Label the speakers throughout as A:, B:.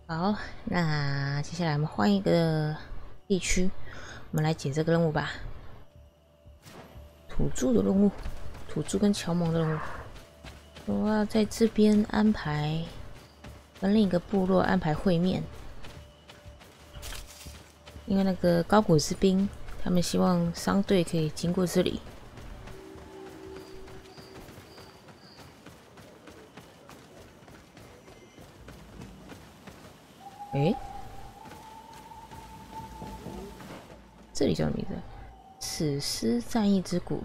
A: 好，那接下来我们换一个地区，我们来解这个任务吧。土著的任务，土著跟乔蒙的任务。我要在这边安排跟另一个部落安排会面，因为那个高古之兵，他们希望商队可以经过这里。诶，这里叫什么名字？史诗战役之谷，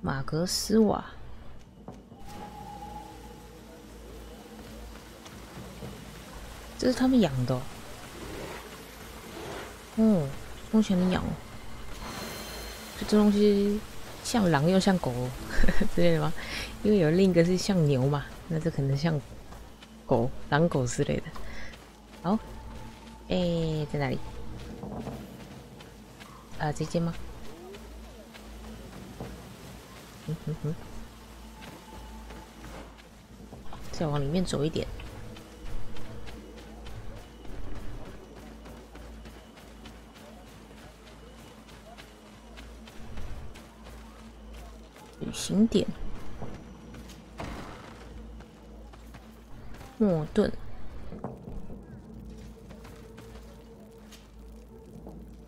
A: 马格斯瓦。这是他们养的哦。哦，目前能养哦。这东西像狼又像狗之类的吗？因为有另一个是像牛嘛，那这可能像狗、狼狗之类的。好，哎，在哪里？啊，这间吗？再往里面走一点。旅行点，莫顿。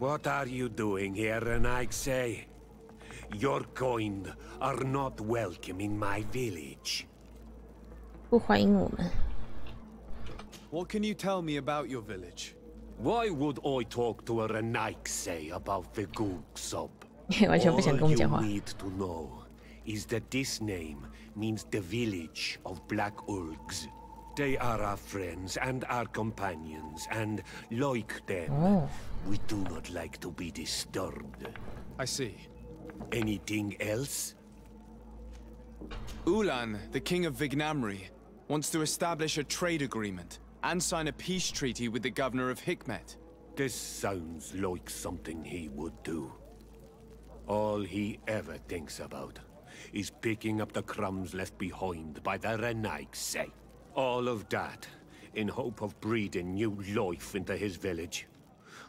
B: What are you doing here, Renaigse? Your kind are not welcome in my village.
A: 不欢迎我们。
C: What can you tell me about your village?
B: Why would I talk to a Renaigse about the Googsop?
A: 完全不想跟我们讲话。
B: All you need to know is that this name means the village of Black Urgs. They are our friends and our companions, and like them, we do not like to be disturbed.
C: I see.
B: Anything else?
C: Ulan, the king of Vignamri, wants to establish a trade agreement and sign a peace treaty with the governor of Hikmet.
B: This sounds like something he would do. All he ever thinks about is picking up the crumbs left behind by the Renaigse. All of that in hope of breathing new life into his village,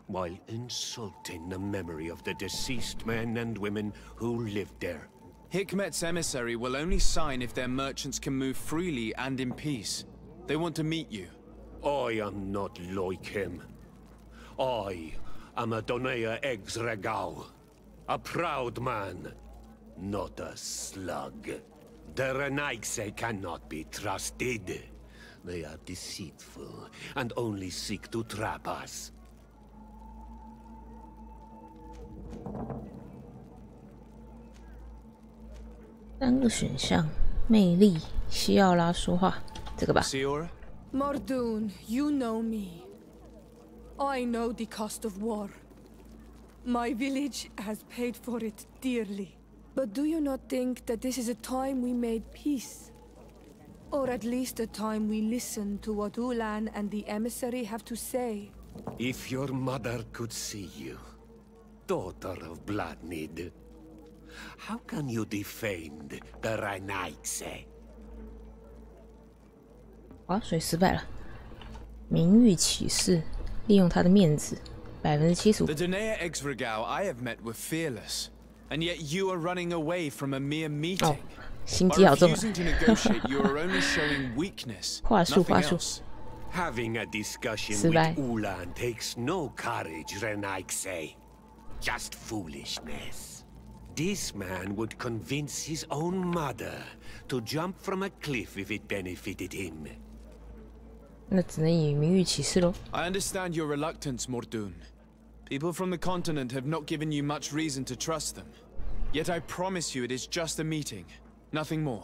B: while insulting the memory of the deceased men and women who lived there.
C: Hikmet's emissary will only sign if their merchants can move freely and in peace. They want to meet you.
B: I am not like him. I am a Donea Exregao, a proud man, not a slug. The Renaigse cannot be trusted. They are deceitful and only seek to trap us.
A: 3个选项：魅力、西奥拉说话，这个吧。
C: Siora?
D: Mordoon, you know me. I know the cost of war. My village has paid for it dearly. But do you not think that this is a time we made peace? Or at least a time we listen to what Ulan and the emissary have to say?
B: If your mother could see you, daughter of Bloodnid, how can you defend the Renaigse?
A: 划水失败了，名誉启示，利用他的面子，75%。
C: The Donea Exregao I have met were fearless, and yet you are running away from a mere meeting.
A: 心
C: By
A: 机好重啊。
C: refusing to negotiate, you are only showing weakness,
A: 话术，
C: nothing
A: 话术。
C: else.
B: Having a discussion
A: 失败。
B: with Ulan takes no courage, Renaigse. Just foolishness. This man would convince his own mother to jump from a cliff if it benefited him.
A: 那只能以名誉启示喽。
C: I understand your reluctance, Mordoon. People from the continent have not given you much reason to trust them. Yet I promise you it is just a meeting, nothing more.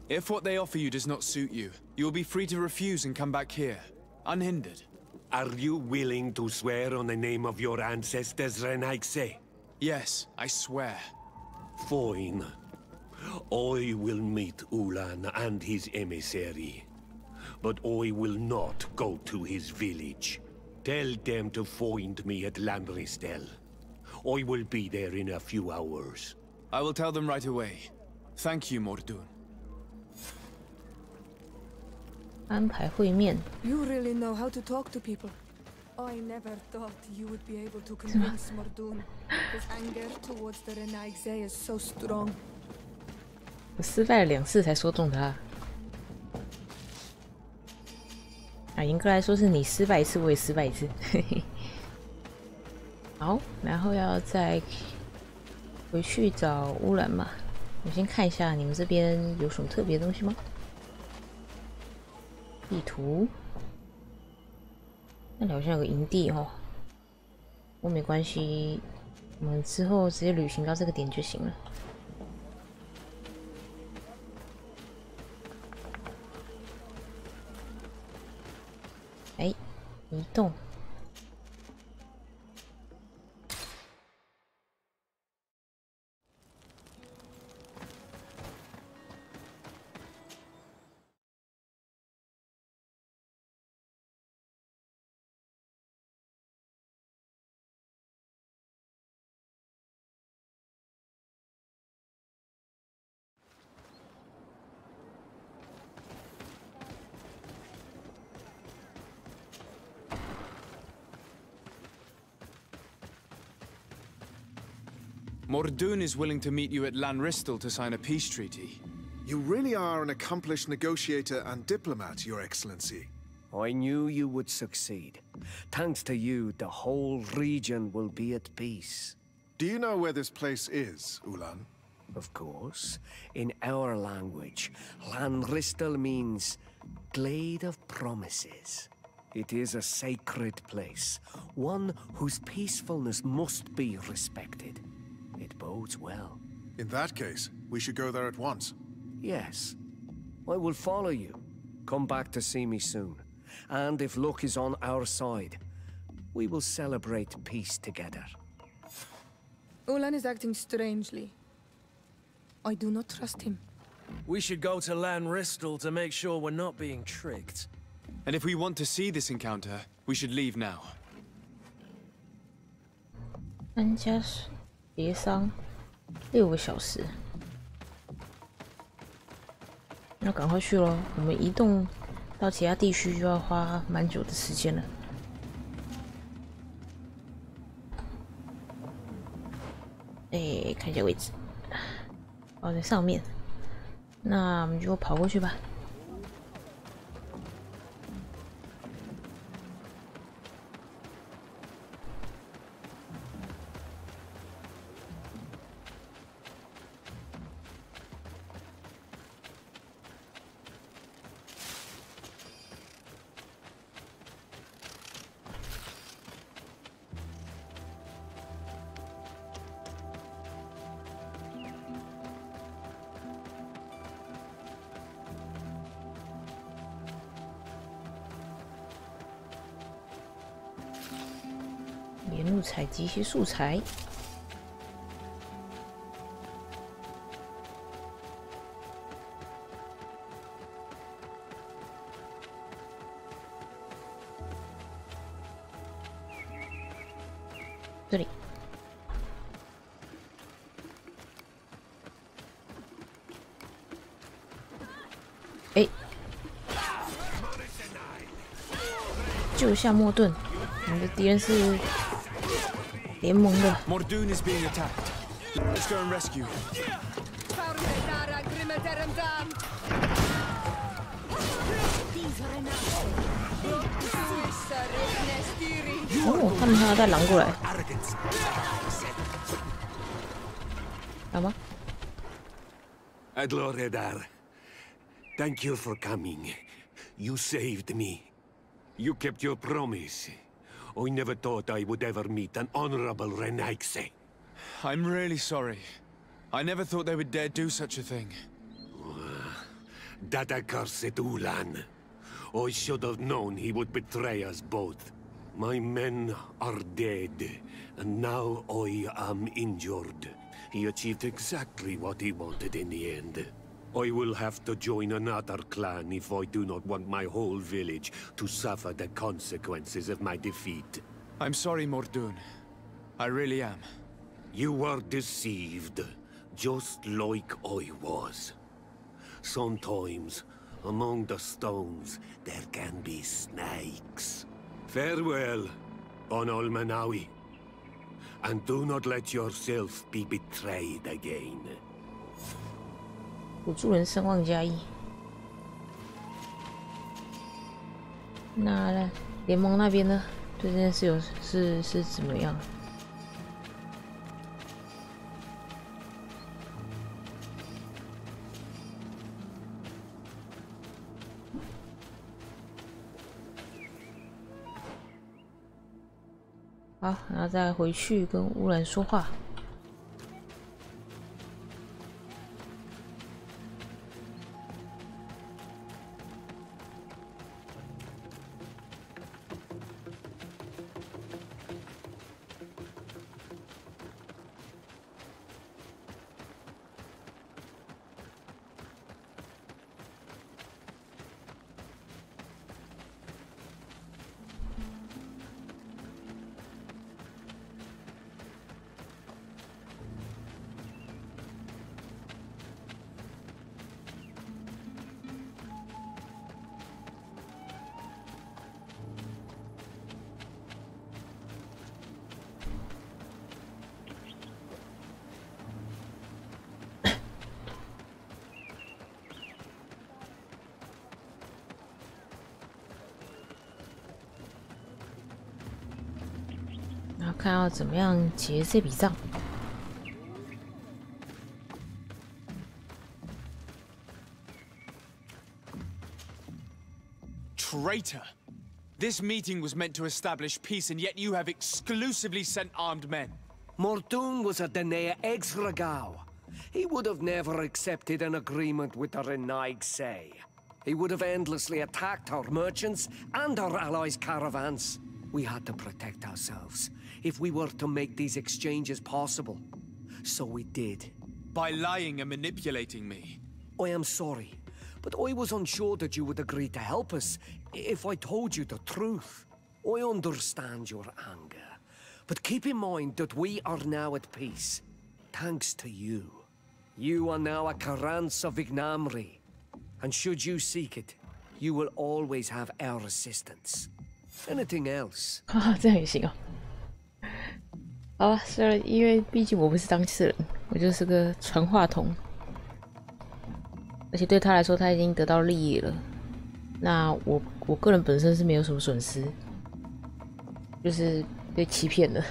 C: If what they offer you does not suit you, you will be free to refuse and come back here, unhindered.
B: Are you willing to swear on the name of your ancestors, Renaigse?
C: Yes, I swear.
B: Fine. I will meet Ulan and his emissary. But I will not go to his village. Tell them to find me at Lambristel. I will be there in a few hours.
C: I will tell them right away. Thank you, Mordoon.
A: 安排会面。
D: You really know how to talk to people. I never thought you would be able to convince Mordoon. His anger towards the Renaigse is so strong.
A: 我失败了2次才说中他。啊，严格来说是你失败1次，我也失败1次。嘿嘿。好，然后要再回去找乌兰嘛。我先看一下你们这边有什么特别的东西吗？地图。那里好像有个营地哦。不过没关系，我们之后直接旅行到这个点就行了。 哎，移动。
C: Mordoon is willing to meet you at Lanristel to sign a peace treaty.
E: You really are an accomplished negotiator and diplomat, Your Excellency.
F: I knew you would succeed. Thanks to you, the whole region will be at peace.
E: Do you know where this place is, Ulan?
F: Of course. In our language, Lanristel means Glade of Promises. It is a sacred place, one whose peacefulness must be respected. It bodes well.
E: In that case, we should go there at once.
F: Yes. I will follow you. Come back to see me soon. And if luck is on our side, we will celebrate peace together.
D: Ulan is acting strangely. I do not trust him.
G: We should go to Lanristel to make sure we're not being tricked.
C: And if we want to see this encounter, we should leave now.
A: 参加协商6个小时，要赶快去咯！我们移动到其他地区就要花蛮久的时间了。哎，看一下位置，哦，在上面，那我们就跑过去吧。沿路采集一些素材。这里。哎，救下莫顿，我们的敌人是。 联盟的。
C: Mordoon is being attacked. Let's go and rescue.
A: Oh, 他们还要带狼过来。好吗
B: Adloredar, thank you for coming. You saved me. You kept your promise. I never thought I would ever meet an honorable Renaigse.
C: I'm really sorry. I never thought they would dare do such a thing.
B: That accursed Ulan. I should have known he would betray us both. My men are dead, and now I am injured. He achieved exactly what he wanted in the end. I will have to join another clan if I do not want my whole village to suffer the consequences of my defeat.
C: I'm sorry, Mordoon. I really am.
B: You were deceived, just like I was. Sometimes, Among the stones, there can be snakes. Farewell, on Olmanawi. And do not let yourself be betrayed again.
A: 辅助人声望加1。那联盟那边呢？对这件事是怎么样？好，然后再回去跟乌兰说话。然后看要怎么样结这笔账。
C: Traitor! This meeting was meant to establish peace, and yet you have exclusively sent armed men.
F: Mordoon was a Denea Exregao. He would have never accepted an agreement with the Renaig Say. He would have endlessly attacked our merchants and our allies' caravans. We had to protect ourselves if we were to make these exchanges possible. So we did.
C: By lying and manipulating me.
F: I am sorry, but I was unsure that you would agree to help us if I told you the truth. I understand your anger, but keep in mind that we are now at peace, thanks to you. You are now a Karans of Ignamri, and should you seek it, you will always have our assistance. Anything else?
A: 哈哈，这样也行哦。好吧，虽然因为毕竟我不是当事人，我就是个传话筒，而且对他来说他已经得到利益了。那我个人本身是没有什么损失，就是被欺骗了。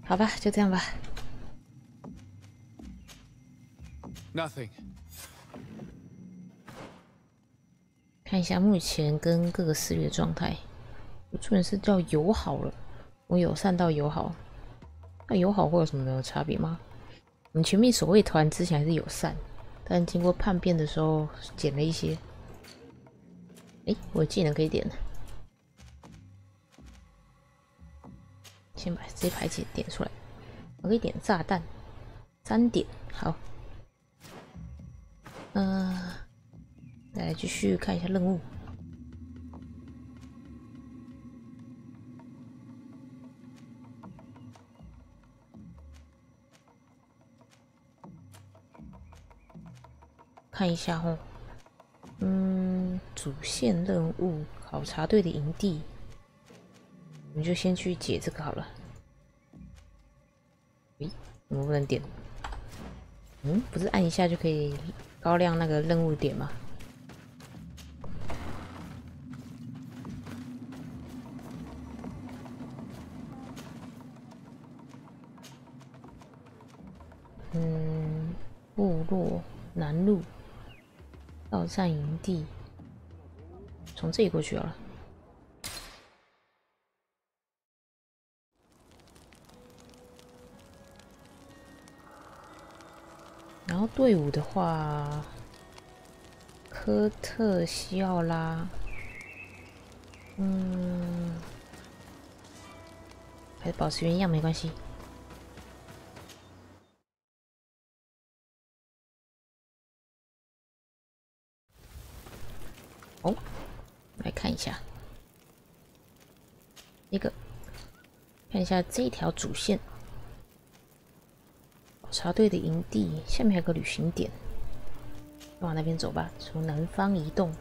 A: 好吧，就这样吧。
C: Nothing.
A: 看一下目前跟各个势力的状态。我主人是叫友好了，从友善到友好。那友好会有什么差别吗？我们前面守卫团之前还是友善，但经过叛变的时候减了一些。哎，我技能可以点了，先把这排解点出来。我可以点炸弹，3点，好。再来继续看一下任务。看一下哦，主线任务考察队的营地，我们就先去解这个好了。诶，怎么不能点？不是按一下就可以高亮那个任务点吗？部落南路到站营地，从这里过去好了。然后队伍的话，科特西奥拉，还是保持原样没关系。哦，来看一下，看一下这条主线。考察队的营地下面还有个旅行点，往那边走吧，从南方移动。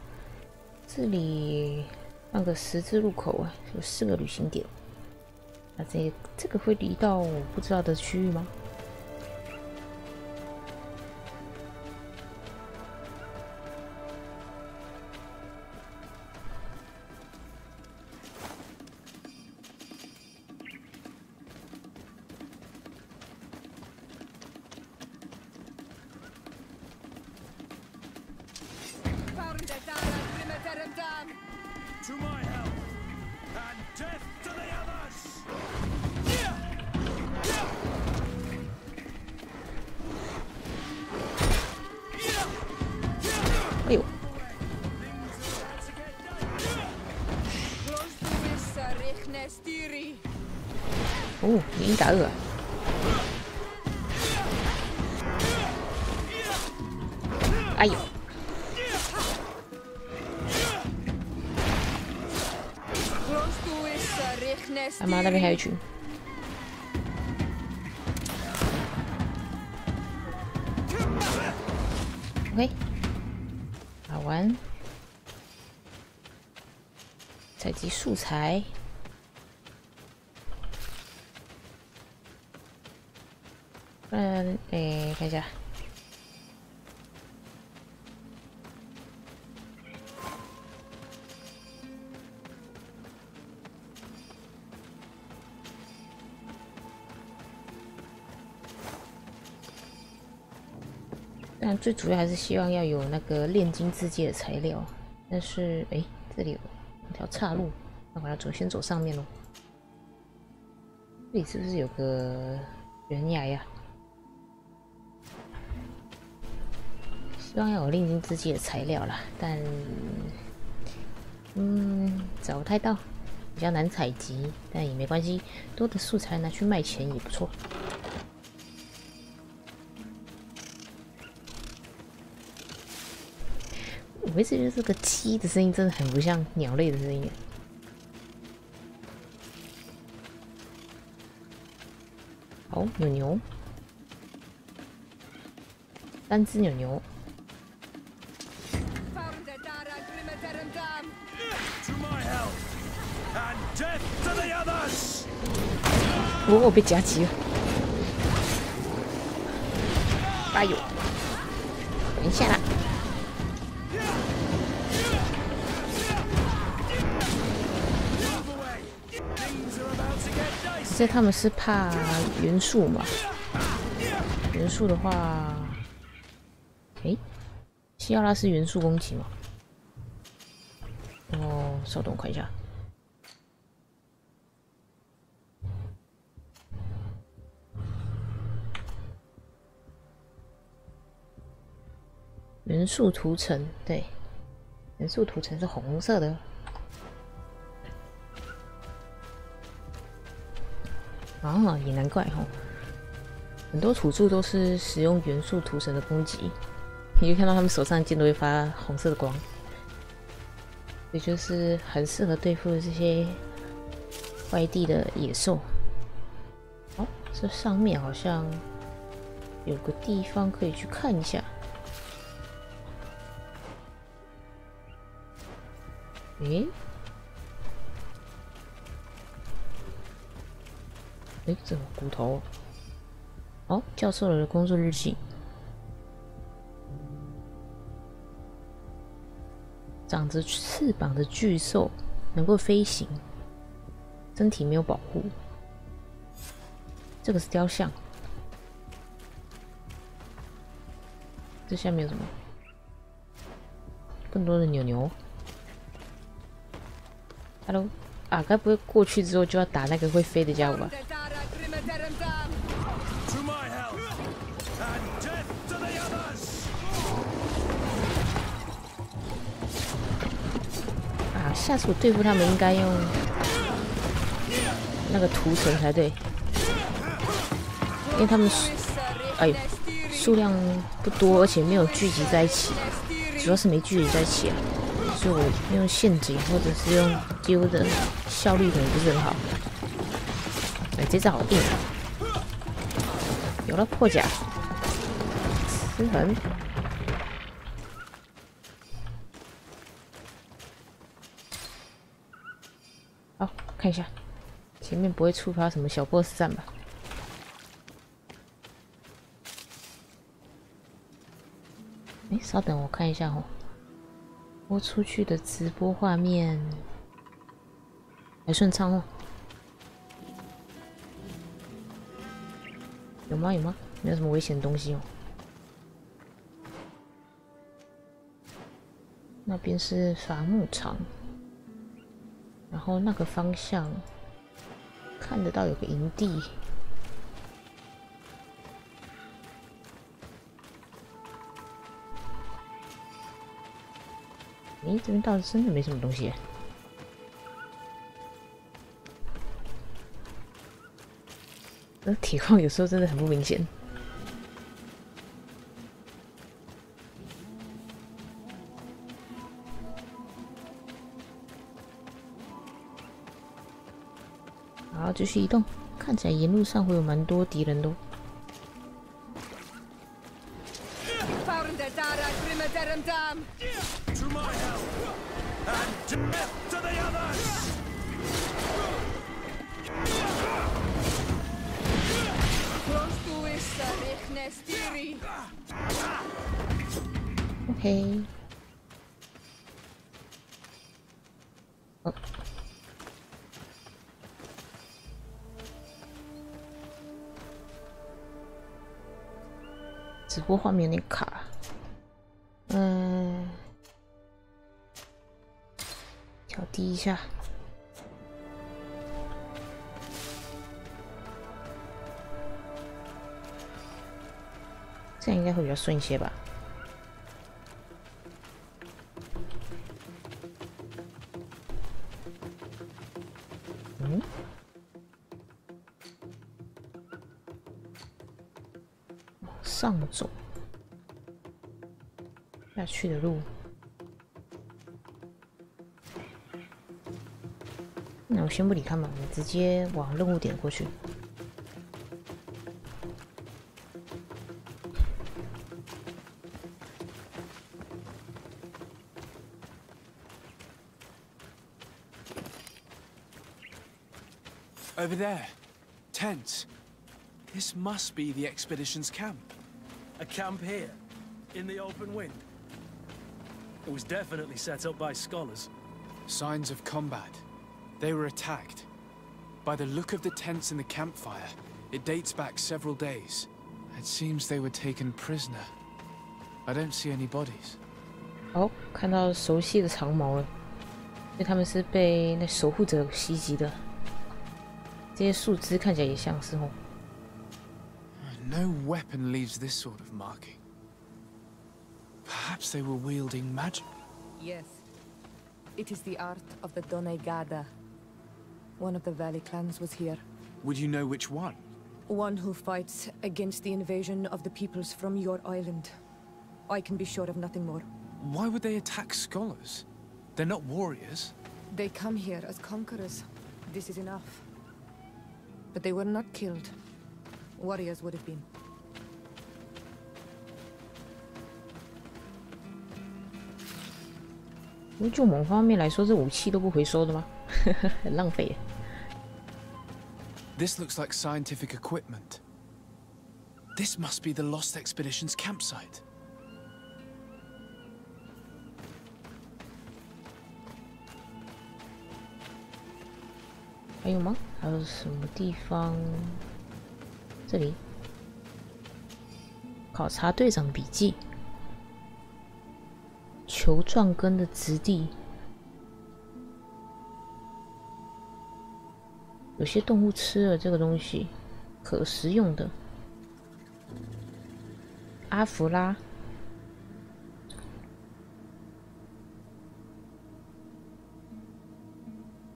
A: 这里放个十字路口啊，有4个旅行点。那这个会离到我不知道的区域吗？To
B: my help, and death to the others!
A: 哎呦！哦，你1打2啊！哎呦！他妈那边还有一群。OK， 打完，采集素材。不然，看一下。但最主要还是希望要有那个炼金之戒的材料，但是这里有一条岔路，那我要先走上面咯。这里是不是有个悬崖呀？希望要有炼金之戒的材料啦，但找不太到，比较难采集，但也没关系，多的素材拿去卖钱也不错。我一直觉得这个鸡的声音真的很不像鸟类的声音。好，有牛，3只牛牛。我被夹击了！哎呦，等一下啦！这他们是怕元素嘛？元素的话，西奥拉是元素攻击吗？哦，稍等，我看一下。元素涂层，对，元素涂层是红色的。啊，也难怪吼，很多土著都是使用元素涂层的攻击，你就看到他们手上的剑都会发红色的光，也就是很适合对付这些外地的野兽。哦，这上面好像有个地方可以去看一下。这个骨头哦，教授的工作日记。长着翅膀的巨兽能够飞行，身体没有保护。这个是雕像。这下面有什么？更多的牛牛。Hello， 啊，该不会过去之后就要打那个会飞的家伙吧？啊，下次我对付他们应该用那个涂层才对，因为他们数量不多，而且没有聚集在一起，主要是没聚集在一起啊。所以我用陷阱或者是用丢的效率可能不是很好。这招好硬啊！有了破甲，失衡。看一下，前面不会触发什么小 boss 战吧？哎，稍等，我看一下哦。播出去的直播画面还顺畅哦。有吗？有吗？没有什么危险的东西哦。那边是伐木场，然后那个方向看得到有个营地。诶，这边倒是真的没什么东西耶。那铁矿有时候真的很不明显。好，继续移动，看起来沿路上会有蛮多敌人的哦。
B: To my help! And death to the others!
A: OK。哦。直播画面有点卡。调低一下。这样应该会比较顺一些吧。嗯？往上走，下去的路。那我先不理他们，我们直接往任务点过去。
C: Over there. Tents. This must be the expedition's camp.
G: A camp here, in the open wind. It was definitely set up by scholars.
C: Signs of combat. They were attacked. By the look of the tents and the campfire, it dates back several days. It seems they were taken prisoner. I don't see any bodies.
A: 哦，看到熟悉的长矛了，因为他们是被那守护者袭击的。这些树枝看起来也像是哦。
C: No weapon leaves this sort of marking. Perhaps they were wielding magic.
D: Yes. It is the art of the Donegada. One of the valley clans was here.
C: Would you know which one?
D: One who fights against the invasion of the peoples from your island. I can be sure of nothing more.
C: Why would they attack scholars? They're not warriors.
D: They come here as conquerors. This is enough. But they were not killed. Warriors would have been.
A: 因为就某方面来说，这武器都不回收的吗？很浪费耶。
C: This looks like scientific equipment. This must be the Lost Expedition's campsite.
A: 还有吗？还有什么地方？这里，考察队长笔记，球状根的质地，有些动物吃了这个东西，可食用的。阿弗拉，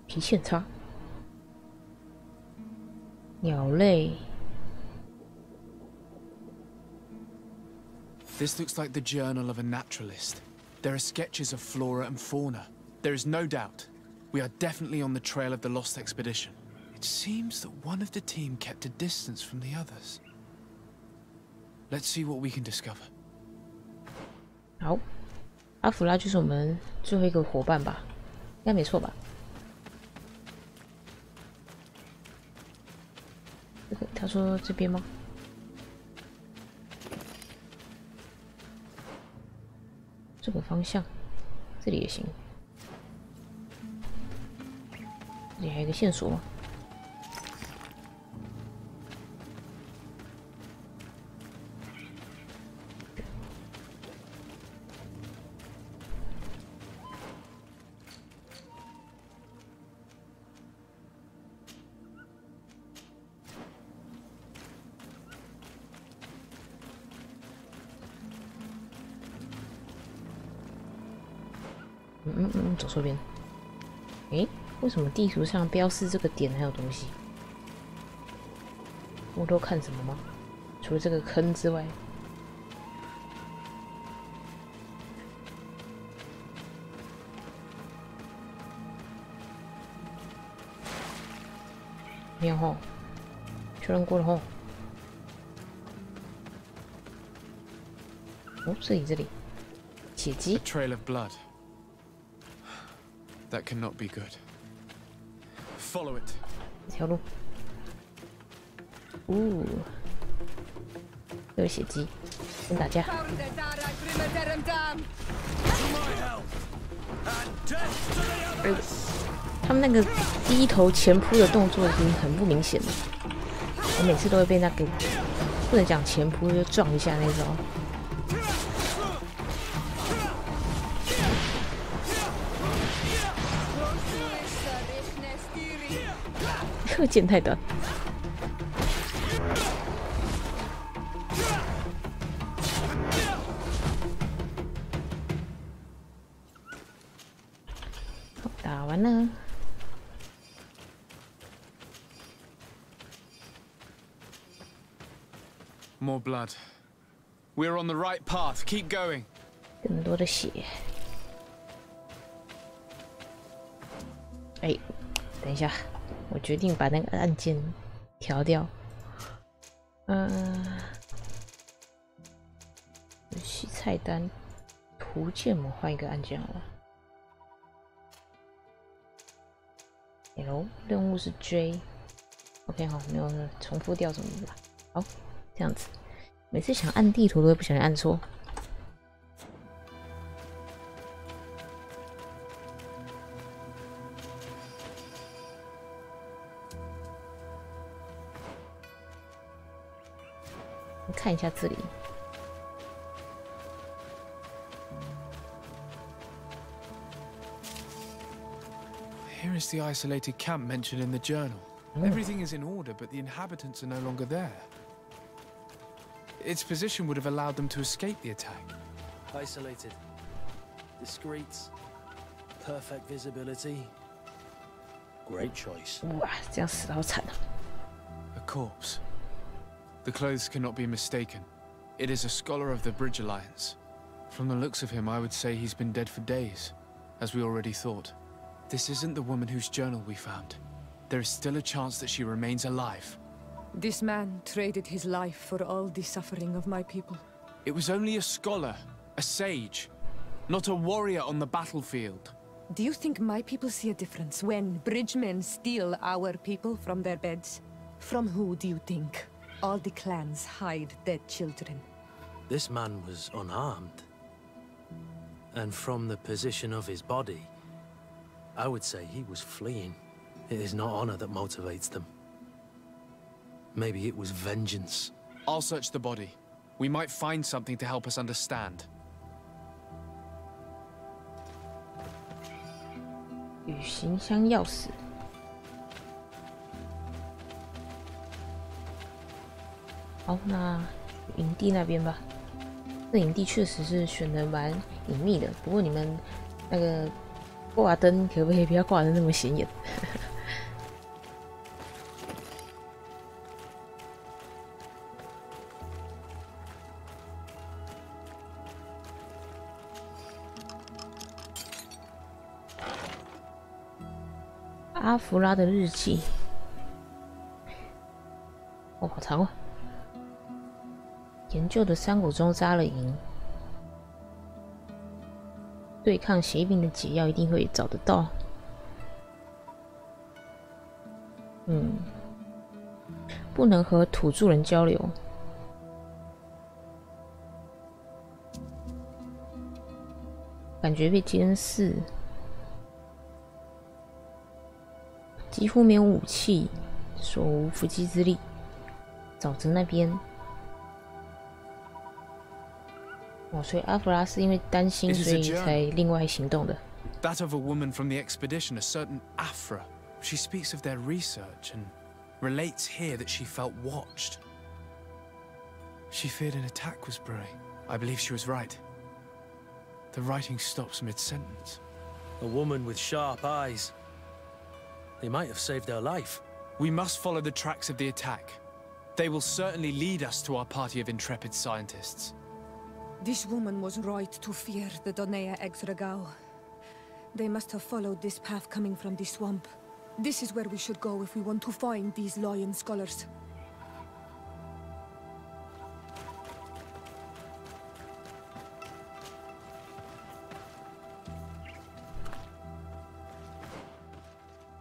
A: 脾气很差。鸟类。
C: This looks like the journal of a naturalist. There are sketches of flora and fauna. There is no doubt. We are definitely on the trail of the Lost Expedition. It seems that one of the team kept a distance from the others. Let's see what we can discover.
A: 好，阿弗拉就是我们最后一个伙伴吧？应该没错吧？说这边吗？这个方向，这里也行。这里还有一个线索吗？走错边。诶，为什么地图上标示这个点还有东西？我都看什么吗？除了这个坑之外，没有吼，确认过了吼。哦，这里，血迹。
C: Trail of blood. That cannot be good. Follow it.
A: 这条路。又有血迹，先打架。他们那个低头前扑的动作已经很不明显了，我每次都会被那个不能讲前扑就撞一下那种。剑太短。打完了。
C: More blood. We're on the right path. Keep going.
A: 更多的血。哎，等一下。 我决定把那个按键调掉。去菜单图鉴，我们换一个按键好了。L 任务是 J。OK 好，没有重复掉什么吧？好，这样子，每次想按地图都会不小心按错。 看一下这里。
C: Here is the isolated camp mentioned in the journal. Everything is in order, but the inhabitants are no longer there. Its position would have allowed them to escape the attack.
G: Isolated. Discreet. Perfect visibility. Great choice.
A: 哇，这样死得好惨啊！
C: A corpse. The clothes cannot be mistaken. It is a scholar of the Bridge Alliance. From the looks of him, I would say he's been dead for days, as we already thought. This isn't the woman whose journal we found. There is still a chance that she remains alive.
D: This man traded his life for all the suffering of my people.
C: It was only a scholar, a sage, not a warrior on the battlefield.
D: Do you think my people see a difference when bridgemen steal our people from their beds? From who do you think? All the clans hide dead children.
G: This man was unarmed. And from the position of his body, I would say he was fleeing. It is not honor that motivates them. Maybe it was vengeance.
C: I'll search the body. We might find something to help us understand.
A: 旅行箱钥匙。好，那营地那边吧。这营地确实是选的蛮隐秘的，不过你们那个挂灯可不可以不要挂的那么显眼？阿弗拉的日记。哦，好长哦。研究的山谷中扎了营，对抗邪病的解药一定会找得到。不能和土著人交流。感觉被监视，几乎没有武器，手无缚鸡之力。沼泽那边，哦，所以阿弗拉是因为担心，所以才另外行动的。
C: That of a woman from the expedition, a certain Afra. She speaks of their research and relates here that she felt watched. She feared an attack was brewing. I believe she was right. The writing stops mid-sentence.
G: A woman with sharp eyes. They might have saved her life.
C: We must follow the tracks of the attack. They will certainly lead us to our party of intrepid scientists.
D: This woman was right to fear the Donea Exregao. They must have followed this path coming from the swamp. This is where we should go if we want to find these lion scholars.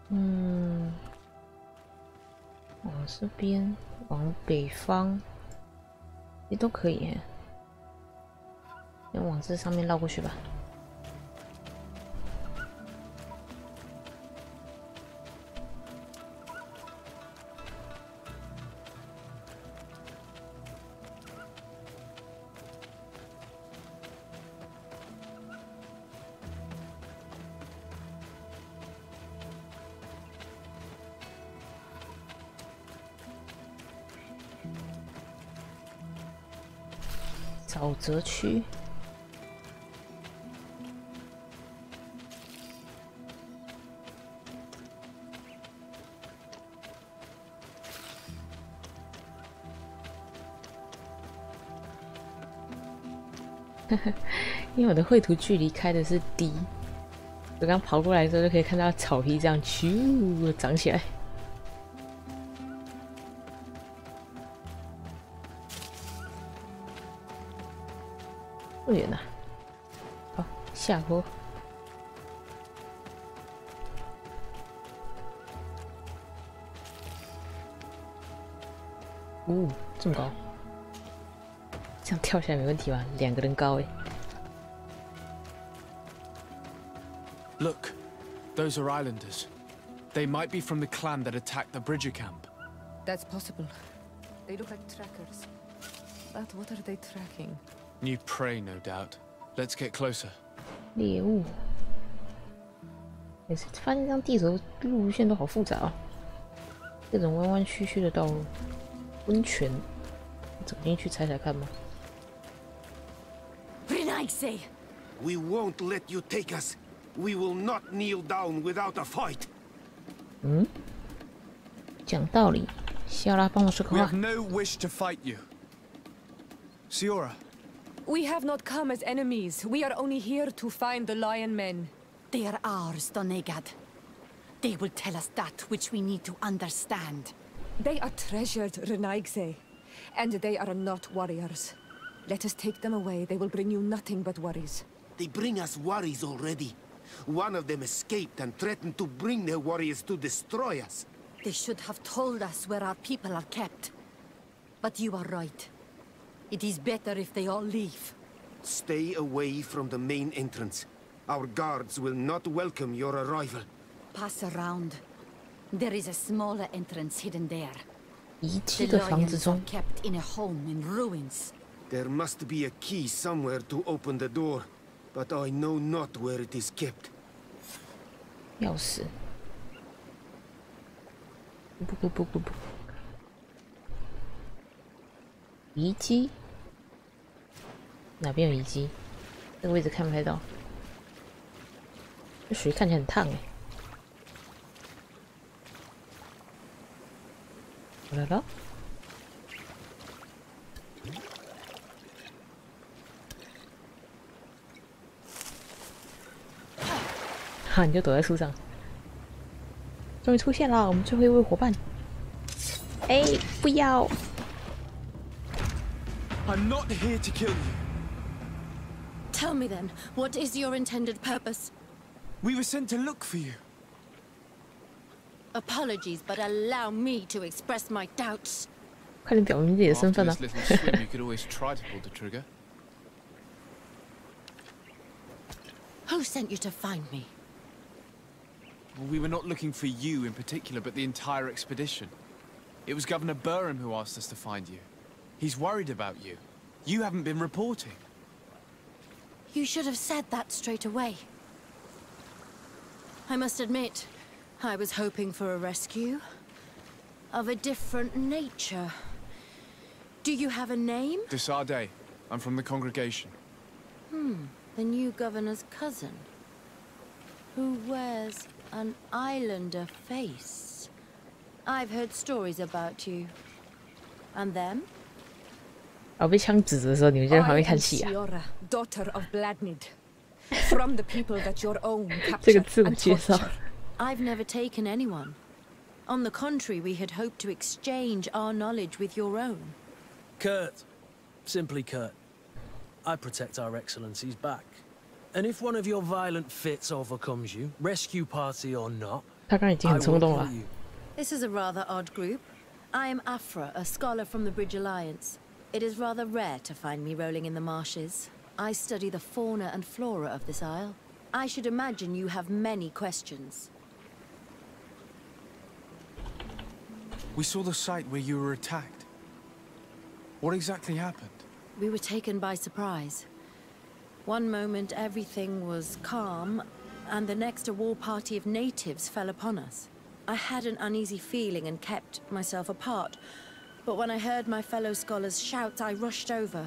A: Hmm. 往这边，往北方，也都可以。先往这上面绕过去吧。沼泽区，因为我的绘图距离开的是低，我刚跑过来的时候就可以看到草皮这样咻长起来。不远呐，好，下坡。这么高，这样跳下来没问题吧？2个人高哎。
C: Look, those are islanders. They might be from the clan that attacked the Bridger camp.
D: That's possible. They look like trackers. But what are they tracking?
C: New prey, no doubt. Let's get closer.
A: 猎物。也是发现这张地图路线都好复杂哦，各种弯弯曲曲的道路。温泉，走进去踩踩看吗
H: Renaigse!
B: We won't let you take us. We will not kneel down without a fight.
A: 讲道理，希拉帮我说个
C: We
A: 话
C: have。no wish to fight you. Siora.
D: We have not come as enemies. We are only here to find the lion men.
H: They are ours, Donegad. They will tell us that which we need to understand.
D: They are treasured, Renaigse. And they are not warriors. Let us take them away. They will bring you nothing but worries.
B: They bring us worries already. One of them escaped and threatened to bring their warriors to destroy us.
H: They should have told us where our people are kept. But you are right. It is better if they all leave.
B: Stay away from the main entrance. Our guards will not welcome your arrival.
H: Pass around. There is a smaller entrance hidden there.
A: 遗迹
H: The
A: 的房子
H: lions are
A: 中，
H: kept in a home in ruins.
B: There must be a key somewhere to open the door, but I know not where it is kept.
A: 钥匙。不。遗迹？哪边有遗迹？这个位置看不太到。这水看起来很烫哎。来了。哈，你就躲在树上。终于出现了，我们最后一位伙伴。哎，不要！
C: I'm not here to kill you.
H: Tell me then, what is your intended purpose?
C: We were sent to look for you.
H: Apologies, but allow me to express my doubts.
A: 快点表明自己的身
C: After
A: 份啊
C: this！little swim, you could always try to pull the trigger.
H: Who sent you to find me?
C: Well, we were not looking for you in particular, but the entire expedition. It was Governor Burham who asked us to find you. He's worried about you. You haven't been reporting.
H: You should have said that straight away. I must admit, I was hoping for a rescue. Of a different nature. Do you have a name?
C: Desarde. I'm from the congregation.
H: The new governor's cousin. Who wears an islander face. I've heard stories about you. And them?
A: 我被枪指的时候，你们就在旁边看戏啊？
D: Ciora, daughter of Bladnid, from the people that your own
A: 这个
D: captured
A: 自我
D: and
A: 介绍。
D: tortured.
H: I've never taken anyone. On the contrary, we had hoped to exchange our knowledge with your own.
G: Kurt. Simply Kurt. I protect our excellencies back. And if one of your violent fits overcomes you, rescue party or not,
A: 他刚刚已经
G: I
A: 很冲
G: will
A: 动
G: kill
A: 了。
G: you.
H: This is a rather odd group. I am Afra, a scholar from the Bridge Alliance. It is rather rare to find me rolling in the marshes. I study the fauna and flora of this isle. I should imagine you have many questions.
C: We saw the site where you were attacked. What exactly happened?
H: We were taken by surprise. One moment everything was calm, and the next a war party of natives fell upon us. I had an uneasy feeling and kept myself apart, but when I heard my fellow scholars' shouts, I rushed over.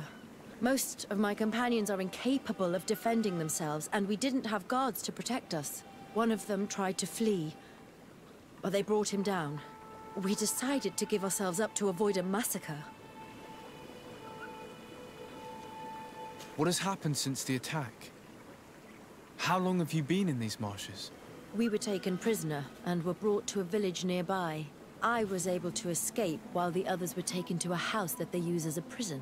H: Most of my companions are incapable of defending themselves, and we didn't have guards to protect us. One of them tried to flee, but they brought him down. We decided to give ourselves up to avoid a massacre.
C: What has happened since the attack? How long have you been in these marshes?
H: We were taken prisoner and were brought to a village nearby. I was able to escape while the others were taken to a house that they use as a prison.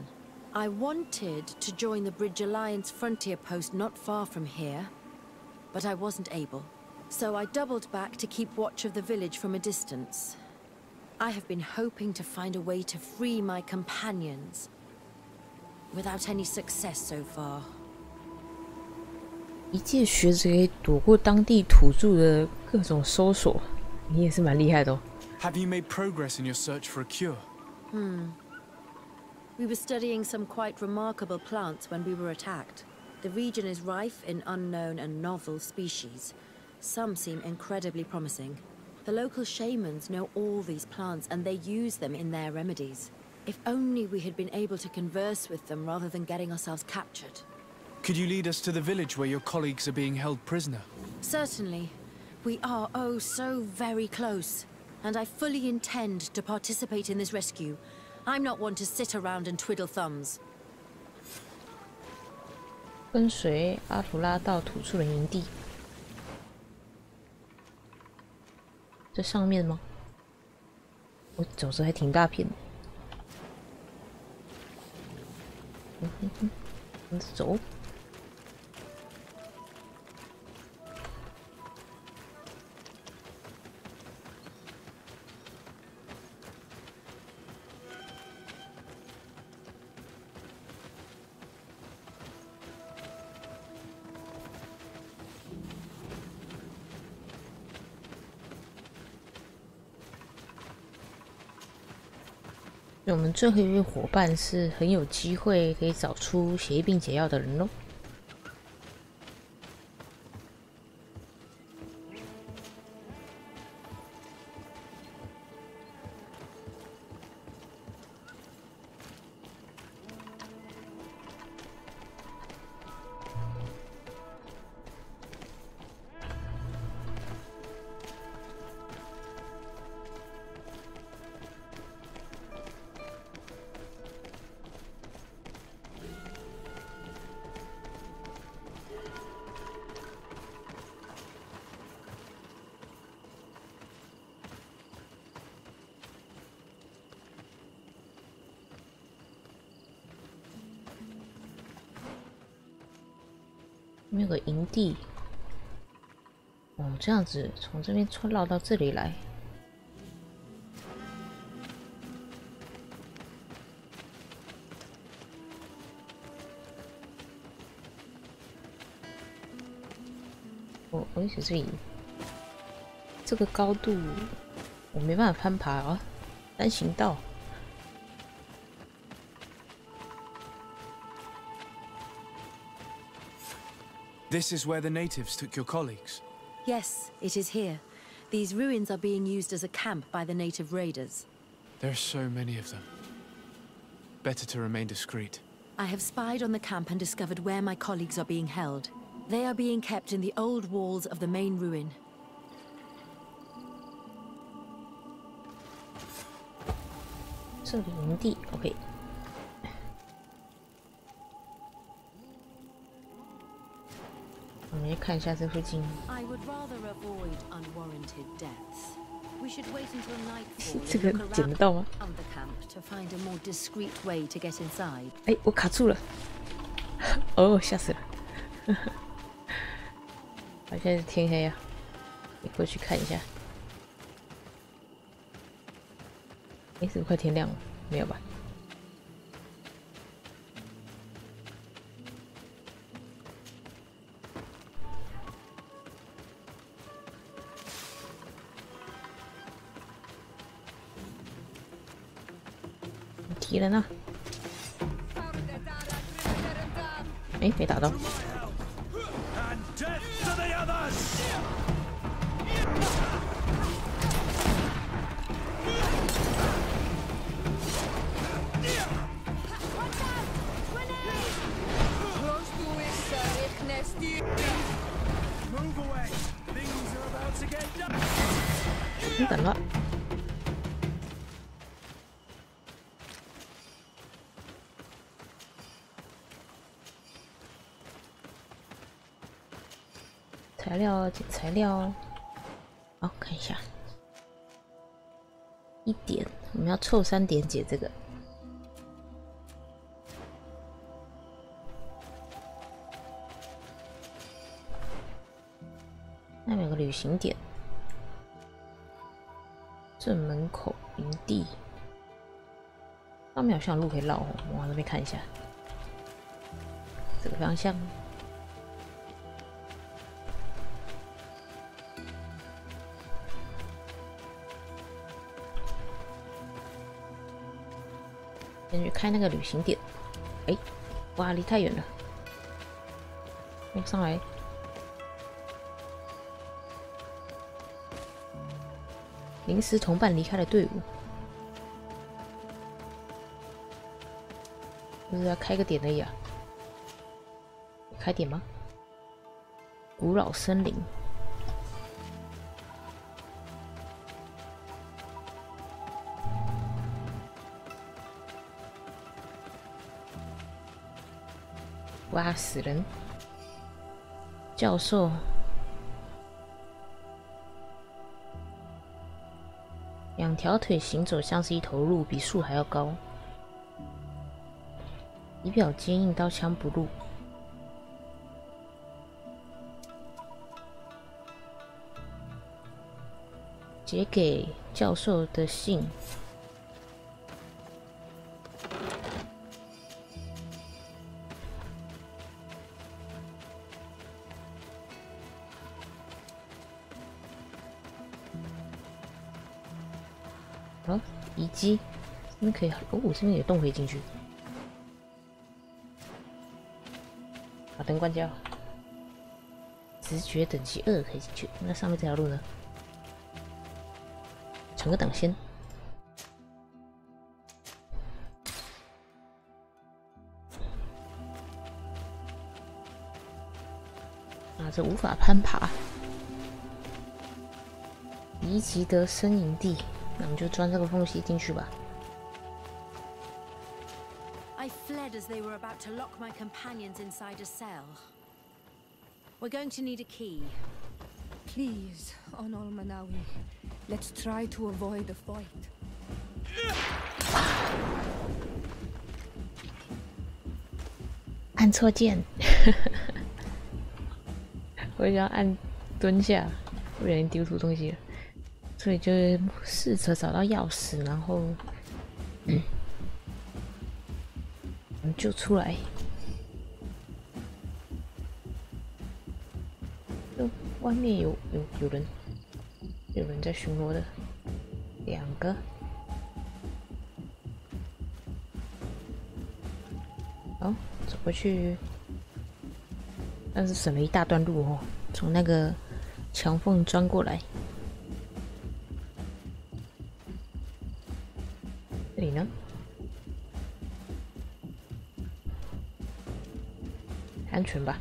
H: I wanted to join the Bridge Alliance frontier post not far from here, but I wasn't able. So I doubled back to keep watch of the village from a distance. I have been hoping to find a way to free my companions, without any success so far.
A: 一介学者可以躲过当地土著的各种搜索，你也是蛮厉害的哦。
C: Have you made progress in your search for a cure?
H: We were studying some quite remarkable plants when we were attacked. The region is rife in unknown and novel species. Some seem incredibly promising. The local shamans know all these plants and they use them in their remedies. If only we had been able to converse with them rather than getting ourselves captured.
C: Could you lead us to the village where your colleagues are being held prisoner?
H: Certainly. We are oh so very close. And I fully intend to participate in this rescue. I'm not one to sit around and twiddle thumbs.
A: 跟随阿图拉到土著人营地，在上面吗？我走着还挺大片的。走。我们最后一位伙伴是很有机会可以找出血液病解药的人喽。那边有个营地，哦，这样子从这边穿绕到这里来，我所以这个高度我没办法攀爬啊，单行道。
C: This is where the natives took your colleagues.
H: Yes, it is here. These ruins are being used as a camp by the native raiders.
C: There are so many of them. Better to remain discreet.
H: I have spied on the camp and discovered where my colleagues are being held. They are being kept in the old walls of the main ruin.
A: 这里营地 ，OK。我们来看一下这附近。
H: I would rather avoid unwarranted deaths. We should wait until nightfall
A: 这个
H: and look
A: 捡得到吗？
H: around the camp to find a more discreet way to get inside.
A: 哎，我卡住了！哦，吓死了！好，现在是天黑啊，你过去看一下。哎，是不是快天亮了？没有吧？敌人呢？哎，没打到。你等了。材料，捡材料。好，看一下。1点，我们要凑3点解这个。那边有个旅行点，正门口营地，上面好像有路可以绕哦，我往那边看一下。这个方向。先去开那个旅行点。哎，哇，离太远了。哎，上来。临时同伴离开了队伍，不是要开个点而已啊？开点吗？古老森林。哇，死人！教授。2条腿行走像是一头鹿，比树还要高。仪表坚硬，刀枪不入。写给教授的信。好，遗迹这边可以哦，这边有洞可以进去。把灯关掉。直觉等级2可以进去。那上面这条路呢？存个档先。啊，这无法攀爬。伊吉德森营地。那我们就钻这个缝隙进去吧。
H: I fled as they were about to lock my companions inside a cell. We're going to need a key.
D: Please, Honor Manawi, let's try to avoid a fight.
A: 按错键，我想按蹲下，不小心丢出东西了。所以就试着找到钥匙，然后我们就出来。外面有人在巡逻的，两个。好，走过去，但是省了一大段路哦，从那个墙缝钻过来。这里呢？安全吧？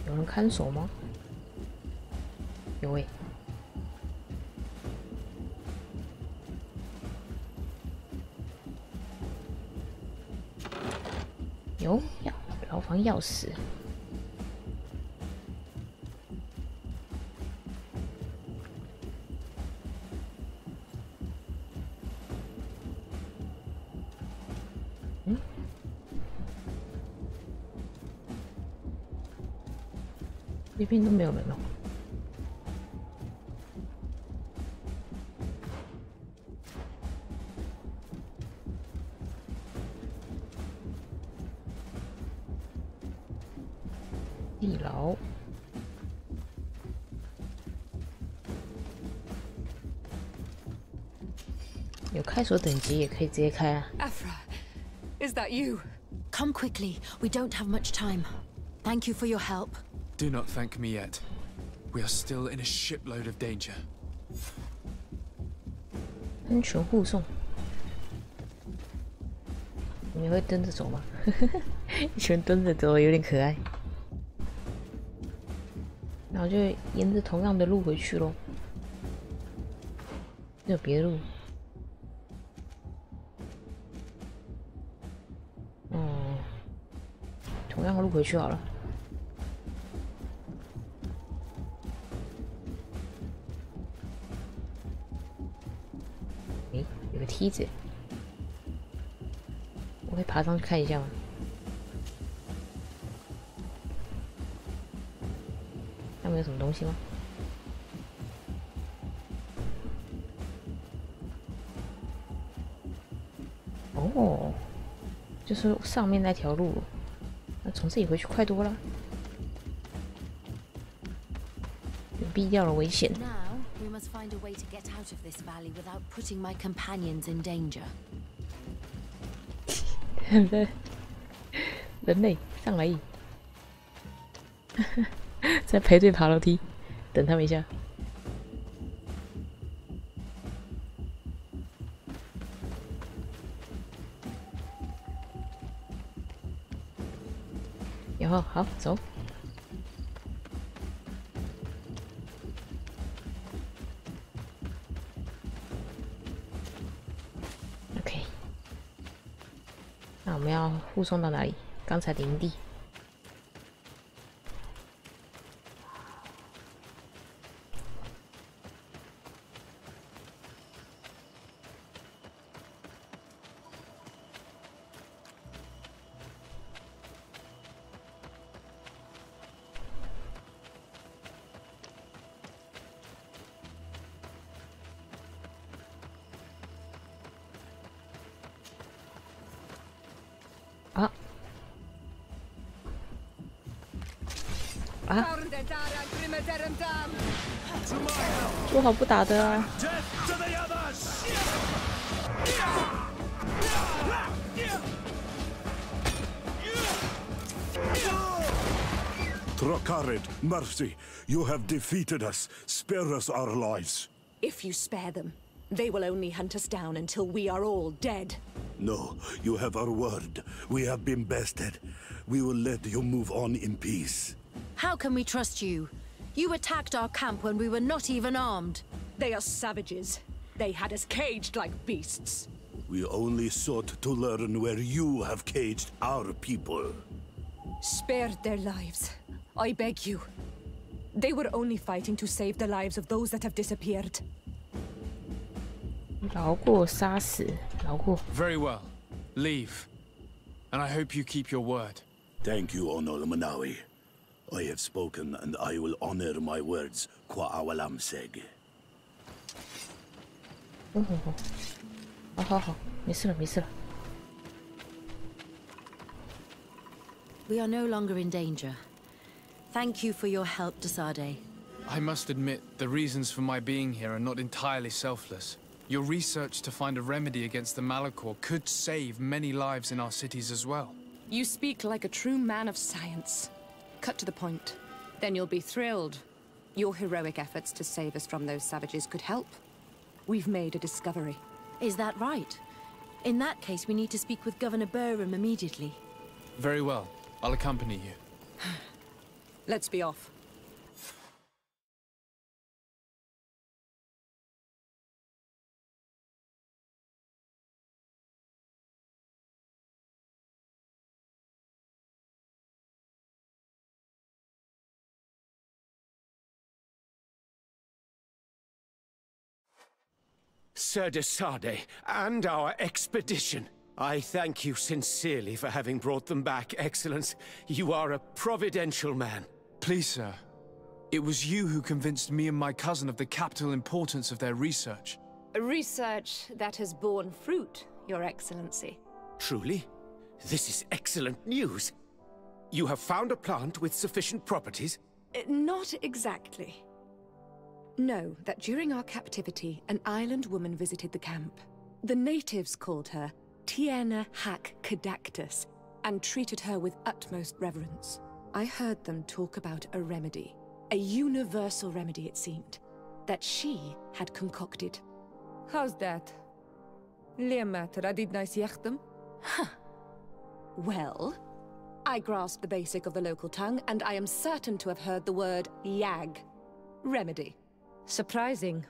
A: 有人看守吗？有诶。有牢房钥匙。这边都没有人哦。地牢。有开锁等级也可以直接开啊。
D: Afra, is that you?
H: Come quickly. We don't have much time. Thank you for your help.
C: Do not thank me yet. We are still in a shipload of danger.
A: 安全护送。你会蹲着走吗？一群蹲着走有点可爱。然后就沿着同样的路回去咯。没有别的路。同样的路回去好了。诶，有个梯子，我可以爬上去看一下吗？上面有什么东西吗？哦，就是上面那条路。那从这里回去快多了，有避掉了危险。
H: Now we must find a way to get out of this valley without putting my companions in danger. 人类上来，在排队爬楼梯，等他们一下。然后好走。OK， 那我们要护送到哪里？刚才的营地。说好不打的啊！Trakarid,
B: mercy, you have defeated us. Spare us our lives.
I: If you spare them, they will only hunt us down until we are all dead.
B: No, you have our word. We have been bested. We will let you move on in peace.
H: How can we trust you? You attacked our camp when we were not even armed.
I: They are savages. They had us caged like beasts.
B: We only sought to learn where you have caged our people.
D: Spare their lives. I beg you. They were only fighting to save the lives of those that have disappeared.
A: 饶过杀死，饶过。
C: Very well. Leave. And I hope you keep your word.
B: Thank you, Honor Manawi. I have spoken, and I will honor my words. Kwa awalam seg.
A: 好，没事了。
H: We are no longer in danger. Thank you for your help, Desade.
C: I must admit, the reasons for my being here are not entirely selfless. Your research to find a remedy against the Malachor could save many lives in our cities as well.
I: You speak like a true man of science. Cut to the point. Then you'll be thrilled. Your heroic efforts to save us from those savages could help. We've made a discovery.
H: Is that right? In that case, we need to speak with Governor Burham immediately.
C: Very well. I'll accompany you.
I: Let's be off.
B: Sir Desade, and our expedition. I thank you sincerely for having brought them back, Excellence. You are a providential man.
C: Please, sir. It was you who convinced me and my cousin of the capital importance of their research.
I: Research that has borne fruit, Your Excellency.
B: Truly? This is excellent news. You have found a plant with sufficient properties?
I: Not exactly. Know that during our captivity, an island woman visited the camp. The natives called her Tiena Hac Cadactus and treated her with utmost reverence. I heard them talk about a remedy, a universal remedy it seemed, that she had concocted.
D: How's that? Leamat radidnais yachtem?
I: Huh. Well, I grasp the basic of the local tongue, and I am certain to have heard the word yag. Remedy.
D: Surprising.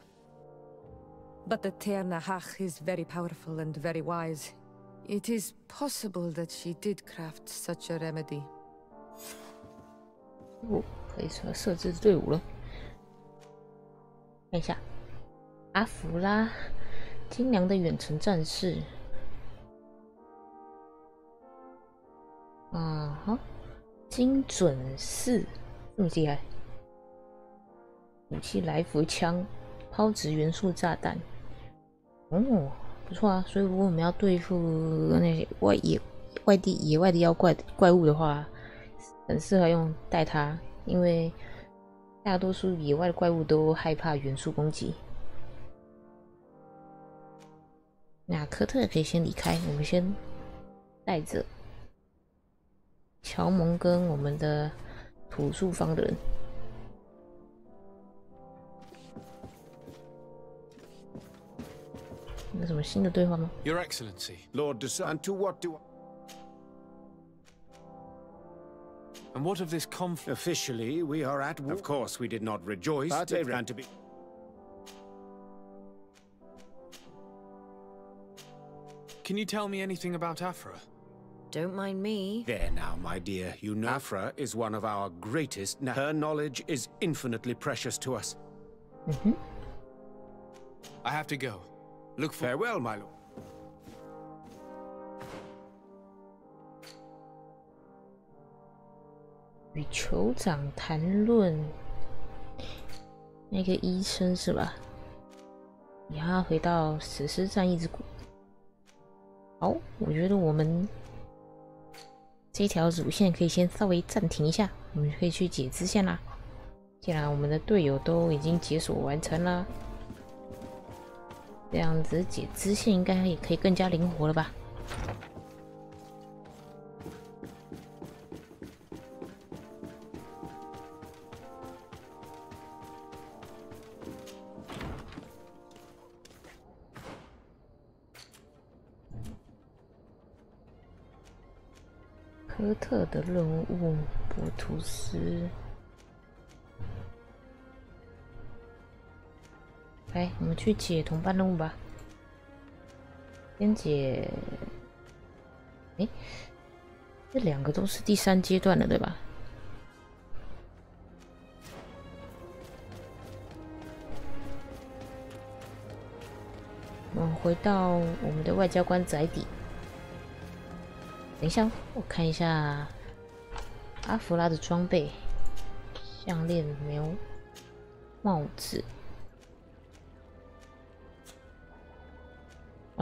D: But the Tiena Hac is very powerful and very wise. It is possible that she did craft such a remedy.
A: 可以说设置队伍了。看一下，阿弗拉，精良的远程战士。精准4，这么厉害。武器来福枪，抛掷元素炸弹。不错啊。所以如果我们要对付那些野外的妖怪物的话，很适合用带它，因为大多数野外的怪物都害怕元素攻击。那科特可以先离开，我们先带着乔蒙跟我们的土著方的人。有什么新的对话吗
C: ？Your Excellency,
B: Lord Desade, to what do
C: And what of this conflict?
B: Officially, we are at war. Of course, we did not rejoice. But it ran to be.
C: Can you tell me anything about Afra?
H: Don't mind me.
B: There now, my dear. You know Afra is one of our greatest. Her knowledge is infinitely precious to us.
C: I have to go. Look for.
B: Farewell, my lord.
A: 与酋长谈论那个医生是吧？你还要回到史诗战役之谷。好，我觉得我们这条主线可以先稍微暂停一下，我们可以去解支线啦。既然我们的队友都已经解锁完成啦，这样子解支线应该也可以更加灵活了吧？科特的任务，博图斯。来，我们去解同伴任务吧。先解，这两个都是第3阶段的，对吧？我们回到我们的外交官宅邸。等一下，我看一下阿弗拉的装备：项链、帽子。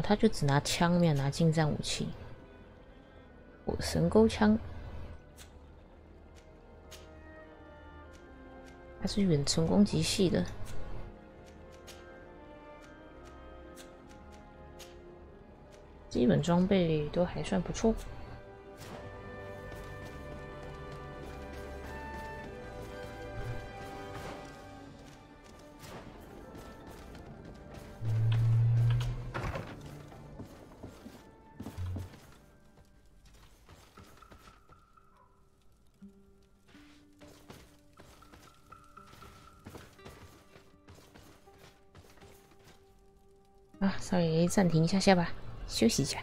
A: 他就只拿枪，没有拿近战武器。火神钩枪，它是远程攻击系的。基本装备都还算不错。啊，稍微暂停一下下吧，休息一下。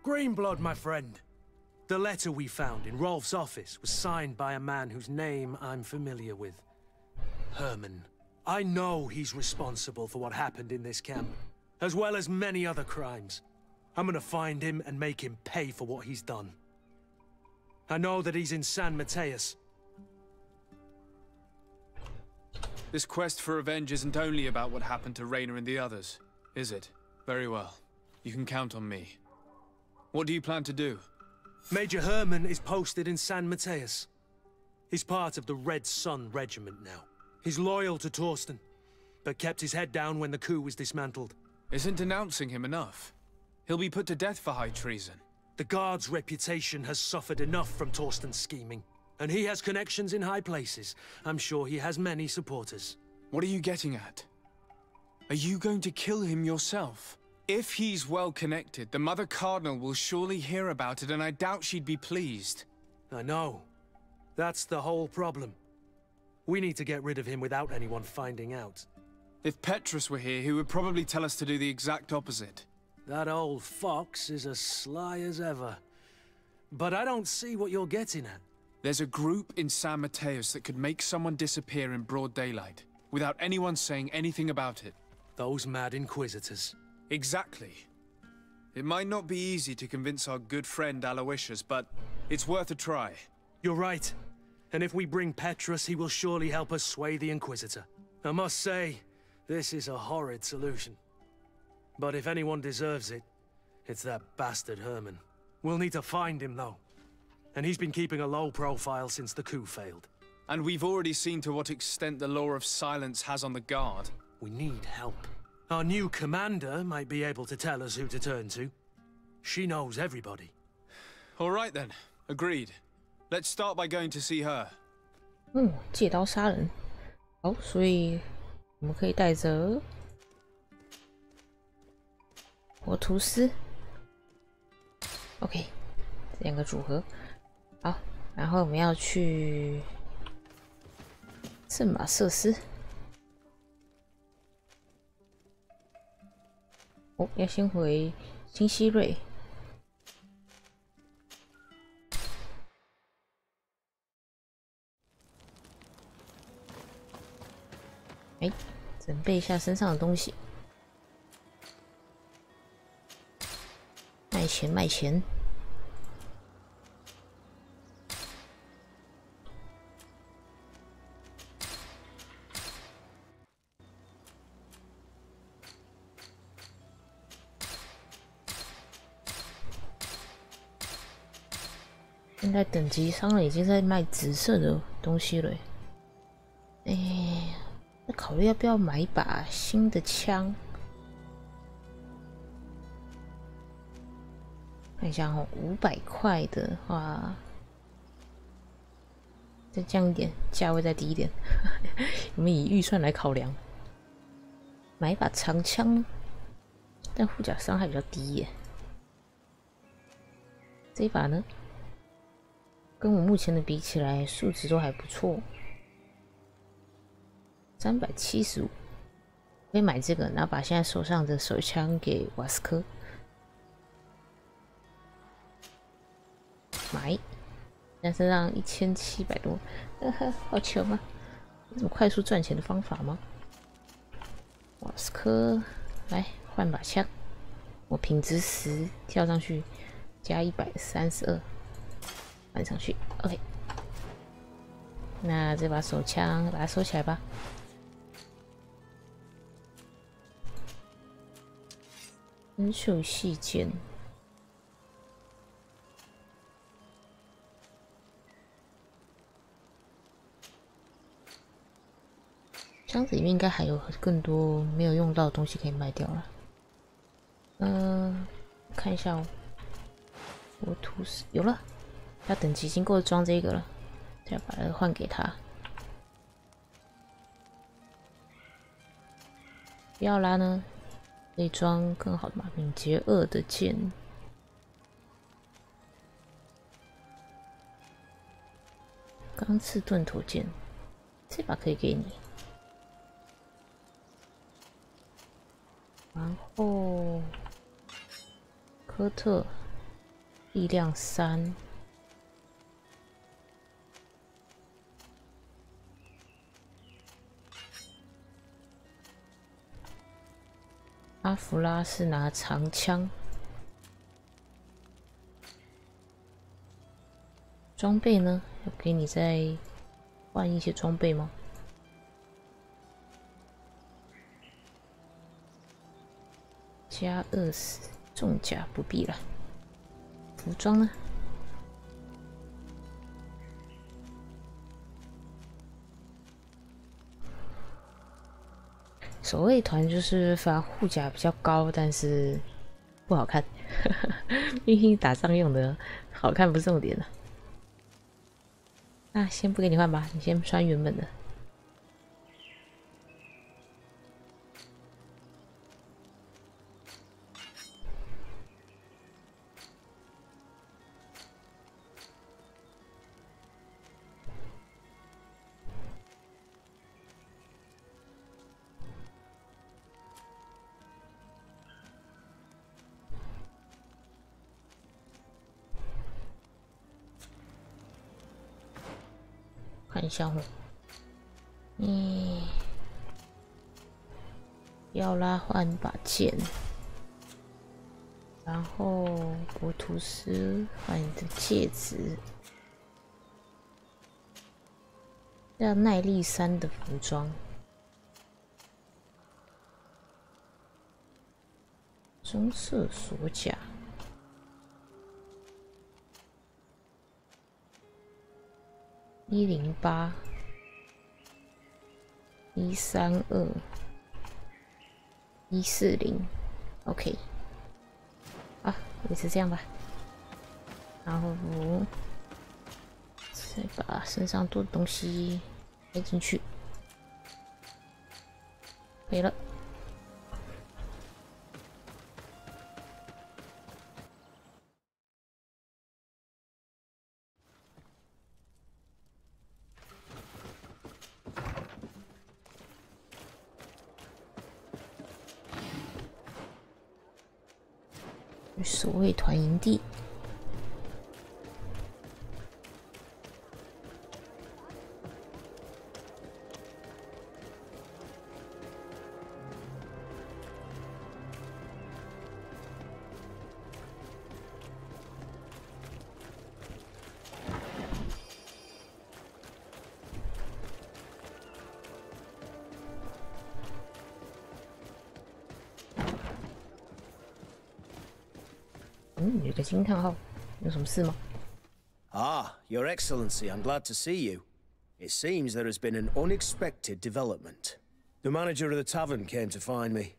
G: Greenblood, my friend. The letter we found in Rolf's office was signed by a man whose name I'm familiar with. Herman. I know he's responsible for what happened in this camp, as well as many other crimes. I'm gonna find him and make him pay for what he's done. I know that he's in San Mateus.
C: This quest for revenge isn't only about what happened to Raynor and the others, is it? Very well. You can count on me. What do you plan to do?
G: Major Herman is posted in San Mateus. He's part of the Red Sun Regiment now. He's loyal to Torsten, but kept his head down when the coup was dismantled.
C: Isn't denouncing him enough? He'll be put to death for high treason.
G: The Guard's reputation has suffered enough from Torsten's scheming, and he has connections in high places. I'm sure he has many supporters.
C: What are you getting at? Are you going to kill him yourself? If he's well connected, the Mother Cardinal will surely hear about it, and I doubt she'd be pleased.
G: I know. That's the whole problem. We need to get rid of him without anyone finding out.
C: If Petrus were here, he would probably tell us to do the exact opposite.
G: That old fox is as sly as ever. But I don't see what you're getting at.
C: There's a group in San Mateus that could make someone disappear in broad daylight, without anyone saying anything about it.
G: Those mad inquisitors.
C: Exactly. It might not be easy to convince our good friend Aloysius, but it's worth a try.
G: You're right. And if we bring Petrus, he will surely help us sway the Inquisitor. I must say, this is a horrid solution. But if anyone deserves it, it's that bastard Herman. We'll need to find him, though. And he's been keeping a low profile since the coup failed.
C: And we've already seen to what extent the law of silence has on the guard.
G: We need help. Our new commander might be able to tell us who to turn to. She knows everybody.
C: All right then. Agreed. Let's start by going to see her.
A: 借刀杀人。好，所以我们可以带着活图斯。OK， 这两个组合。好，然后我们要去圣马瑟斯。哦，要先回新希瑞。哎，准备一下身上的东西。卖钱，卖钱。现在等级商人已经在卖紫色的东西了。哎，那考虑要不要买一把新的枪？看一下哦，500块的话，再降一点，价位再低一点。我们以预算来考量，买一把长枪，但护甲伤害比较低耶。这一把呢？跟我目前的比起来，数值都还不错。375，可以买这个，然后把现在手上的手枪给瓦斯科。买，现在身上1700多，好穷啊！有什么快速赚钱的方法吗？瓦斯科，来换把枪，我品质10跳上去，加132。换上去 ，OK。那这把手枪把它收起来吧。生锈细剑，箱子里面应该还有更多没有用到的东西可以卖掉了。看一下哦，我图示有了。他等级已经够装这个了，再把它换给他。不要啦呢，可以装更好的嘛，敏捷2的剑。钢刺盾头剑，这把可以给你。然后科特力量3。阿弗拉是拿长枪，装备呢？要给你再换一些装备吗？加20，重甲不必了。服装呢？守卫团就是反而护甲比较高，但是不好看。毕竟打仗用的，好看不是重点了。那先不给你换吧，你先穿原本的。看一下哦。要啦，换把剑，然后博图斯换你的戒指，要耐力3的服装，棕色锁甲。108、132、140，OK， 啊，也是这样吧。然后再把身上多的东西塞进去，可以了。守卫团营地。有个惊叹号，有什么事吗？
J: Ah, Your Excellency, I'm glad to see you. It seems there has been an unexpected development. The manager of the tavern came to find me.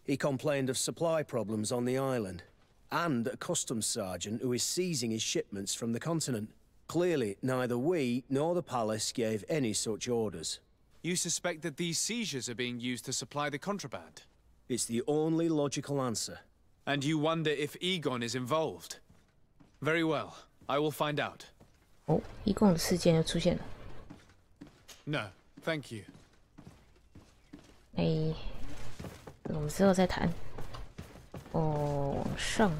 J: He complained of supply problems on the island, and a customs sergeant who is seizing his shipments from the continent. Clearly, neither we nor the palace gave any such orders.
C: You suspect that these seizures are being used to supply the contraband?
J: It's the only logical answer.
C: And you wonder if Egon is involved? Very well, I will find out.
A: 哦，一共的事件又出现了。
C: No, thank you.
A: 哎，这个我们之后再谈。哦，往上，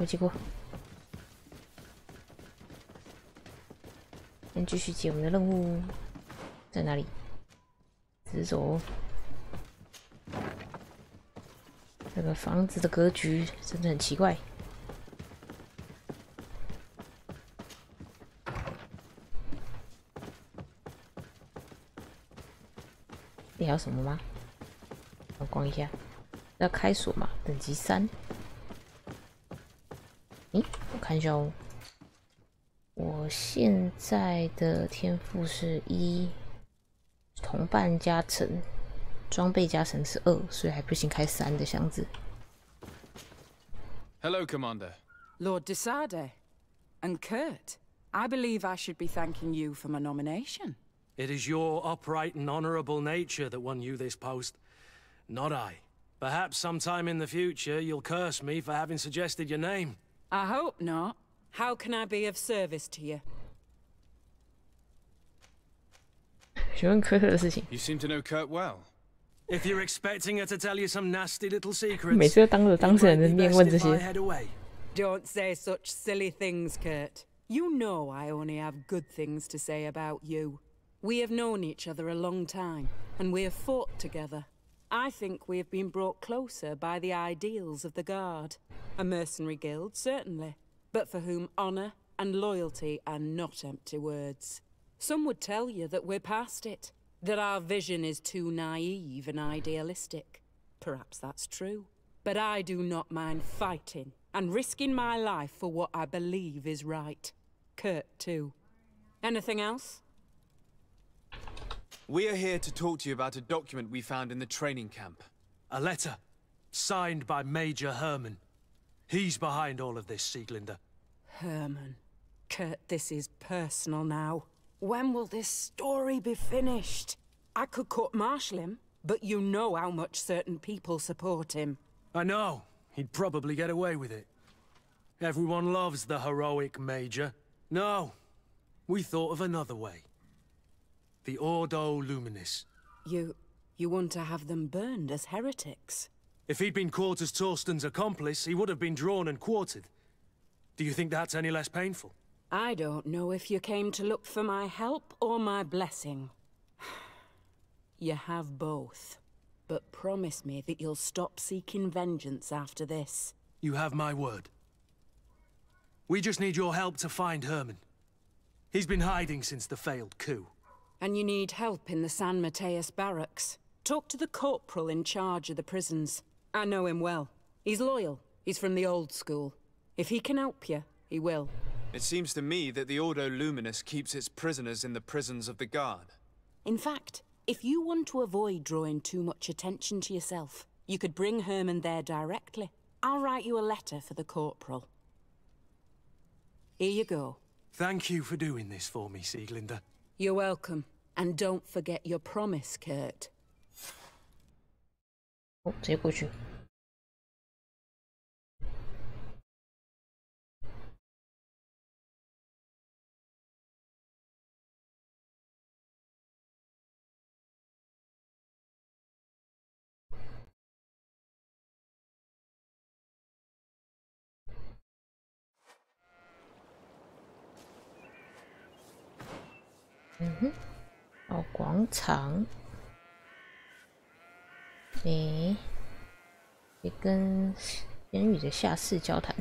A: 结果，先继续接我们的任务，在哪里？直走。这个房子的格局真的很奇怪。还有什么吗？我逛一下，要开锁嘛，等级3。诶，我看一下哦。我现在的天赋是1，同伴加成，装备加成是2，所以还不行开3的箱子。
C: Hello, Commander.
K: Lord Desade. And Kurt, I believe I should be thanking you for my nomination.
G: It is your upright and honorable nature that won you this post, not I. Perhaps sometime in the future you'll curse me for having suggested your name.
K: I hope not. How can I be of service to you?
A: 询问科特的事情。
C: You seem to know Kurt well.
G: If you're expecting her to tell you some nasty little secrets,
A: 每次都当着当事人的面问这些。
K: Don't say such silly things, Kurt. You know I only have good things to say about you. We have known each other a long time, and we have fought together. I think we have been brought closer by the ideals of the Guard. A mercenary guild, certainly, but for whom honor and loyalty are not empty words. Some would tell you that we're past it, that our vision is too naive and idealistic. Perhaps that's true. But I do not mind fighting and risking my life for what I believe is right. Kurt, too. Anything else?
C: We are here to talk to you about a document we found in the training camp.
G: A letter, signed by Major Herman. He's behind all of this, Sieglinde.
K: Herman. Kurt, this is personal now. When will this story be finished? I could court-martial him, but you know how much certain people support him.
G: I know. He'd probably get away with it. Everyone loves the heroic Major. No, we thought of another way. The Ordo Luminis.
K: You want to have them burned as heretics?
G: If he'd been caught as Torsten's accomplice, he would have been drawn and quartered. Do you think that's any less painful?
K: I don't know if you came to look for my help or my blessing. You have both. But promise me that you'll stop seeking vengeance after this.
G: You have my word. We just need your help to find Herman. He's been hiding since the failed coup.
K: And you need help in the San Mateus barracks. Talk to the corporal in charge of the prisons. I know him well. He's loyal. He's from the old school. If he can help you, he will.
C: It seems to me that the Ordo Luminous keeps its prisoners in the prisons of the Guard.
K: In fact, if you want to avoid drawing too much attention to yourself, you could bring Herman there directly. I'll write you a letter for the corporal. Here you go.
G: Thank you for doing this for me, Sieglinde.
K: You're welcome. And don't forget your promise, Kurt.
A: 哦，直接过去。到广场，可以跟言语的下士交谈。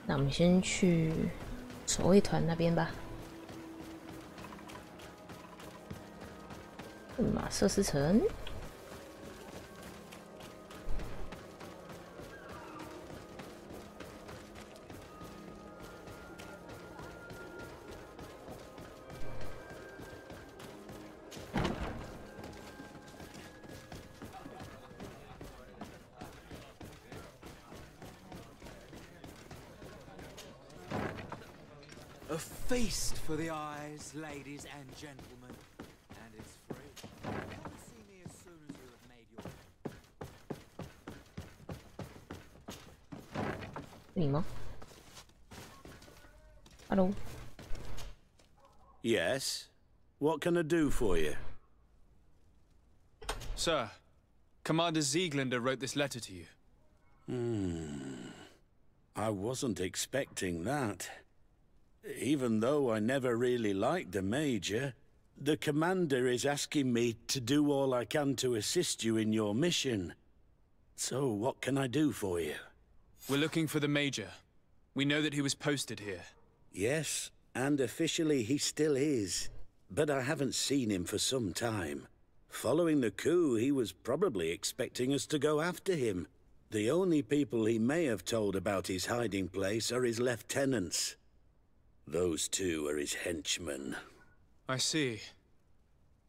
A: 那我们先去守卫团那边吧。马瑟斯城。
L: A feast for the eyes, ladies and gentlemen, and it's free. Come see me as soon as you have made your...
A: 你吗 ？Hello.
M: Yes. What can I do for you?
C: Sir, Commander Sieglinde wrote this letter to you.
M: I wasn't expecting that. Even though I never really liked the Major, the Commander is asking me to do all I can to assist you in your mission. So, what can I do for you?
C: We're looking for the Major. We know that he was posted here.
M: Yes, and officially he still is. But I haven't seen him for some time. Following the coup, he was probably expecting us to go after him. The only people he may have told about his hiding place are his lieutenants. Those two are his henchmen.
C: I see.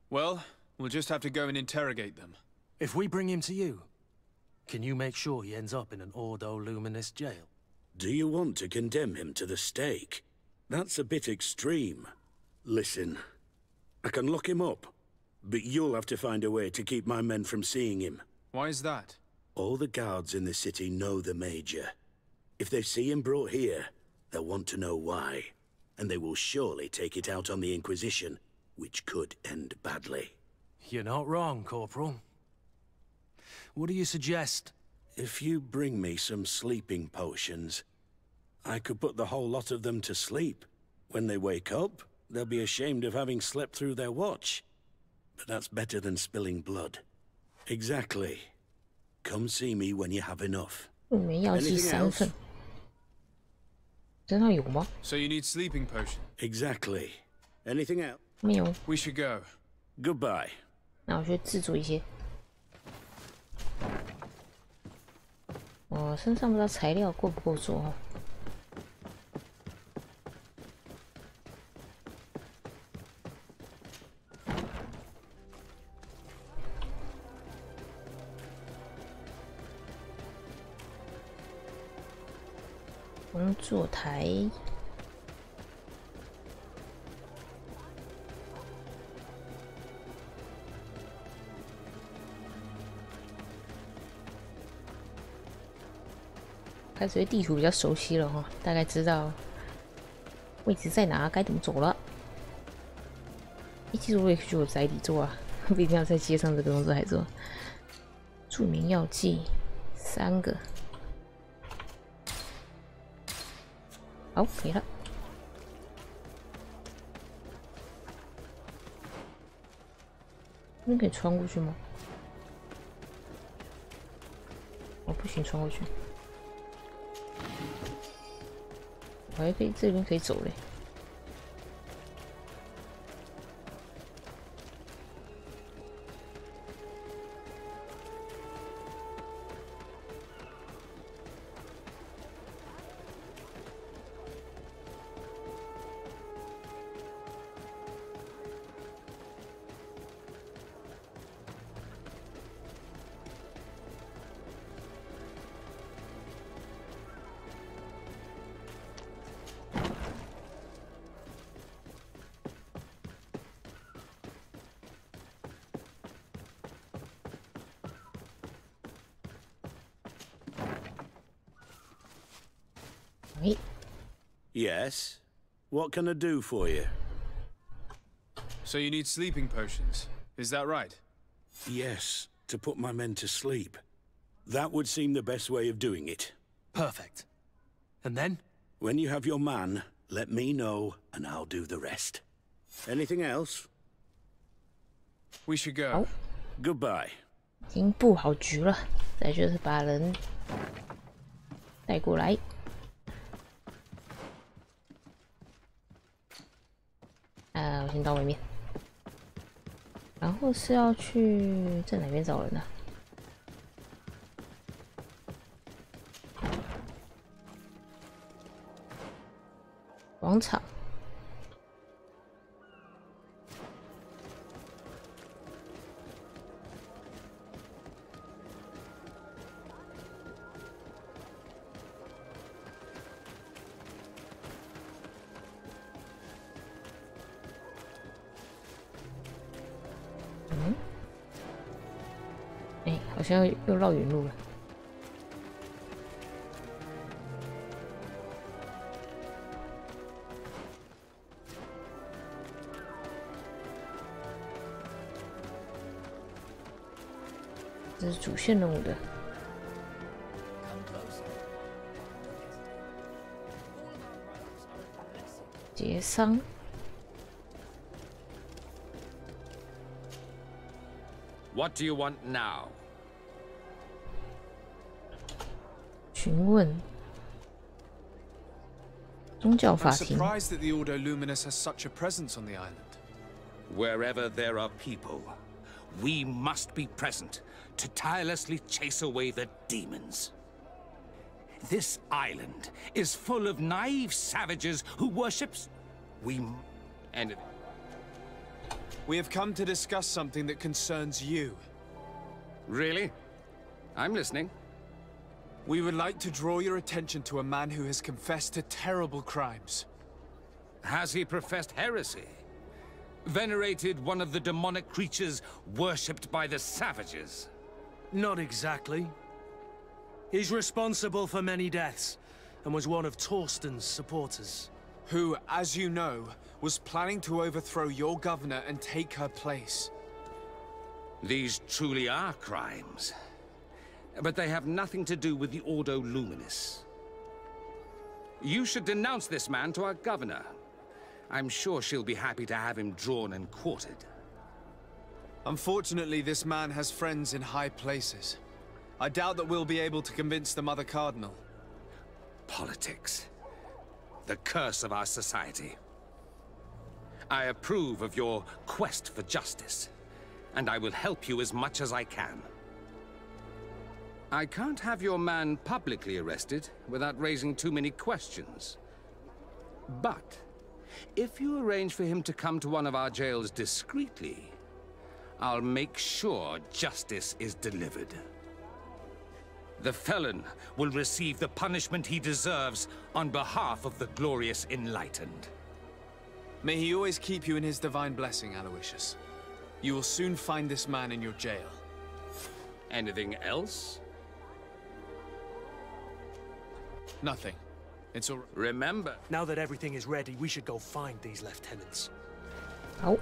C: Well, we'll just have to go and interrogate them.
G: If we bring him to you, can you make sure he ends up in an Ordo Luminous jail?
M: Do you want to condemn him to the stake? That's a bit extreme. Listen, I can lock him up, but you'll have to find a way to keep my men from seeing him.
C: Why is that?
M: All the guards in the city know the Major. If they see him brought here, they'll want to know why. And they will surely take it out on the Inquisition, which could end badly.
G: You're not wrong, Corporal. What do you suggest?
M: If you bring me some sleeping potions, I could put the whole lot of them to sleep. When they wake up, they'll be ashamed of having slept through their watch. But that's better than spilling blood. Exactly. Come see me when you have enough.
A: 入眠药剂3份。身上有吗？
C: So you need sleeping potion.
M: Exactly. Anything else?
A: 没有。
C: We should go.
M: Goodbye.
A: 那我去制作一些。我身上不知道材料够不够做哦。工作台。开始对地图比较熟悉了哈，大概知道位置在哪，该怎么走了。其实我也可以去我宅里做啊，不一定要在街上这个动作还做。助眠药剂3个。 好，可以了。那可以穿过去吗？哦，不行，穿过去。我还可以这边可以走嘞。
M: Yes? What can I do for you?
C: So you need sleeping potions, is that right?
M: Yes, to put my men to sleep. That would seem the best way of doing it.
G: Perfect. And then?
M: When you have your man, let me know, and I'll do the rest. Anything else?
C: We should go.
A: 好
M: Goodbye.
A: 已经布好局了，再就是把人带过来。我先到外面。然后是要去在哪边找人呢？广场。好像又绕远路了。这是主线任务的。协商。
N: What do you want now?
A: 询问宗教法
C: I'm
A: 庭。
C: surprised that the Ordo Luminous has such a presence on the island.
N: Wherever there are people, we must be present to tirelessly chase away the demons. This island is full of naive savages who worships... And...
C: We have come to discuss something that concerns you.
N: Really? I'm listening.
C: We would like to draw your attention to a man who has confessed to terrible crimes.
N: Has he professed heresy? Venerated one of the demonic creatures worshipped by the savages?
G: Not exactly. He's responsible for many deaths, and was one of Torsten's supporters.
C: Who, as you know, was planning to overthrow your governor and take her place.
N: These truly are crimes. But they have nothing to do with the Ordo Luminous. You should denounce this man to our governor. I'm sure she'll be happy to have him drawn and quartered.
C: Unfortunately, this man has friends in high places. I doubt that we'll be able to convince the Mother Cardinal.
N: Politics. The curse of our society. I approve of your quest for justice, and I will help you as much as I can. I can't have your man publicly arrested without raising too many questions. But if you arrange for him to come to one of our jails discreetly, I'll make sure justice is delivered. The felon will receive the punishment he deserves on behalf of the glorious enlightened.
C: May he always keep you in his divine blessing, Aloysius. You will soon find this man in your jail.
N: Anything else?
C: Nothing. It's all...
N: Remember...
G: Now that everything is ready, we should go find these lieutenants.
A: 好，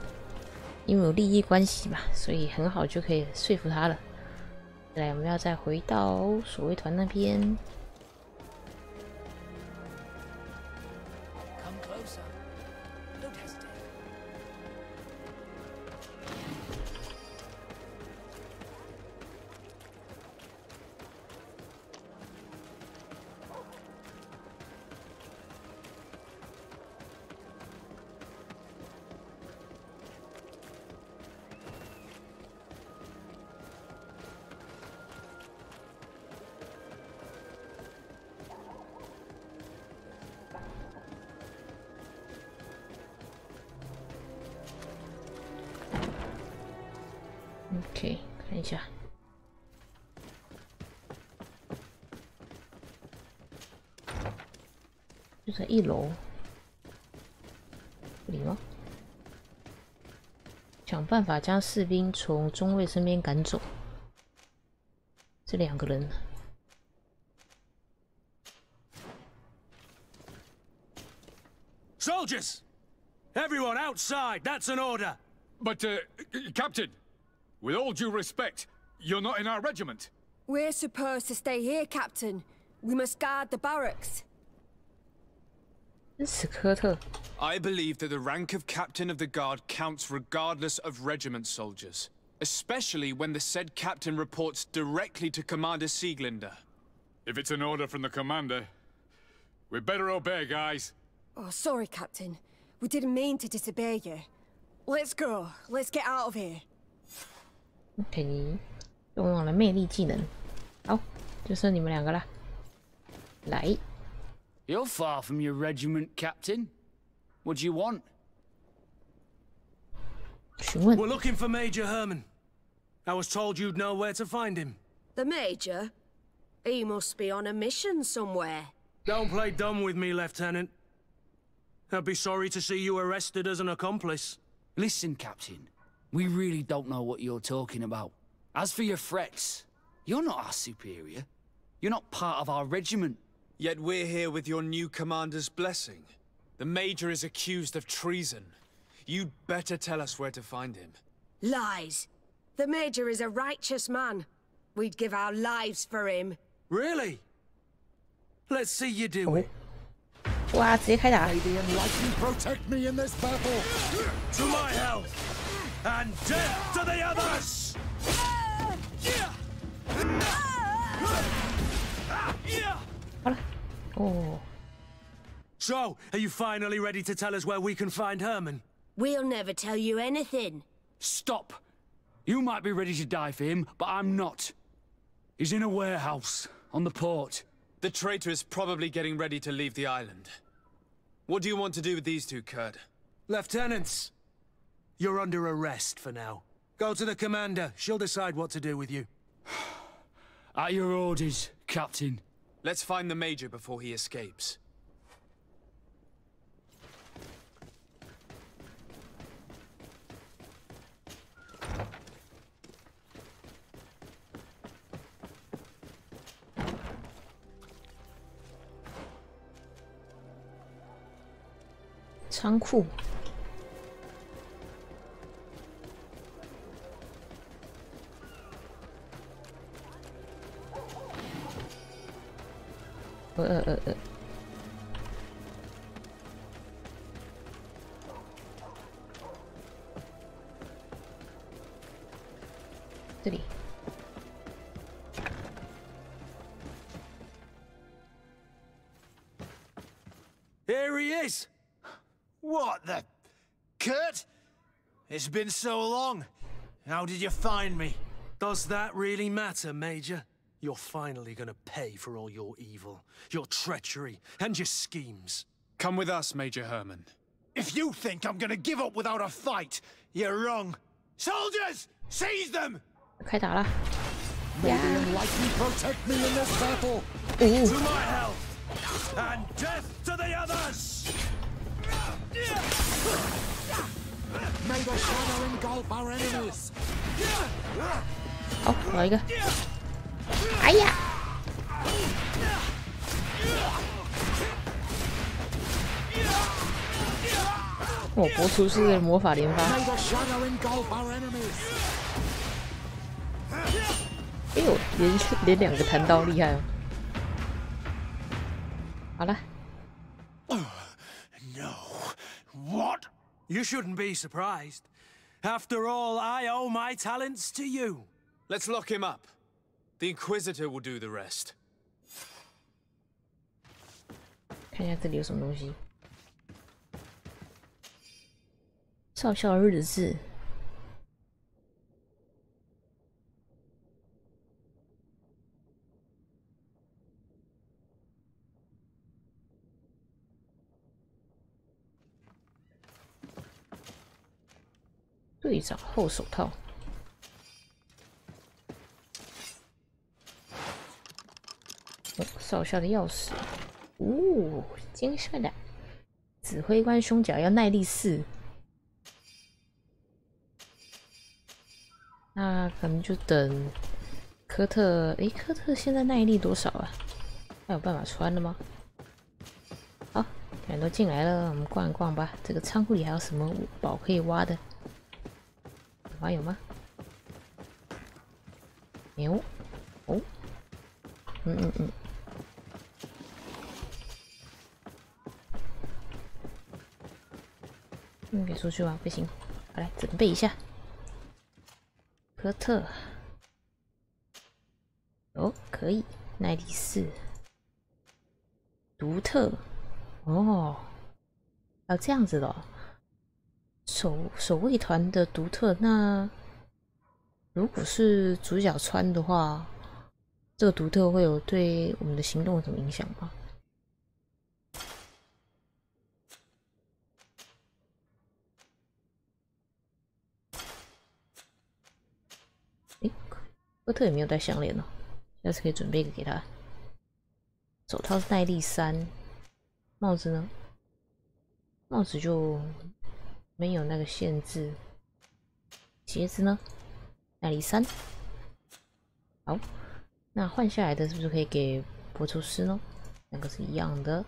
A: 因为有利益关系嘛，所以很好就可以说服他了。来，我们要再回到守卫团那边。
L: Come closer. Don't hesitate.
A: OK， 看一下，就在1楼，这里吗？想办法将士兵从中尉身边赶走。这2个人。
O: Soldiers! Everyone outside, that's an order!
P: But, Captain, with all due respect, you're not in our regiment.
Q: We're supposed to stay here, Captain. We must guard the barracks.
C: I believe that the rank of Captain of the Guard counts regardless of regiment soldiers. Especially when the said captain reports directly to Commander Sieglinder.
P: If it's an order from the commander, we'd better obey, guys.
Q: Oh, sorry, Captain. We didn't mean to disobey you. Let's go. Let's get out of here.
A: OK， 用了魅力技能，好，就剩你们2个啦。来。
R: You're far from your regiment, Captain. What do you want?
O: We're looking for Major Herman. I was told you'd know where to find him.
S: The Major? He must be on a mission somewhere.
O: Don't play dumb with me, Lieutenant. I'd be sorry to see you arrested as an accomplice.
R: Listen, Captain. We really don't know what you're talking about. As for your threats, you're not our superior. You're not part of our regiment.
C: Yet we're here with your new commander's blessing. The Major is accused of treason. You'd better tell us where to find him.
S: Lies. The Major is a righteous man. We'd give our lives for him.
O: Really? Let's see you do it.
A: 哇，直接开打！
T: May the enlightened protect me in this battle.
O: To my health and death to the others.
A: Oh.
O: So, are you finally ready to tell us where we can find Herman?
S: We'll never tell you anything.
R: Stop! You might be ready to die for him, but I'm not. He's in a warehouse on the port.
C: The traitor is probably getting ready to leave the island. What do you want to do with these two, Kurt?
O: Lieutenants, you're under arrest for now. Go to the commander. She'll decide what to do with you.
R: At your orders, Captain.
C: Let's find the Major before he escapes.
A: 仓库。这里。
O: Here he is.
L: What the... Kurt? It's been so long. How did you find me?
O: Does that really matter, Major? You're finally gonna pay for all your evil, your treachery, and your schemes.
C: Come with us, Major Herman.
L: If you think I'm gonna give up without a fight, you're wrong. Soldiers! Seize them!
A: 开打了
T: May the enlightened protect me in this battle.
O: To my health and death to the others!
T: May the shadow engulf our enemies.
A: 好，来一个。哎呀！我博出是个魔法连发。
T: May the shadow engulf our enemies.
A: 哎呦，连2个弹刀，厉害哦！好了。
O: No. What? You shouldn't be surprised. After all, I owe my talents to you.
C: Let's lock him up. The Inquisitor will do the rest.
A: 看一下这里有什么东西。少校日志。队长厚手套。哦，少校的钥匙。哦，精帅的。指挥官胸甲要耐力4，那可能就等科特。诶，科特现在耐力多少啊？他有办法穿了吗？好，人都进来了，我们逛一逛吧。这个仓库里还有什么宝可以挖的？有吗？牛。哦。可以出去吗？不行。好，来准备一下。科特。哦，可以。耐力4。独特。哦，还有这样子的哦。守卫团的独特，那如果是主角穿的话，这个独特会有对我们的行动有什么影响吗？诶，科特也没有戴项链哦，下次可以准备一个给他。手套是耐力3，帽子呢？帽子就没有那个限制。鞋子呢？耐力3。好，那换下来的是不是可以给博图斯呢？两个是一样的。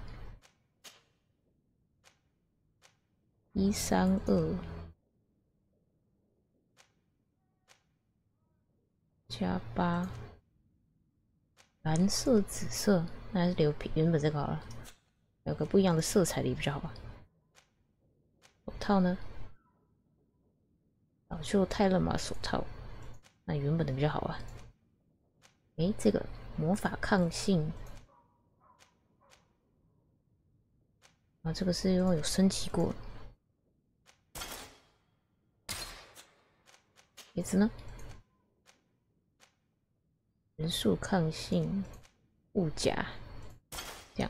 A: 132加8，蓝色、紫色，那还是留原本这个好了，有个不一样的色彩的也比较好吧。手套呢？老旧泰勒玛手套，那原本的比较好啊。诶，这个魔法抗性，啊，这个是因为有升级过。鞋子呢？元素抗性，护甲，这样。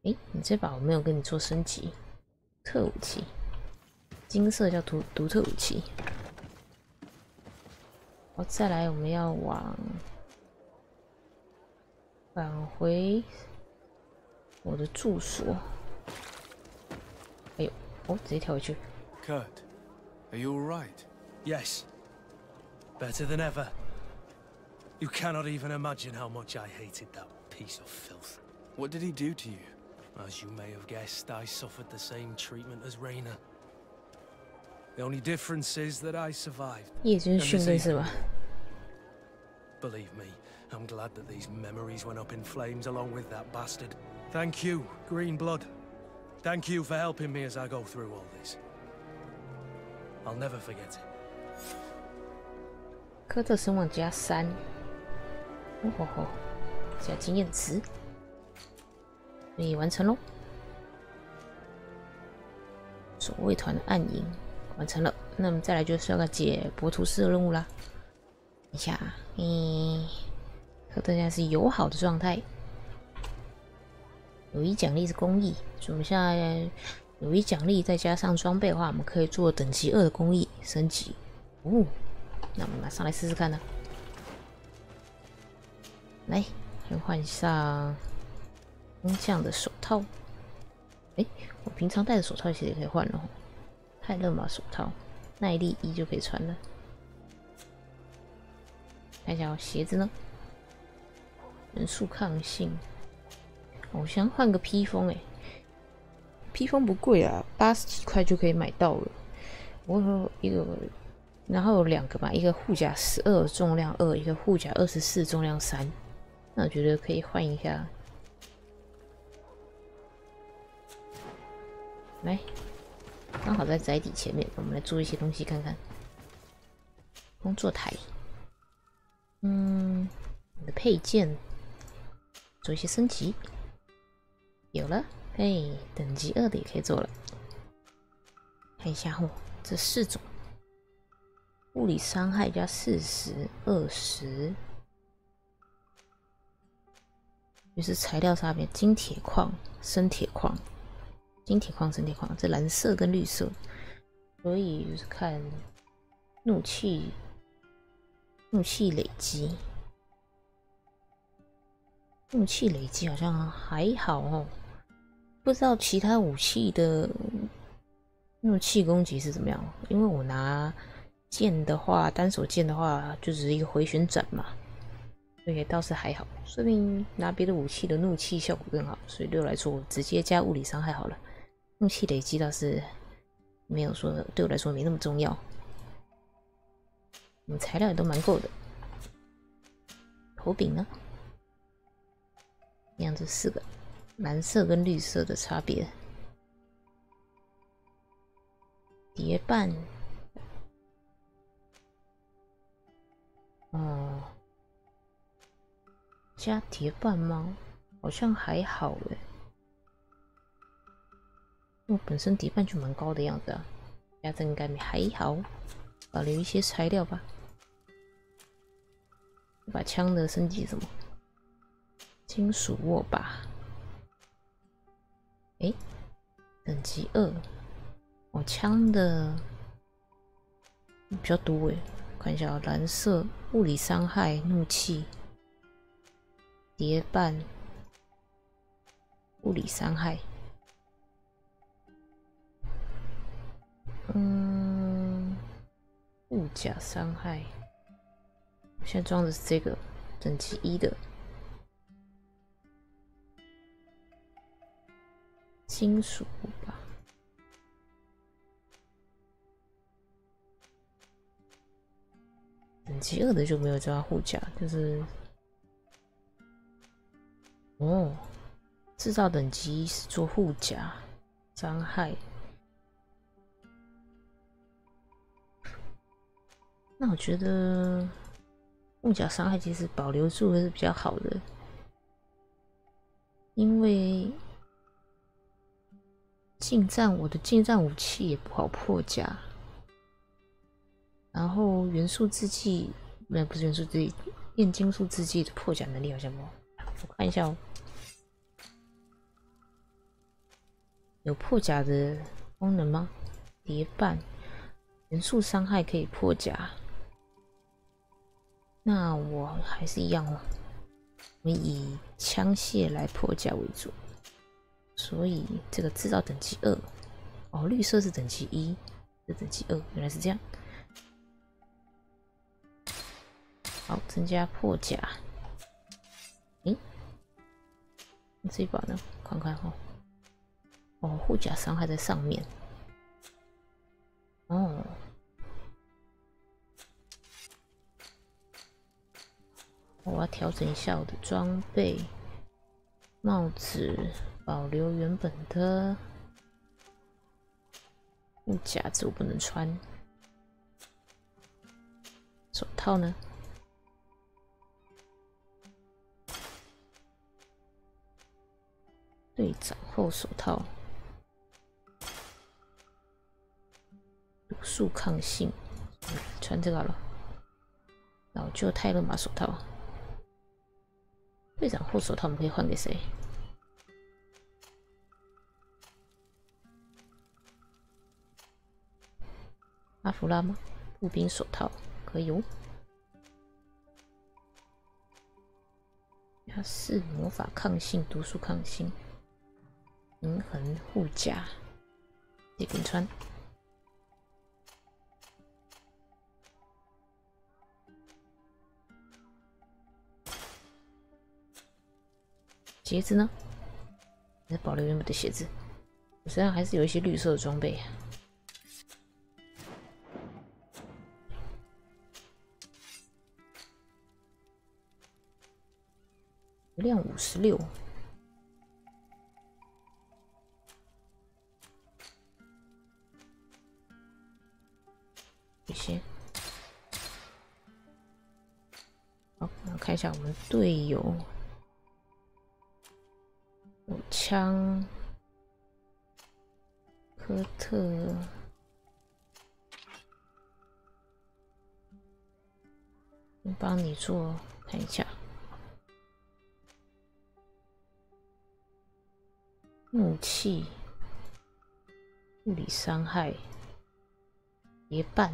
A: 诶，你这把我没有跟你做升级，特武器，金色叫独特武器。好，再来我们要返回我的住所。哎呦，哦，直接跳回去。
C: Kurt, are you all right?
O: Yes. Better than ever. You cannot even imagine how much I hated that piece of filth.
C: What did he do to you?
O: As you may have guessed, I suffered the same treatment as Raina. The only difference is that I survived.
A: 夜间训练是吧？
O: Believe me, I'm glad that these memories went up in flames along with that bastard. Thank you, Green Blood. Thank you for helping me as I go through all this. I'll never forget it.
A: 科特声望加3，哦吼吼，加经验值，所以完成喽。守卫团的暗影完成了，那么再来就是要解博图斯的任务啦。等一下，科特现在是友好的状态，友谊奖励是公益，所以我们现在友谊奖励再加上装备的话，我们可以做等级2的公益升级。哦。 那我们马上来试试看呢。来，先换上工匠的手套。哎，我平常戴的手套其实也可以换了。泰勒玛手套，耐力1就可以穿了。看一下哦，鞋子呢？元素抗性。我想换个披风，哎，披风不贵啊，80几块就可以买到了。我有一个。 然后有2个嘛，一个护甲12重量2，一个护甲24重量3。那我觉得可以换一下。来，刚好在载体前面，我们来做一些东西看看。工作台，你的配件做一些升级，有了，嘿，等级2的也可以做了。看一下哦，这4种。 物理伤害加40、20，就是材料差别：金铁矿、生铁矿、金铁矿、生铁矿，这蓝色跟绿色，所以就是看怒气怒气累积，怒气累积好像还好哦，不知道其他武器的怒气攻击是怎么样。因为我拿剑的话，单手剑的话就只是一个回旋斩嘛，所以倒是还好。说不定拿别的武器的怒气效果更好，所以对我来说，我直接加物理伤害好了。怒气累积倒是没有说对我来说没那么重要。我们材料也都蛮够的。头柄呢？一样这4个，蓝色跟绿色的差别。叠瓣，哦，加叠瓣吗？好像还好诶。我本身叠瓣就蛮高的样子啊，加这应该还好，保留一些材料吧。这把枪的升级什么？金属握把。诶，等级2。哦，枪的比较多诶，看一下啊，蓝色物理伤害、怒气、叠瓣、物理伤害。护甲伤害。我现在装的是这个等级1的金属吧。等级2的就没有抓护甲，就是哦，制造等级是做护甲伤害。那我觉得护甲伤害其实保留住会是比较好的，因为我的近战武器也不好破甲。然后元素制剂，不是元素制剂，炼金术制剂的破甲能力好像没有。我看一下哦，有破甲的功能吗？叠瓣，元素伤害可以破甲。那我还是一样哦，我们以枪械来破甲为主。所以这个制造等级2，哦，绿色是等级1，这等级2，原来是这样。好，增加破甲。诶，这一把呢？看看哈。哦，护甲伤害在上面。哦。我要调整一下我的装备。帽子保留原本的。护甲这我不能穿。手套呢？队长厚手套，毒素抗性，穿这个好了。老旧泰勒玛手套，队长厚手套我们可以换给谁？阿弗拉吗？步兵手套可以哦。它是魔法抗性、毒素抗性。平衡护甲，这边穿。鞋子呢？还是保留原本的鞋子。我身上还是有一些绿色的装备。量56。这些，好，我们看一下我们队友有枪，科特，帮你做看一下，怒气，物理伤害，叠瓣。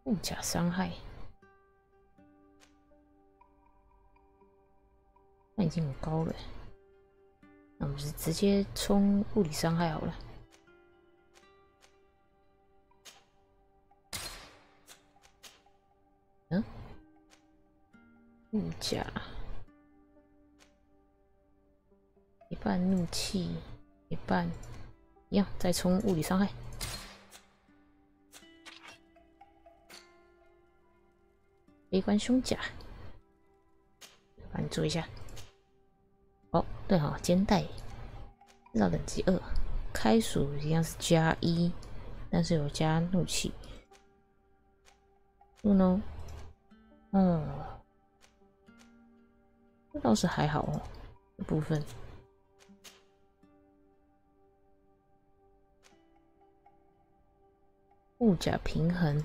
A: 物甲伤害，那已经很高了。那我们直接冲物理伤害好了。物甲一半怒气，一半一样，再冲物理伤害。悲观胸甲，帮你做一下。哦，对哈、哦，肩带，至少等级2，开属一样是+1，但是有加怒气。呢？这倒是还好哦，这部分。物甲平衡，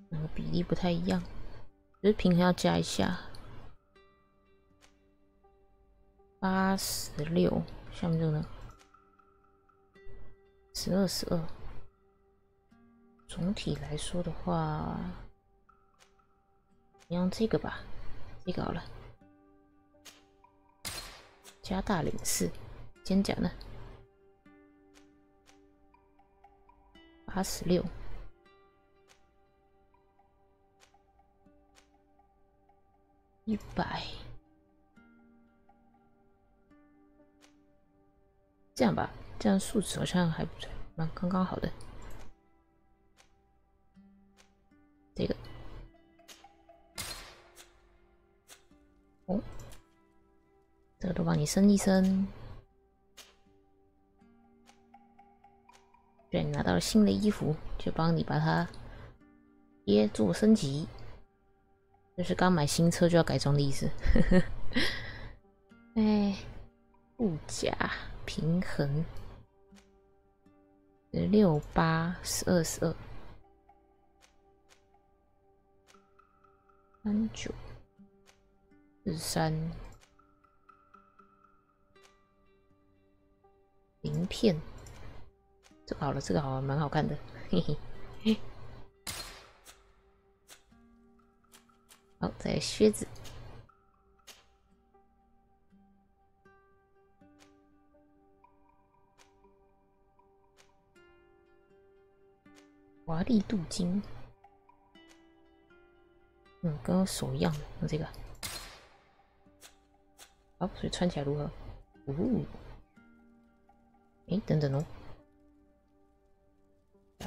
A: 那个比例不太一样，只是平衡要加一下。86，下面这个呢？12。总体来说的话，用这个吧，这个好了。加大领4，肩甲呢？86。100。这样吧，这样数值好像还不错，蛮刚刚好的。这个，哦，这个都帮你升一升。对，你拿到了新的衣服，就帮你把它做升级。就是刚买新车就要改装的意思。哎，物甲平衡，6、8、12、39、43，鳞片，这个好了，这个好了，蛮好看的，嘿嘿嘿。好，再来靴子。华丽镀金，跟我手一样的，用这个。好，所以穿起来如何？等等哦，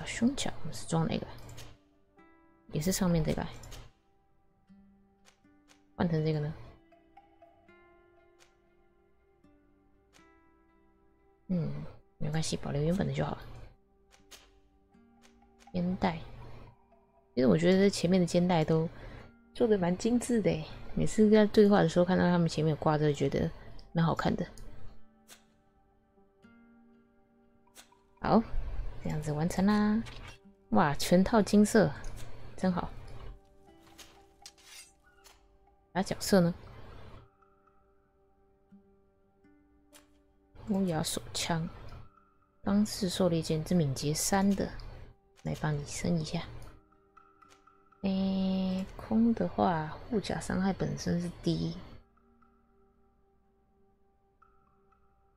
A: 胸甲我们是装哪个？也是上面这个。换成这个呢？没关系，保留原本的就好了。肩带，其实我觉得前面的肩带都做的蛮精致的，每次在对话的时候看到他们前面有挂着，觉得蛮好看的。好，这样子完成啦！哇，全套金色，真好。哪角色呢？乌鸦手枪，当世狩猎剑之敏捷3的，来帮你升一下。空的话，护甲伤害本身是低，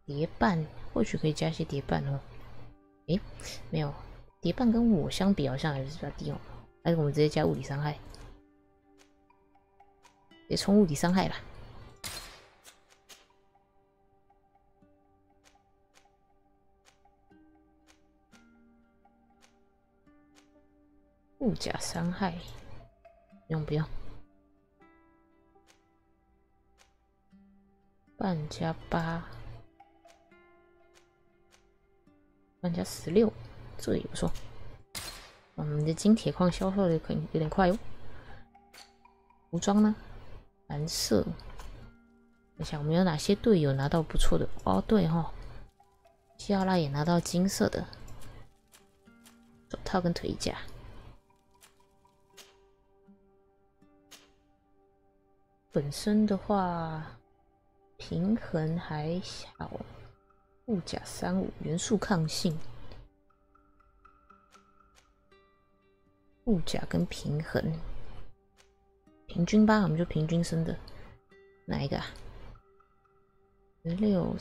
A: 叠瓣或许可以加些叠瓣哦。没有，叠瓣跟我相比好像还是比较低哦。还是我们直接加物理伤害。别冲物理伤害啦！物甲伤害，不用。半加8，半加16，这也不错。我们的金铁矿销售的可能有点快哦。服装呢？蓝色，我想我们有哪些队友拿到不错的？哦，对哈，希奥拉也拿到金色的手套跟腿甲。本身的话，平衡还好，物甲35，元素抗性。护甲跟平衡，平均吧，我们就平均升的。哪一个啊？16、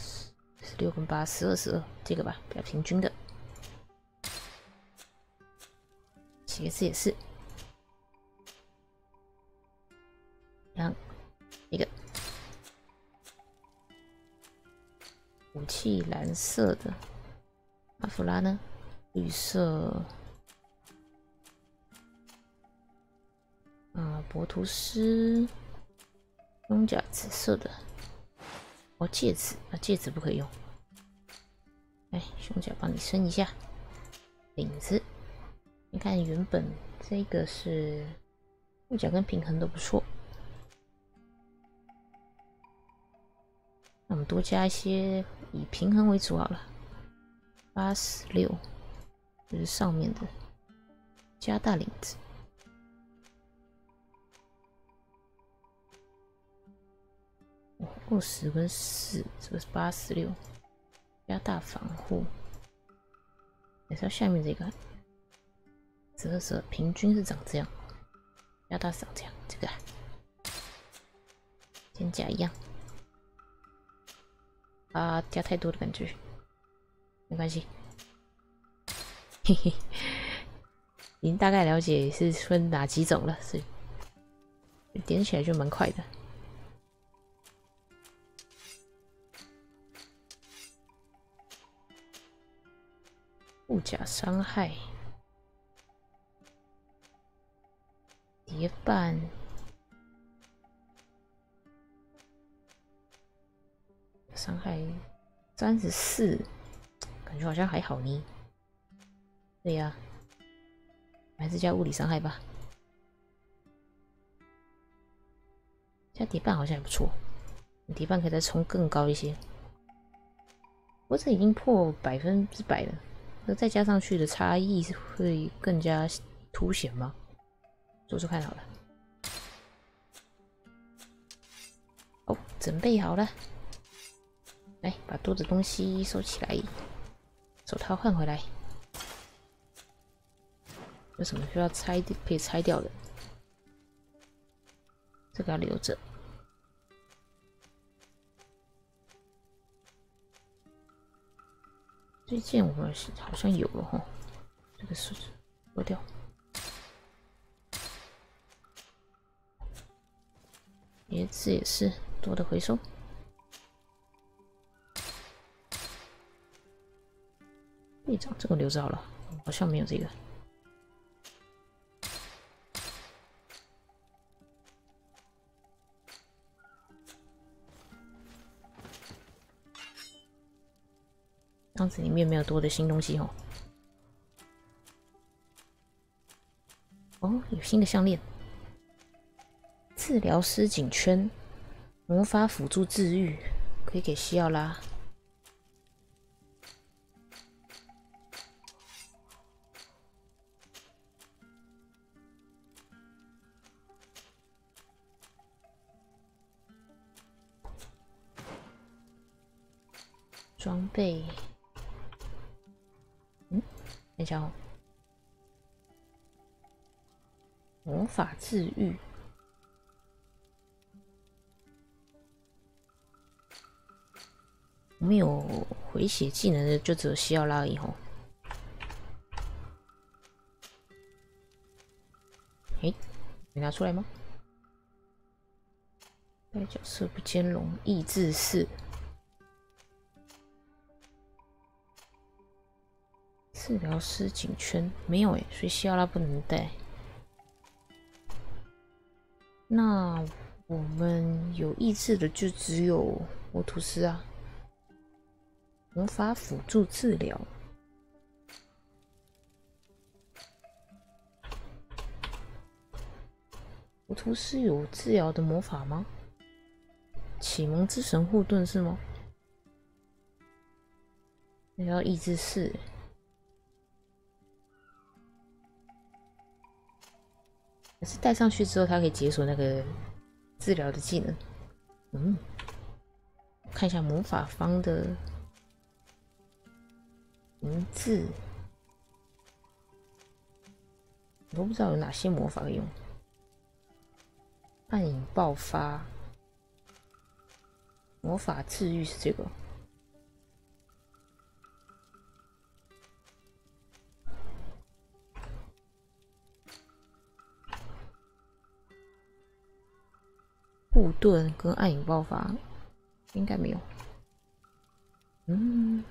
A: 16跟8、12、12，这个吧，比较平均的。鞋子也是，一个武器蓝色的，阿弗拉呢？绿色。博图斯胸甲紫色的，哦，戒指啊，戒指不可以用。哎，胸甲帮你升一下，领子。你看，原本这个是护甲跟平衡都不错，那我们多加一些，以平衡为主好了。86，这是上面的，加大领子。20跟4，这个是86，加大防护。也是要下面这个，12，平均是长这样，加大是长这样，这个肩甲一样。啊，加太多的感觉，没关系，嘿嘿，已经大概了解是分哪几种了，所以点起来就蛮快的。护甲伤害，叠半，伤害34，感觉好像还好呢。对呀，还是加物理伤害吧。加叠半好像也不错，叠半可以再冲更高一些。不过这已经破100%了。那再加上去的差异会更加凸显吗？做做看好了。哦，准备好了，来把多的东西收起来，手套换回来。有什么需要可以拆掉的？这个要留着。这件我们好像有了哈，这个是脱掉。鞋子也是多的回收。队长这个留着好了，好像没有这个。箱子里面没有多的新东西哦。哦，有新的项链。治疗师颈圈，魔法辅助治愈，可以给西奥拉。装备。看一下哦，魔法治愈，没有回血技能的就只有西奥拉而已哦。诶，没拿出来吗？该角色不兼容，意志4。治疗师颈圈没有诶，所以西奥拉不能带。那我们有意志的就只有沃图斯啊。魔法辅助治疗，沃图斯有治疗的魔法吗？启蒙之神护盾是吗？那要意志4。可是戴上去之后，它可以解锁那个治疗的技能。看一下魔法方的名字。我都不知道有哪些魔法可以用。暗影爆发，魔法治愈是这个。护盾跟暗影爆发应该没有。嗯。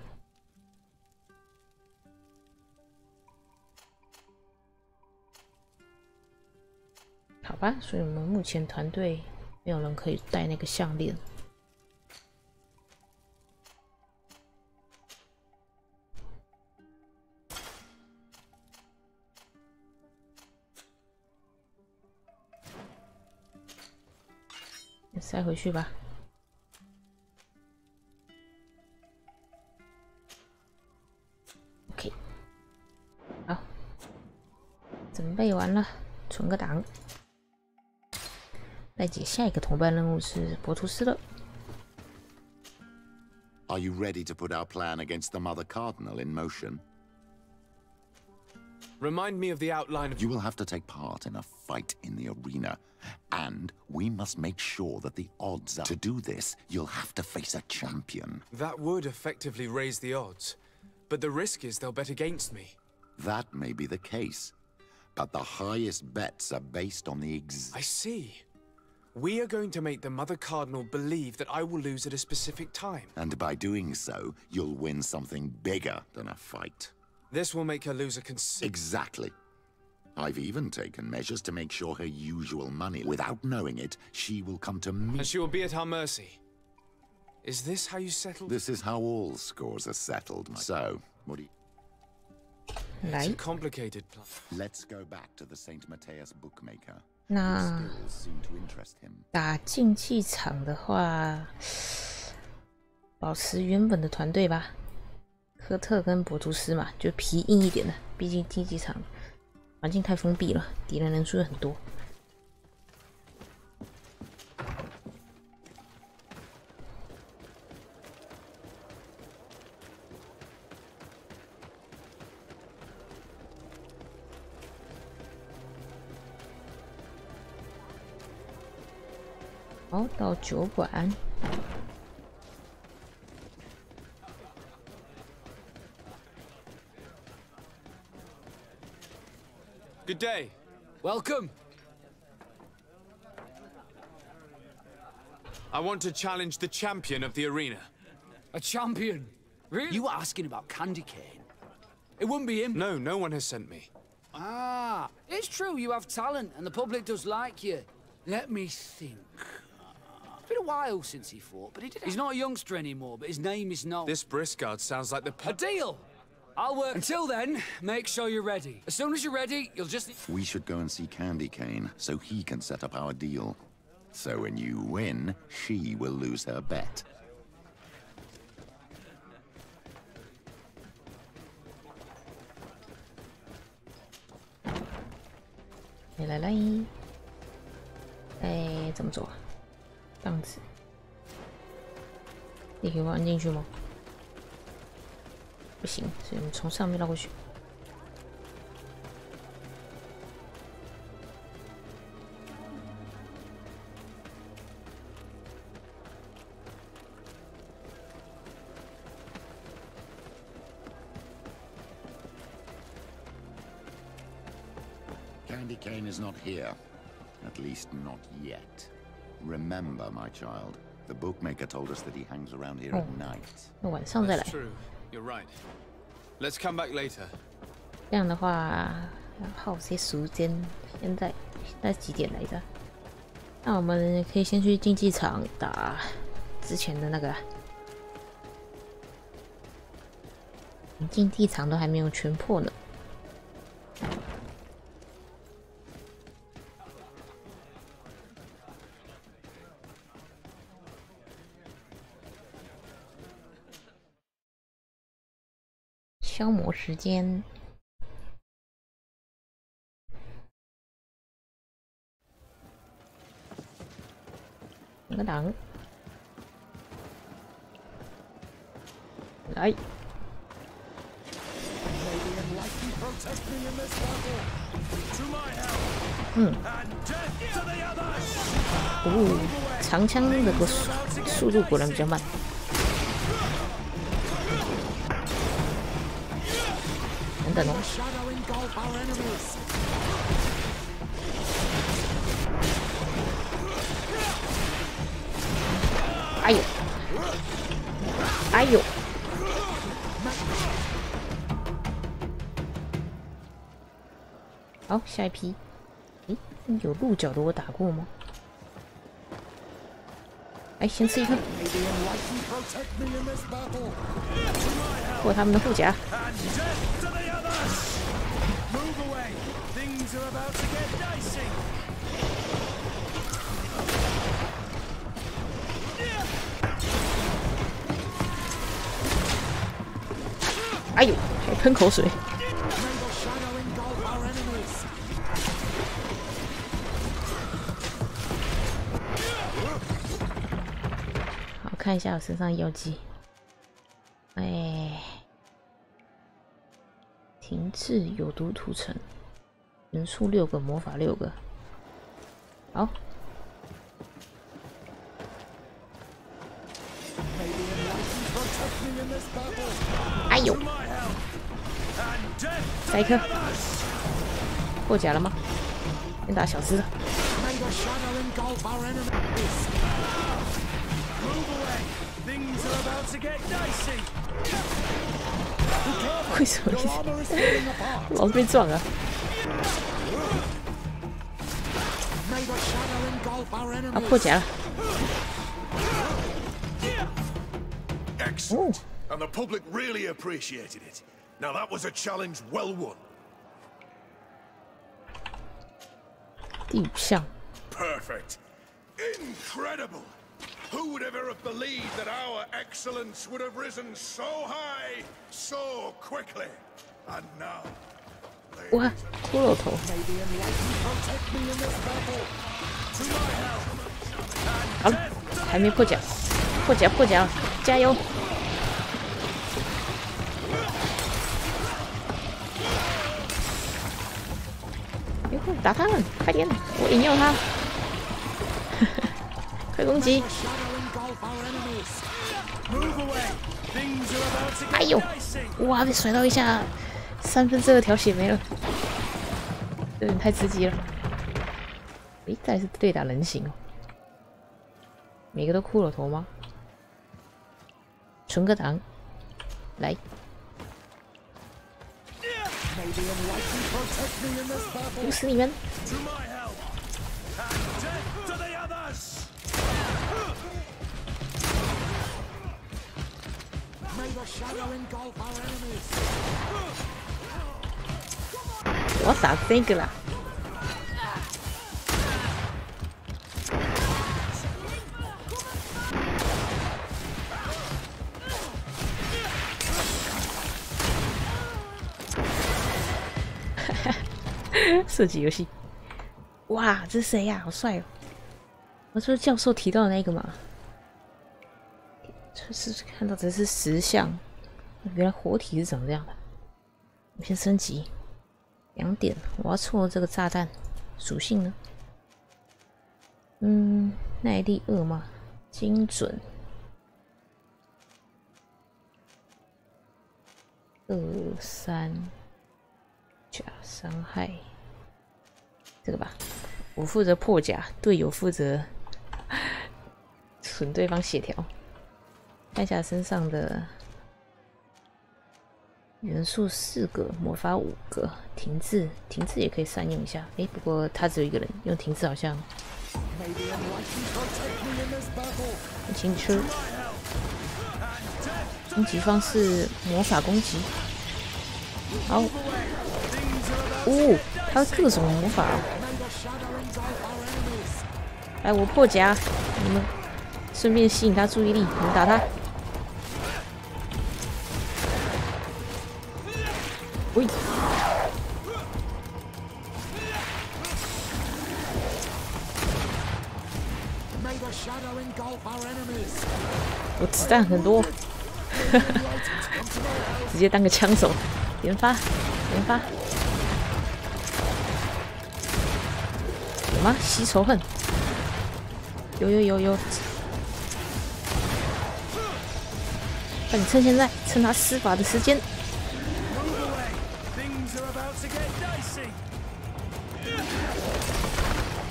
A: 好吧，所以我们目前团队没有人可以戴那个项链。塞回去吧。OK， 好，准备完了，存个档。 再解下一个同伴任务是博图斯了。
U: Are you ready to put our plan against the Mother Cardinal in motion?
C: Remind me of the outline of...
U: You will have to take part in a fight in the arena. And we must make sure that the odds are... To do this, you'll have to face a champion.
C: That would effectively raise the odds. But the risk is they'll bet against me.
U: That may be the case. But the highest bets are based on the
C: I see. We are going to make the Mother Cardinal believe that I will lose at a specific time.
U: And by doing so, you'll win something bigger than a fight.
C: This will make her lose a
U: Exactly. I've even taken measures to make sure her usual money, without knowing it, she will come to me.
C: And she will be at our mercy. Is this how you settle?
U: This is how all scores are settled. So, what do you...
C: It's a complicated plan.
U: Let's go back to the St. Matthias bookmaker.
A: 那打竞技场的话，保持原本的团队吧。科特跟博图斯嘛，就皮硬一点的，毕竟竞技场环境太封闭了，敌人人数又很多。好，到酒馆。
C: Good day.
R: Welcome.
C: I want to challenge the champion of the arena.
R: A champion? Really? You were asking about Candy Cane. It wouldn't be him.
C: No, no one has sent me.
R: Ah, it's true you have talent and the public does like you. Let me think. It's been a while since he fought, but he's not a youngster anymore, but his name is known.
C: This Briscard sounds like the...
R: A deal! I'll work. Until then, make sure you're ready. As soon as you're ready, you'll just...
U: We should go and see Candy Cane, so he can set up our deal. So when you win, she will lose her bet.
A: 来，哎，怎么走啊？这样子，你可以弯进去吗？不行，所以我们从上面绕过去。
U: Candy Cane is not here. At least not yet. Remember, my child, the bookmaker told us that he hangs around here at night.
A: 那晚上再来。
C: That's true. You're right. Let's come back later.
A: 这样的话要耗些时间。现在几点来着？那我们可以先去竞技场打之前的那个。竞技场都还没有全破呢。 消磨时间。点个档，来。嗯，哦，长枪的速度果然比较慢。等等哦。哎呦！哎呦！好，下一批。诶，有鹿角的我打过吗？哎，先吃一颗。破他们的护甲。哎呦，还喷口水！好，看一下我身上妖姬。哎，停滞有毒涂层，人数6个，魔法6个。好。哎呦！再一颗，破甲了吗？先打小只的。为什么老是被撞啊？啊，破甲了！哦。
B: And the public really appreciated it. Now that was a challenge well won.
A: 第5项。
B: Perfect. Incredible. Who would ever have believed that our excellence would have risen so high, so quickly? And now.
A: 哇，骷髅头。好了，还没破甲，破甲，破甲，加油！ 打他们，快点！我引诱他，快攻击！哎呦，哇，被甩到一下，2/3条血没了，有点太刺激了。诶，再是对打人形哦，每个都骷髅头吗？存个档，来。 毒死你们！我要打这个啦！射击游戏，哇，这是谁呀？好帅哦！我说教授提到的那个嘛，就是看到这是10项，原来活体是长这样的。我先升级2点，我要错这个炸弹属性呢？耐力2嘛，精准2、3加伤害。 这个吧，我负责破甲，队友负责损对方血条。看一下身上的元素4个，魔法5个，停滞也可以善用一下。哎，不过他只有1个人，用停滞好像很轻吃。攻击方式魔法攻击，好，哦。 他各种魔法、来，我破甲，你们顺便吸引他注意力，你们打他。喂，我子弹很多，直接当个枪手，连发，连发。有吗？吸仇恨。有。那你趁现在，趁他施法的时间。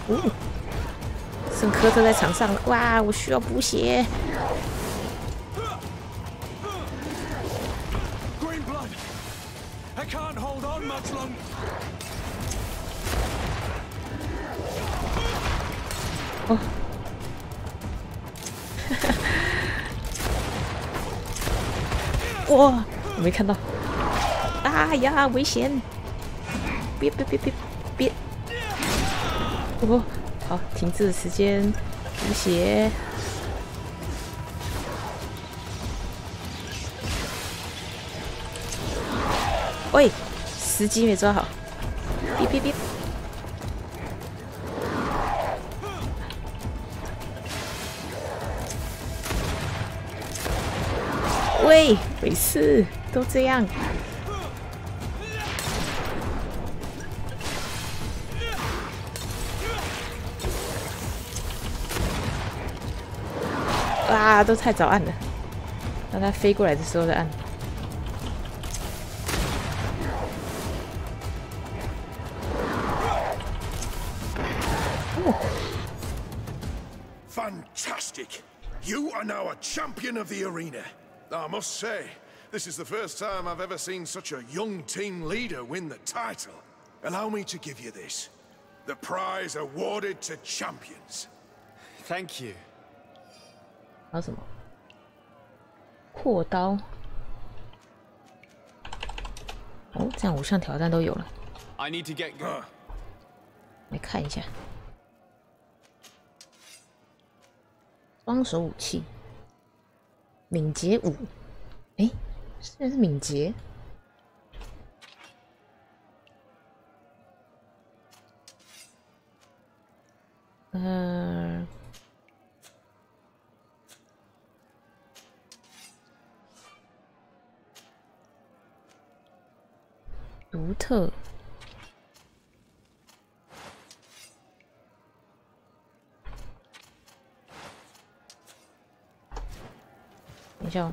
A: 哦，圣科特在场上了，哇！我需要补血。哦。哇！我没看到。啊呀，危险！别！哦，好，停滞的时间，补血。喂，时机没抓好。别！喂，没事，都这样。啊，都太早按了，让它飞过来的时候再按。
E: Fantastic! You are now a champion of the arena. I must say, this is the first time I've ever seen such a young team leader win the title. Allow me to give you this. The prize awarded to champions.
C: Thank you.
A: 还有什么？扩刀。哦，这样5项挑战都有了。
C: I need to get going.
A: 来看一下。双手武器，敏捷5。哎，这是敏捷。独特。等一下哦。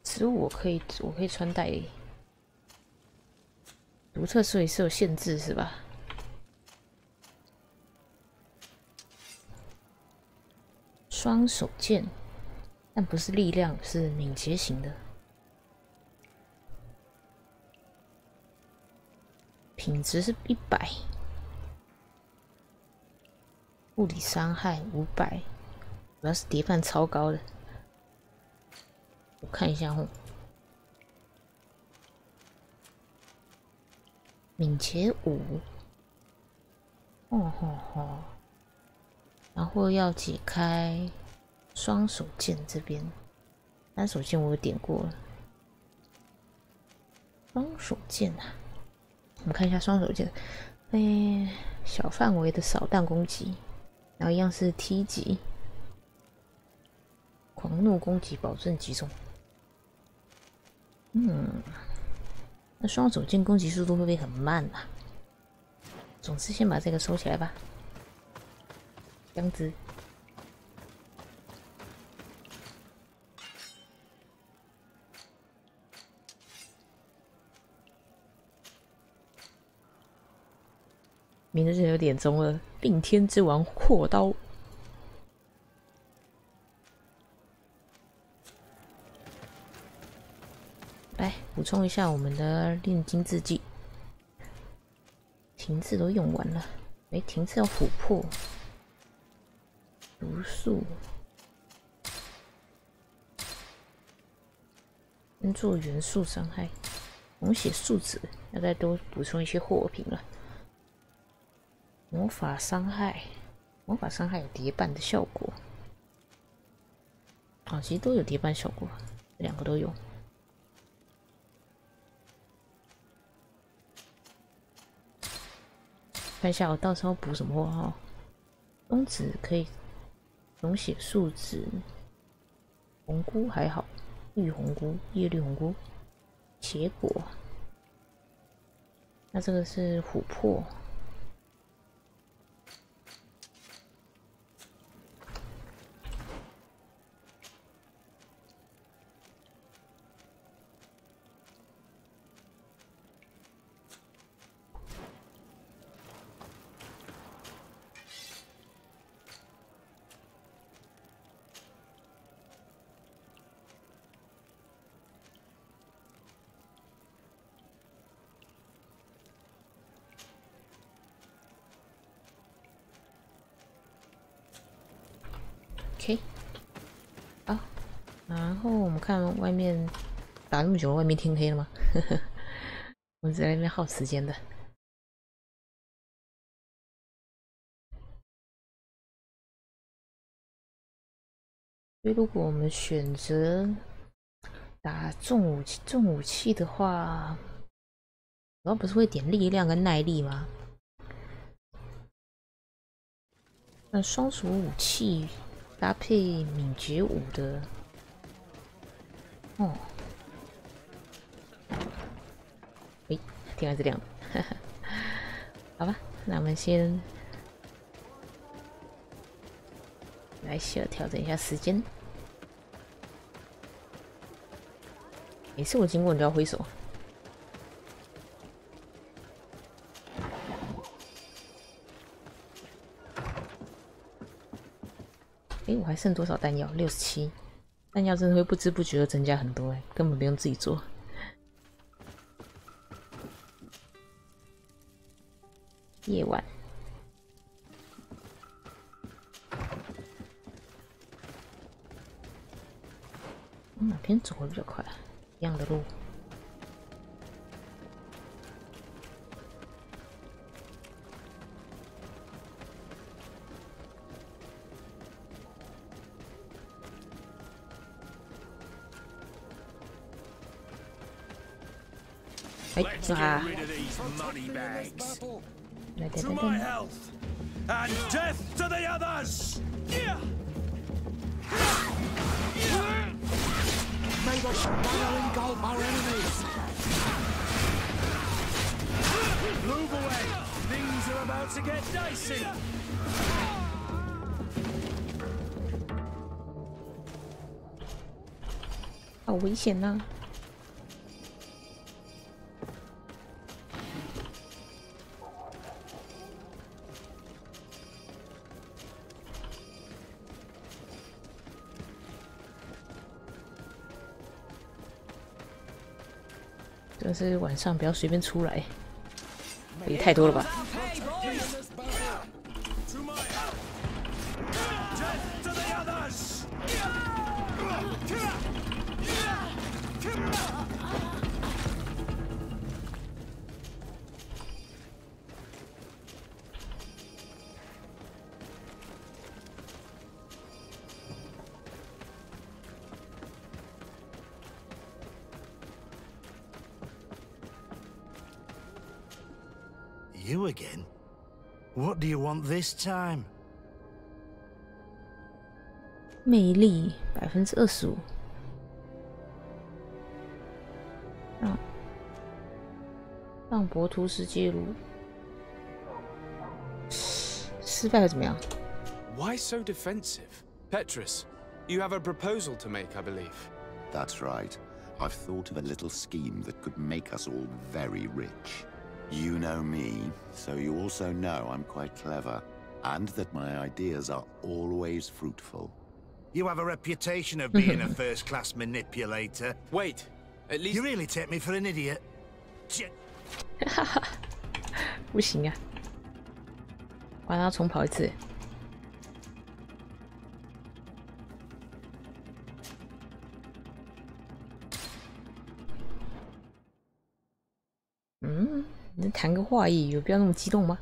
A: 植物我可以穿戴。独特所以是有限制是吧？双手剑，但不是力量，是敏捷型的。品质是100，物理伤害500，主要是叠半超高的。我看一下哦，敏捷5，然后要解开双手剑这边，单手剑我有点过了。双手剑啊，我们看一下双手剑，小范围的扫荡攻击，然后一样是 T 级，狂怒攻击保证击中。那双手剑攻击速度会不会很慢啊？总之先把这个收起来吧。箱子。名字有点中了，并天之王扩刀。来补充一下我们的炼金字迹，停滞都用完了。停滞要琥珀、毒素、做元素伤害、红血树脂，要再多补充一些货品了。魔法伤害，魔法伤害有叠半的效果。其实都有叠半效果，这2个都有。看一下我到时候补什么货哈。松子可以溶血树脂，红菇还好，绿红菇、叶绿红菇、茄果。那这个是琥珀。OK， 好，然后我们看外面打那么久，外面天黑了吗？我们在那边耗时间的。所以如果我们选择打重武器的话，主要不是会点力量跟耐力吗？那双手武器搭配敏捷武的，哦，诶，天还是亮的，好吧，那我们先来小调整一下时间。每次我经过你都要挥手。诶，我还剩多少弹药？67。弹药真的会不知不觉的增加很多哎，根本不用自己做。夜晚。哪边走会比较快？一样的路。哎，啊！来，等等等。
T: And death to the others! May the shadow engulf our enemies! Move away! Things are about to get dicey!
A: 好危险呐！但是晚上不要随便出来，也太多了吧？You
F: again? What do you want this time?
A: 魅力25%，让博图斯介入，失败了怎么样？
C: Why so defensive? Petrus, you have a proposal to make, I believe.
U: That's right. I've thought of a little scheme that could make us all very rich. You know me, so you also know I'm quite clever, and that my ideas are always fruitful.
F: You have a reputation of being a first-class manipulator.
C: Wait, at least...
F: You really take me for an idiot.
A: 不行啊！我让他重跑一次。你谈个话意，有必要那么激动吗？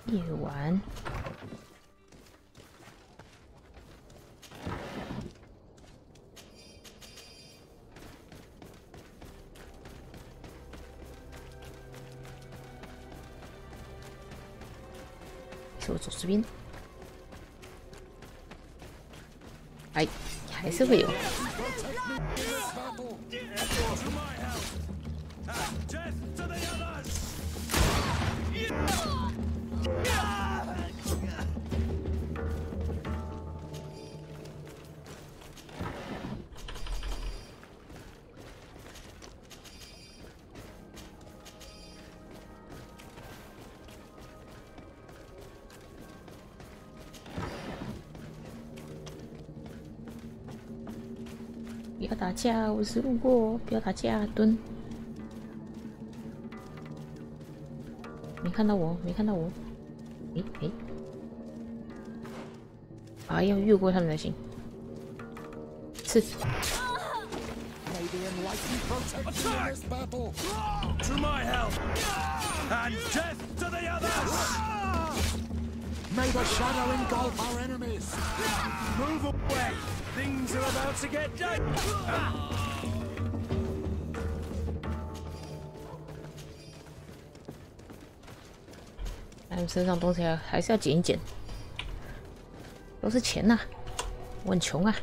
A: 夜晚。是我走这边。哎，还是会有。 不要打架，我是路过，不要打架，蹲。没看到我，没看到我。诶，啊，要越过他们才行。刺。
T: To my help! And death to the others! May the shadow engulf our enemies! Move away! Things are about to get dangerous!
A: 他们身上东西还是要捡一捡，都是钱呐、我很穷啊。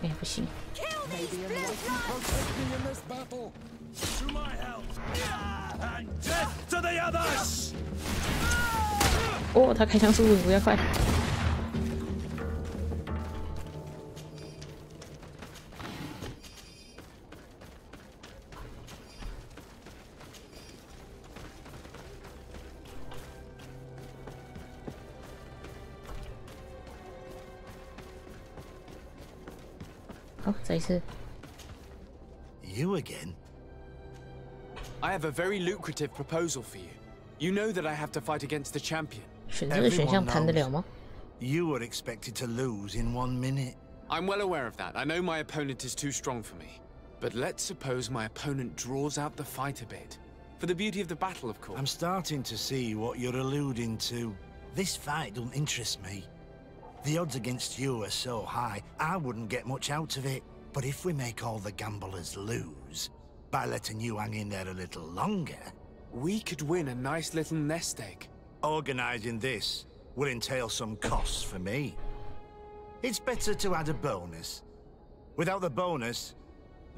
A: 哎，不行。哦，他开枪速度比较快。好，再一次。
F: You again?
C: I have a very lucrative proposal for you. You know that I have to fight against the champion.
A: 选这个选项谈得了吗？
F: You were expected to lose in 1 minute.
C: I'm well aware of that. I know my opponent is too strong for me. But let's suppose my opponent draws out the fight a bit. For the beauty of the battle, of course.
F: I'm starting to see what you're alluding to. This fight don't interest me. The odds against you are so high, I wouldn't get much out of it. But if we make all the gamblers lose, by letting you hang in there a little longer...
C: We could win a nice little nest egg.
F: Organising this will entail some costs for me. It's better to add a bonus. Without the bonus,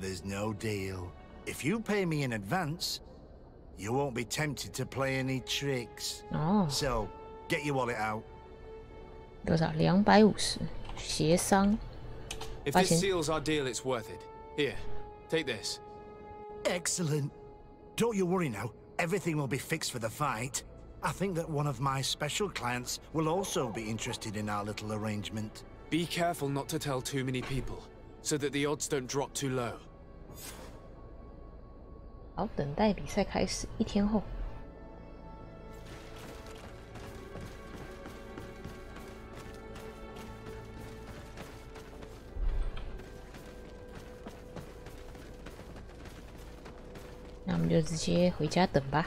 F: there's no deal. If you pay me in advance, you won't be tempted to play any tricks.
A: Oh.
F: So, get your wallet out.
A: 多少？250，协商。
C: If this seals our deal, it's worth it. Here, take this.
F: Excellent. Don't you worry now. Everything will be fixed for the fight. I think that one of my special clients will also be interested in our little arrangement.
C: Be careful not to tell too many people, so that the odds don't drop too low.
A: 好，等待比赛开始1天后。 那我们就直接回家等吧。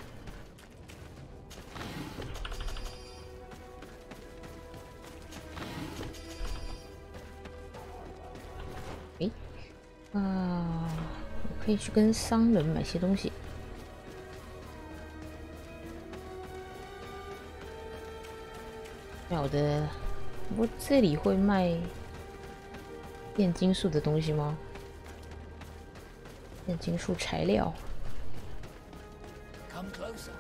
A: 诶，我可以去跟商人买些东西。好的，不过这里会卖炼金术的东西吗？炼金术材料。
R: Come closer.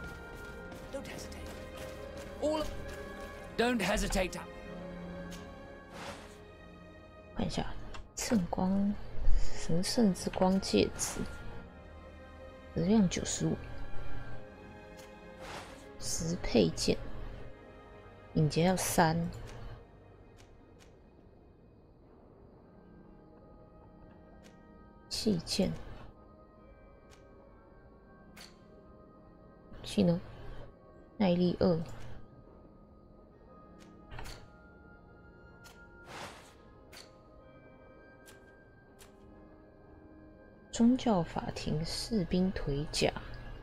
R: Don't hesitate. All. Don't hesitate.
A: 看一下，圣光神圣之光戒指，质量95，10配件，敏捷要3，器件。 技能，耐力2，宗教法庭士兵腿甲，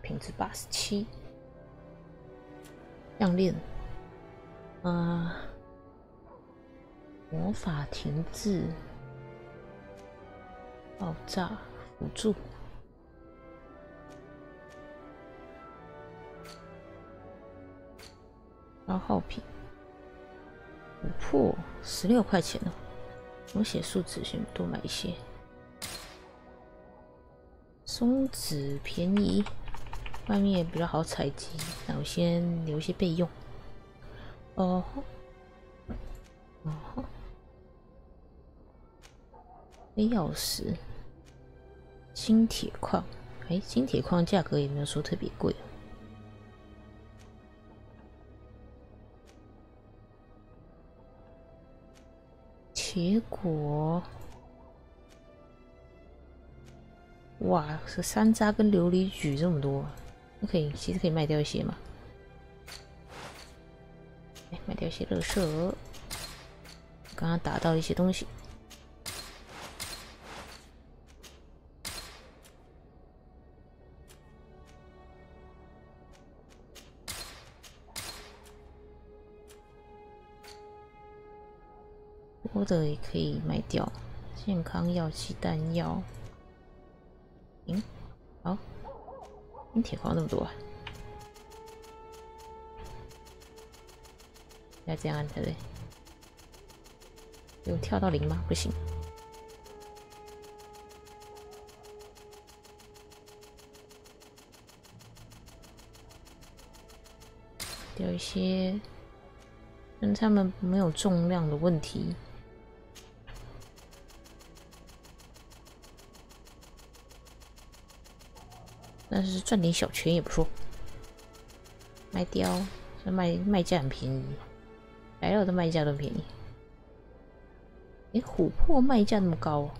A: 品质87。项链，魔法停滞，爆炸辅助。消耗品，琥珀16块钱哦。我写数值，先多买一些。松子便宜，外面也比较好采集，那我先留一些备用。哦吼，黑曜石，金铁矿，金铁矿价格也没有说特别贵。铁果，哇，是山楂跟琉璃菊这么多，其实可以卖掉一些嘛。卖掉一些垃圾。刚刚打到一些东西。多的也可以卖掉，健康药、鸡蛋药。好，铁矿那么多啊！要这样按才对。有跳到0吗？不行。掉一些，但他们没有重量的问题。但是赚点小钱也不错。卖掉，这卖价很便宜，来了的卖价都很便宜。琥珀卖价那么高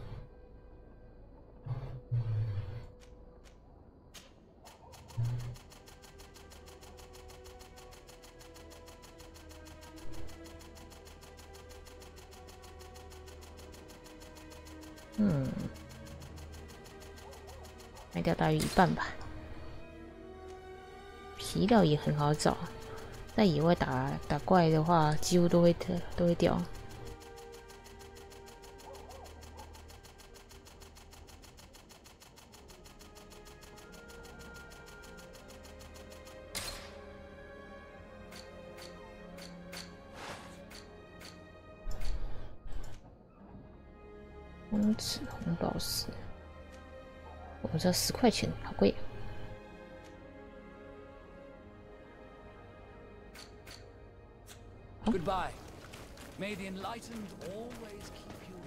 A: 卖掉大约1半吧。皮料也很好找，在野外打怪的话，几乎都会掉。光齿红宝石，我这10块钱，好贵。
R: Goodbye. May the enlightened always keep you.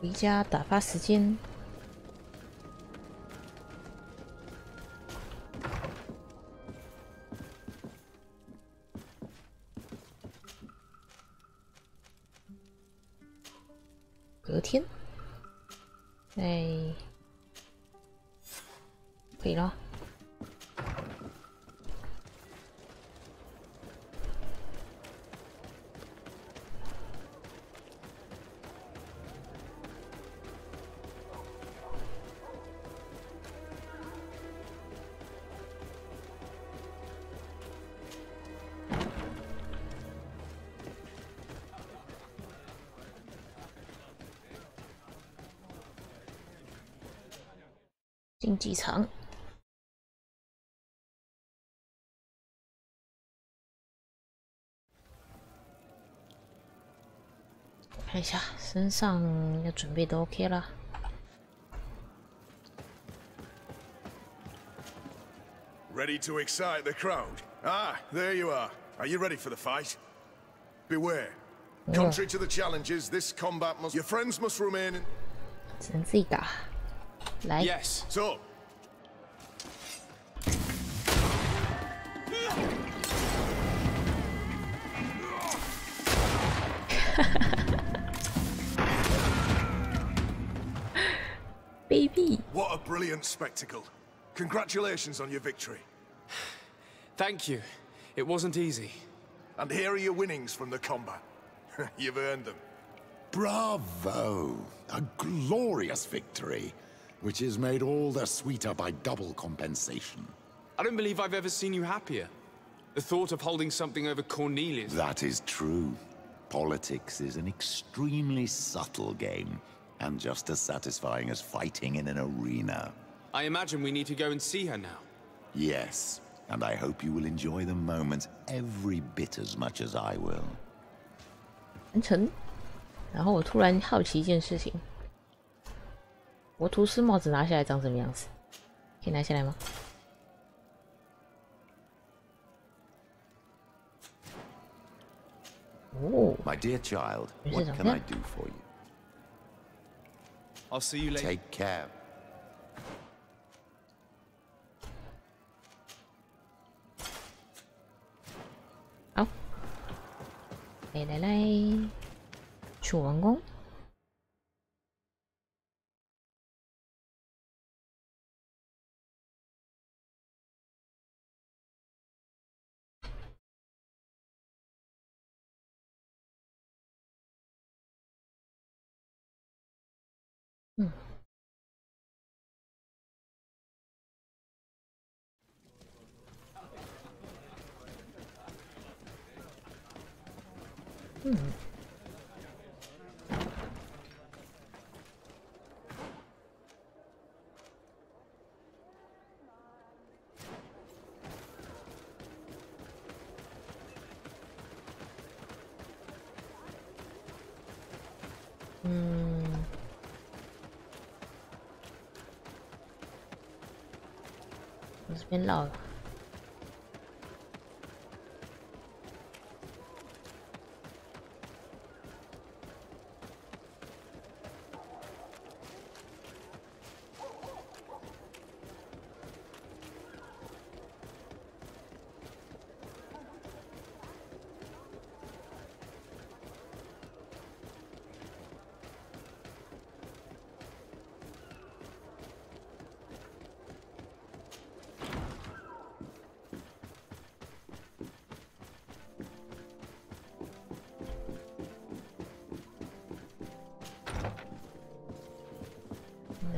A: 回家打发时间。隔天，可以了。竞技场。看一下身上要准备都 OK 了。
E: Ready to excite the crowd? Ah, there you are. Are you ready for the fight? Beware. Contrary to the challenges, this combat must... Your friends must remain in...
A: 只能自己打。来。
E: Yes. So.
A: Baby.
E: What a brilliant spectacle. Congratulations on your victory.
C: Thank you. It wasn't easy.
E: And here are your winnings from the combat. You've earned them.
U: Bravo! A glorious victory, which is made all the sweeter by double compensation.
C: I don't believe I've ever seen you happier. The thought of holding something over Cornelius...
U: That is true. Politics is an extremely subtle game, and just as satisfying as fighting in an arena.
C: I imagine we need to go and see her now.
U: Yes, and I hope you will enjoy the moment every bit as much as I will.
A: 完成。然后我突然好奇一件事情，我图斯帽子拿下来长什么样子？可以拿下来吗？ Oh.
U: My dear child, what can I do for you?
C: I'll see you later.
U: Take care.
A: Oh. 来，楚王宫。我这边绕了。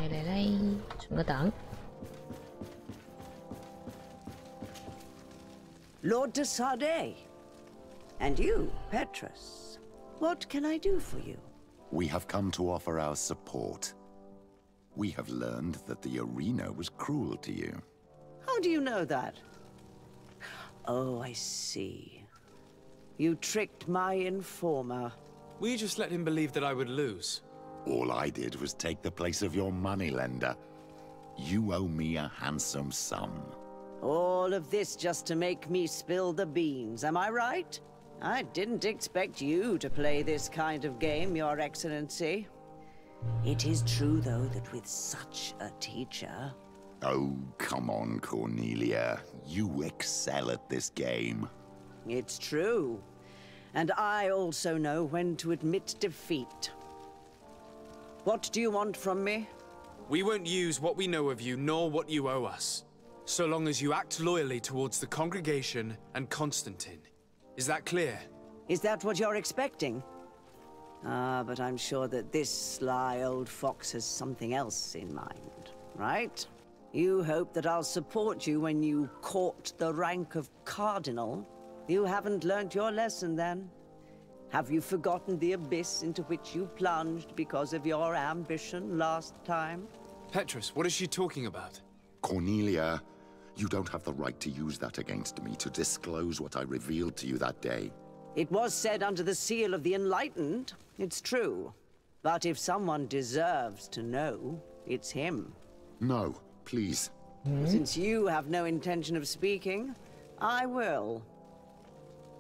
A: 来，存个档。
I: Lord de Sardet. And you, Petrus. What can I do for you?
U: We have come to offer our support. We have learned that the arena was cruel to you.
I: How do you know that? Oh, I see. You tricked my informer.
C: Will you just let him believe that I would lose?
U: All I did was take the place of your moneylender. You owe me a handsome sum.
I: All of this just to make me spill the beans, am I right? I didn't expect you to play this kind of game, Your Excellency. It is true, though, that with such a teacher...
U: Oh, come on, Cornelia. You excel at this game.
I: It's true. And I also know when to admit defeat. What do you want from me?
C: We won't use what we know of you, nor what you owe us. So long as you act loyally towards the congregation and Constantine. Is that clear?
I: Is that what you're expecting? Ah, but I'm sure that this sly old fox has something else in mind, right? You hope that I'll support you when you court the rank of cardinal? You haven't learnt your lesson, then? Have you forgotten the abyss into which you plunged because of your ambition last time?
C: Petrus, what is she talking about?
U: Cornelia, you don't have the right to use that against me, to disclose what I revealed to you that day.
I: It was said under the seal of the Enlightened, it's true. But if someone deserves to know, it's him.
U: No, please.
I: Since you have no intention of speaking, I will.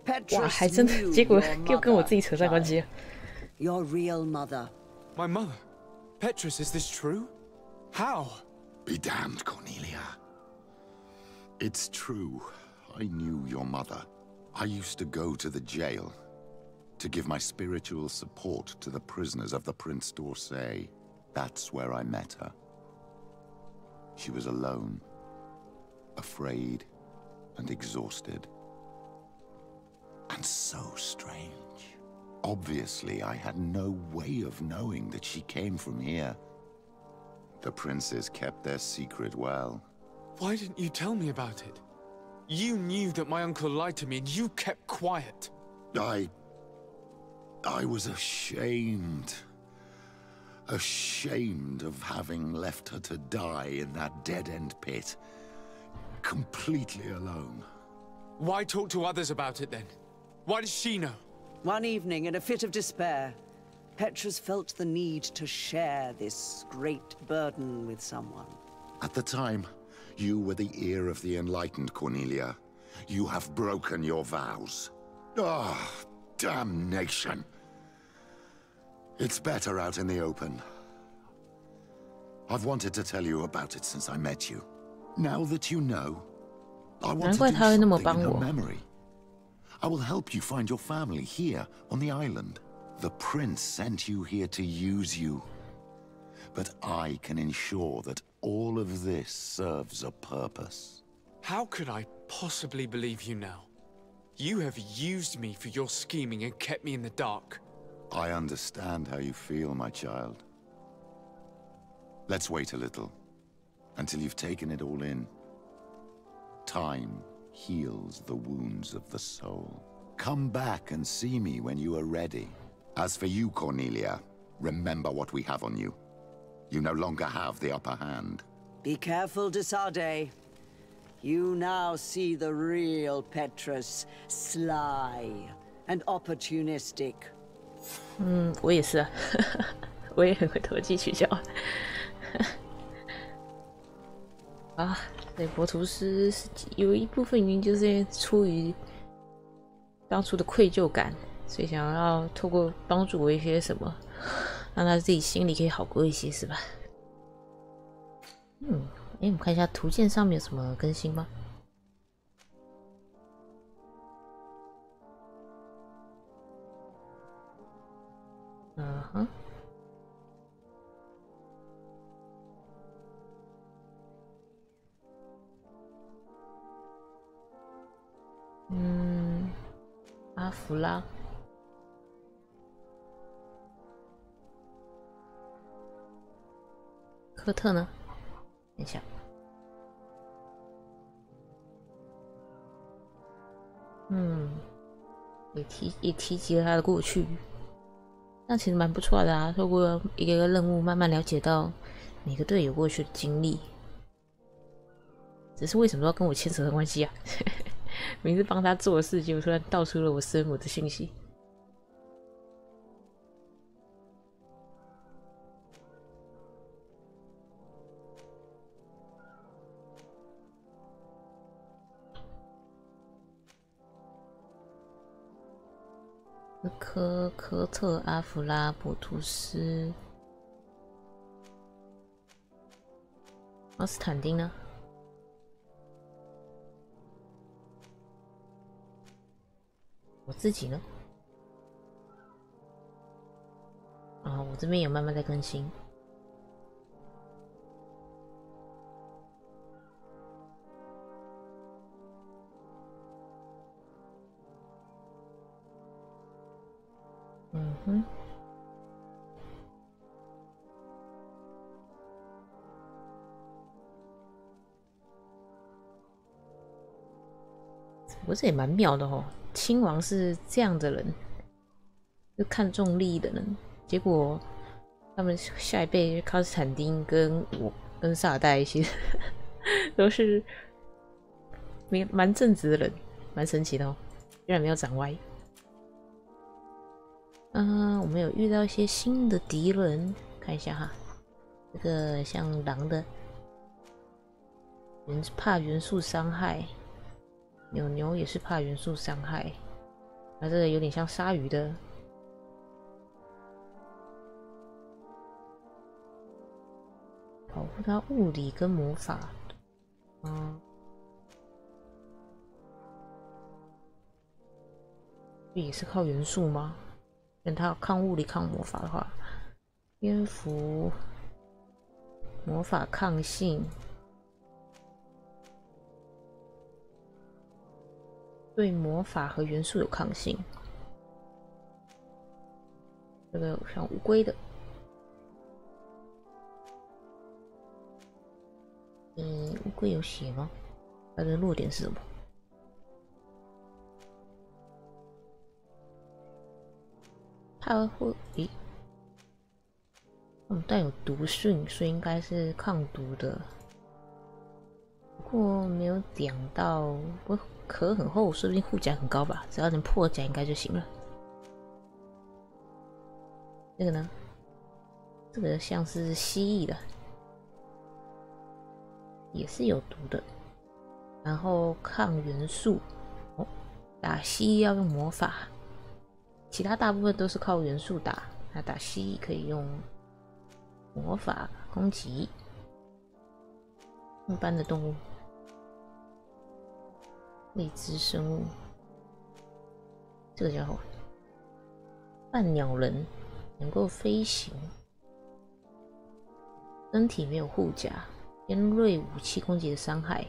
I: Petrus knew your mother. Your real mother.
C: My mother? Petrus, is this true? How?
U: Be damned, Cornelia. It's true. I knew your mother. I used to go to the jail to give my spiritual support to the prisoners of the Prince d'Orsay. That's where I met her. She was alone, afraid, and exhausted. And so strange. Obviously, I had no way of knowing that she came from here. The princes kept their secret well.
C: Why didn't you tell me about it? You knew that my uncle lied to me and you kept quiet.
U: I was ashamed. Ashamed of having left her to die in that dead-end pit. Completely alone.
C: Why talk to others about it then? Why does she know?
I: One evening, in a fit of despair, Petrus felt the need to share this great burden with someone.
U: At the time, you were the ear of the enlightened, Cornelia. You have broken your vows. Ah, damnation. It's better out in the open. I've wanted to tell you about it since I met you. Now that you know, I want to do something in her memory. I will help you find your family here on the island. The prince sent you here to use you. But I can ensure that all of this serves a purpose.
C: How could I possibly believe you now? You have used me for your scheming and kept me in the dark.
U: I understand how you feel, my child. Let's wait a little, until you've taken it all in. Time heals the wounds of the soul. Come back and see me when you are ready. As for you, Cornelia, remember what we have on you. You no longer have the upper hand.
I: Be careful, de Sardet. You now see the real Petrus, sly and opportunistic.
A: 我也是啊，我也很会投机取巧。啊，对，博图斯有一部分原因就是出于当初的愧疚感，所以想要透过帮助我一些什么，让他自己心里可以好过一些，是吧？我们看一下图鉴上面有什么更新吗？阿弗拉，科特呢？等一下，也提及了他的过去，那其实蛮不错的啊。透过一个任务，慢慢了解到每个队友过去的经历。只是为什么都要跟我牵扯上关系啊？明知帮他做的事，结果突然道出了我生母的信息。科特、阿弗拉、博图斯、奥斯坦丁呢？我自己呢？啊，我这边有慢慢在更新。不过这也蛮妙的哦。亲王是这样的人，就看重利益的人，结果他们下一辈康斯坦丁跟我跟萨尔代其实都是蛮正直的人，蛮神奇的哦，居然没有长歪。我们有遇到一些新的敌人，看一下哈，这个像狼的，怕元素伤害。牛也是怕元素伤害，那这个有点像鲨鱼的，保护它物理跟魔法。也是靠元素吗？跟它抗物理、抗魔法的话，蝙蝠魔法抗性。对魔法和元素有抗性，这个像乌龟的，乌龟有血吗？它的弱点是什么？它会带有毒性，所以应该是抗毒的。不过没有讲到，不过壳很厚，说不定护甲很高吧？只要能破甲应该就行了。这个呢？这个像是蜥蜴的，也是有毒的。然后抗元素，打蜥蜴要用魔法，其他大部分都是靠元素打。那打蜥蜴可以用魔法攻击。一般的动物，未知生物，这个家伙，半鸟人，能够飞行，身体没有护甲，尖锐武器攻击的伤害。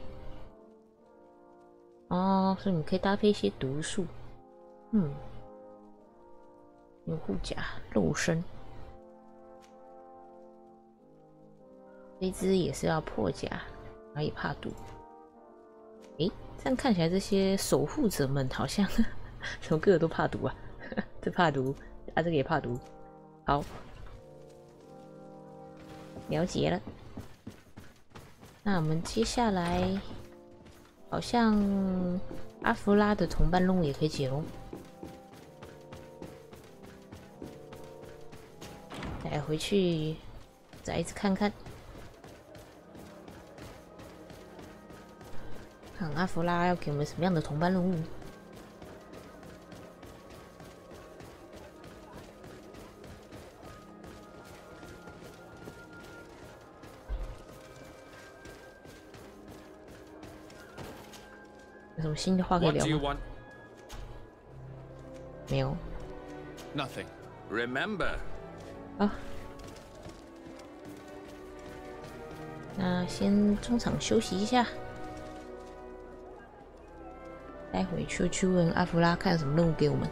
A: 哦，所以你可以搭配一些毒素。有护甲，肉身。这只也是要破甲，然后也怕毒。诶，这样看起来这些守护者们好像怎么个个都怕毒啊？这怕毒啊，这个也怕毒。好，了解了。那我们接下来好像阿弗拉的同伴任务也可以解喽。再回去再一次看看，看阿弗拉要给我们什么样的同伴任务。有什么新的话可以聊吗？没有。
C: Nothing.
N: Remember.
A: 好，那先中场休息一下，待会去问阿弗拉看有什么任务给我们。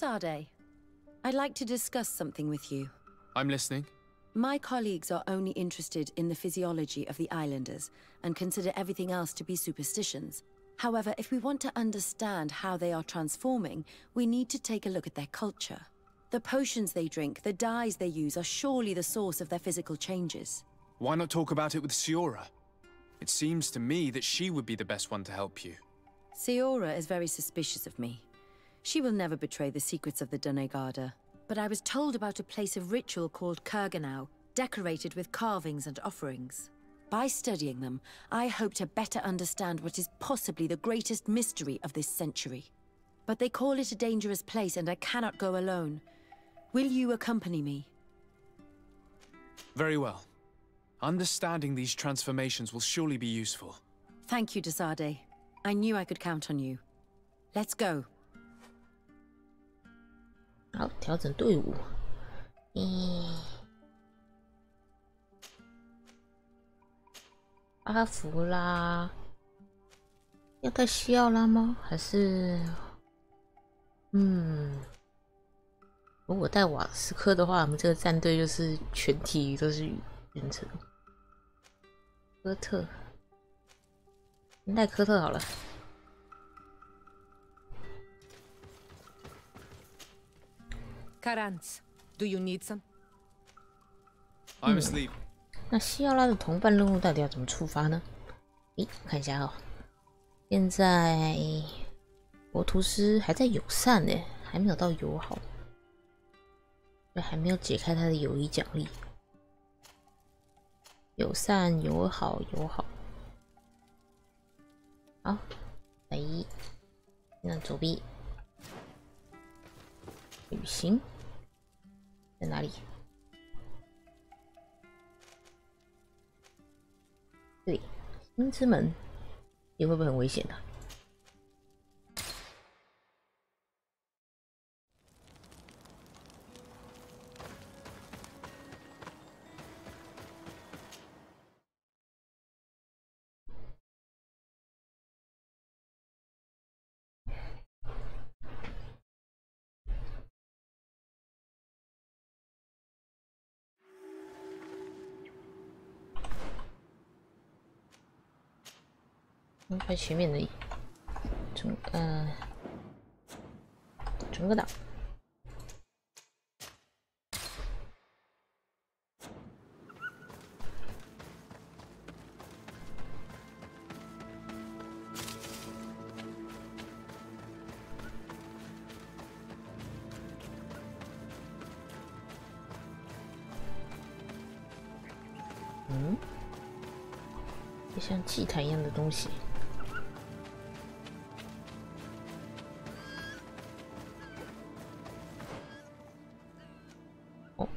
H: Sade, I'd like to discuss something with you.
C: I'm listening.
H: My colleagues are only interested in the physiology of the islanders and consider everything else to be superstitions. However, if we want to understand how they are transforming, we need to take a look at their culture. The potions they drink, the dyes they use are surely the source of their physical changes.
C: Why not talk about it with Siora? It seems to me that she would be the best one to help you.
H: Siora is very suspicious of me. She will never betray the secrets of the Doneigada. But I was told about a place of ritual called Kurganau, decorated with carvings and offerings. By studying them, I hope to better understand what is possibly the greatest mystery of this century. But they call it a dangerous place and I cannot go alone. Will you accompany me?
C: Very well. Understanding these transformations will surely be useful.
H: Thank you, Desade. I knew I could count on you. Let's go.
A: 好，调整队伍。阿弗拉，要带西奥拉吗？还是，如果带瓦斯科的话，我们这个战队就是全体都是远程。科特，带科特好了。
D: Karans, do you need some?
C: I'm asleep.
A: 那西奥拉的同伴任务到底要怎么触发呢？看一下哦。现在博图斯还在友善呢，还没有到友好，还没有解开他的友谊奖励。友善、友好、友好。好，来，那左臂旅行在哪里？这里，星之门，也会不会很危险的？快前面的转个档。就像祭坛一样的东西。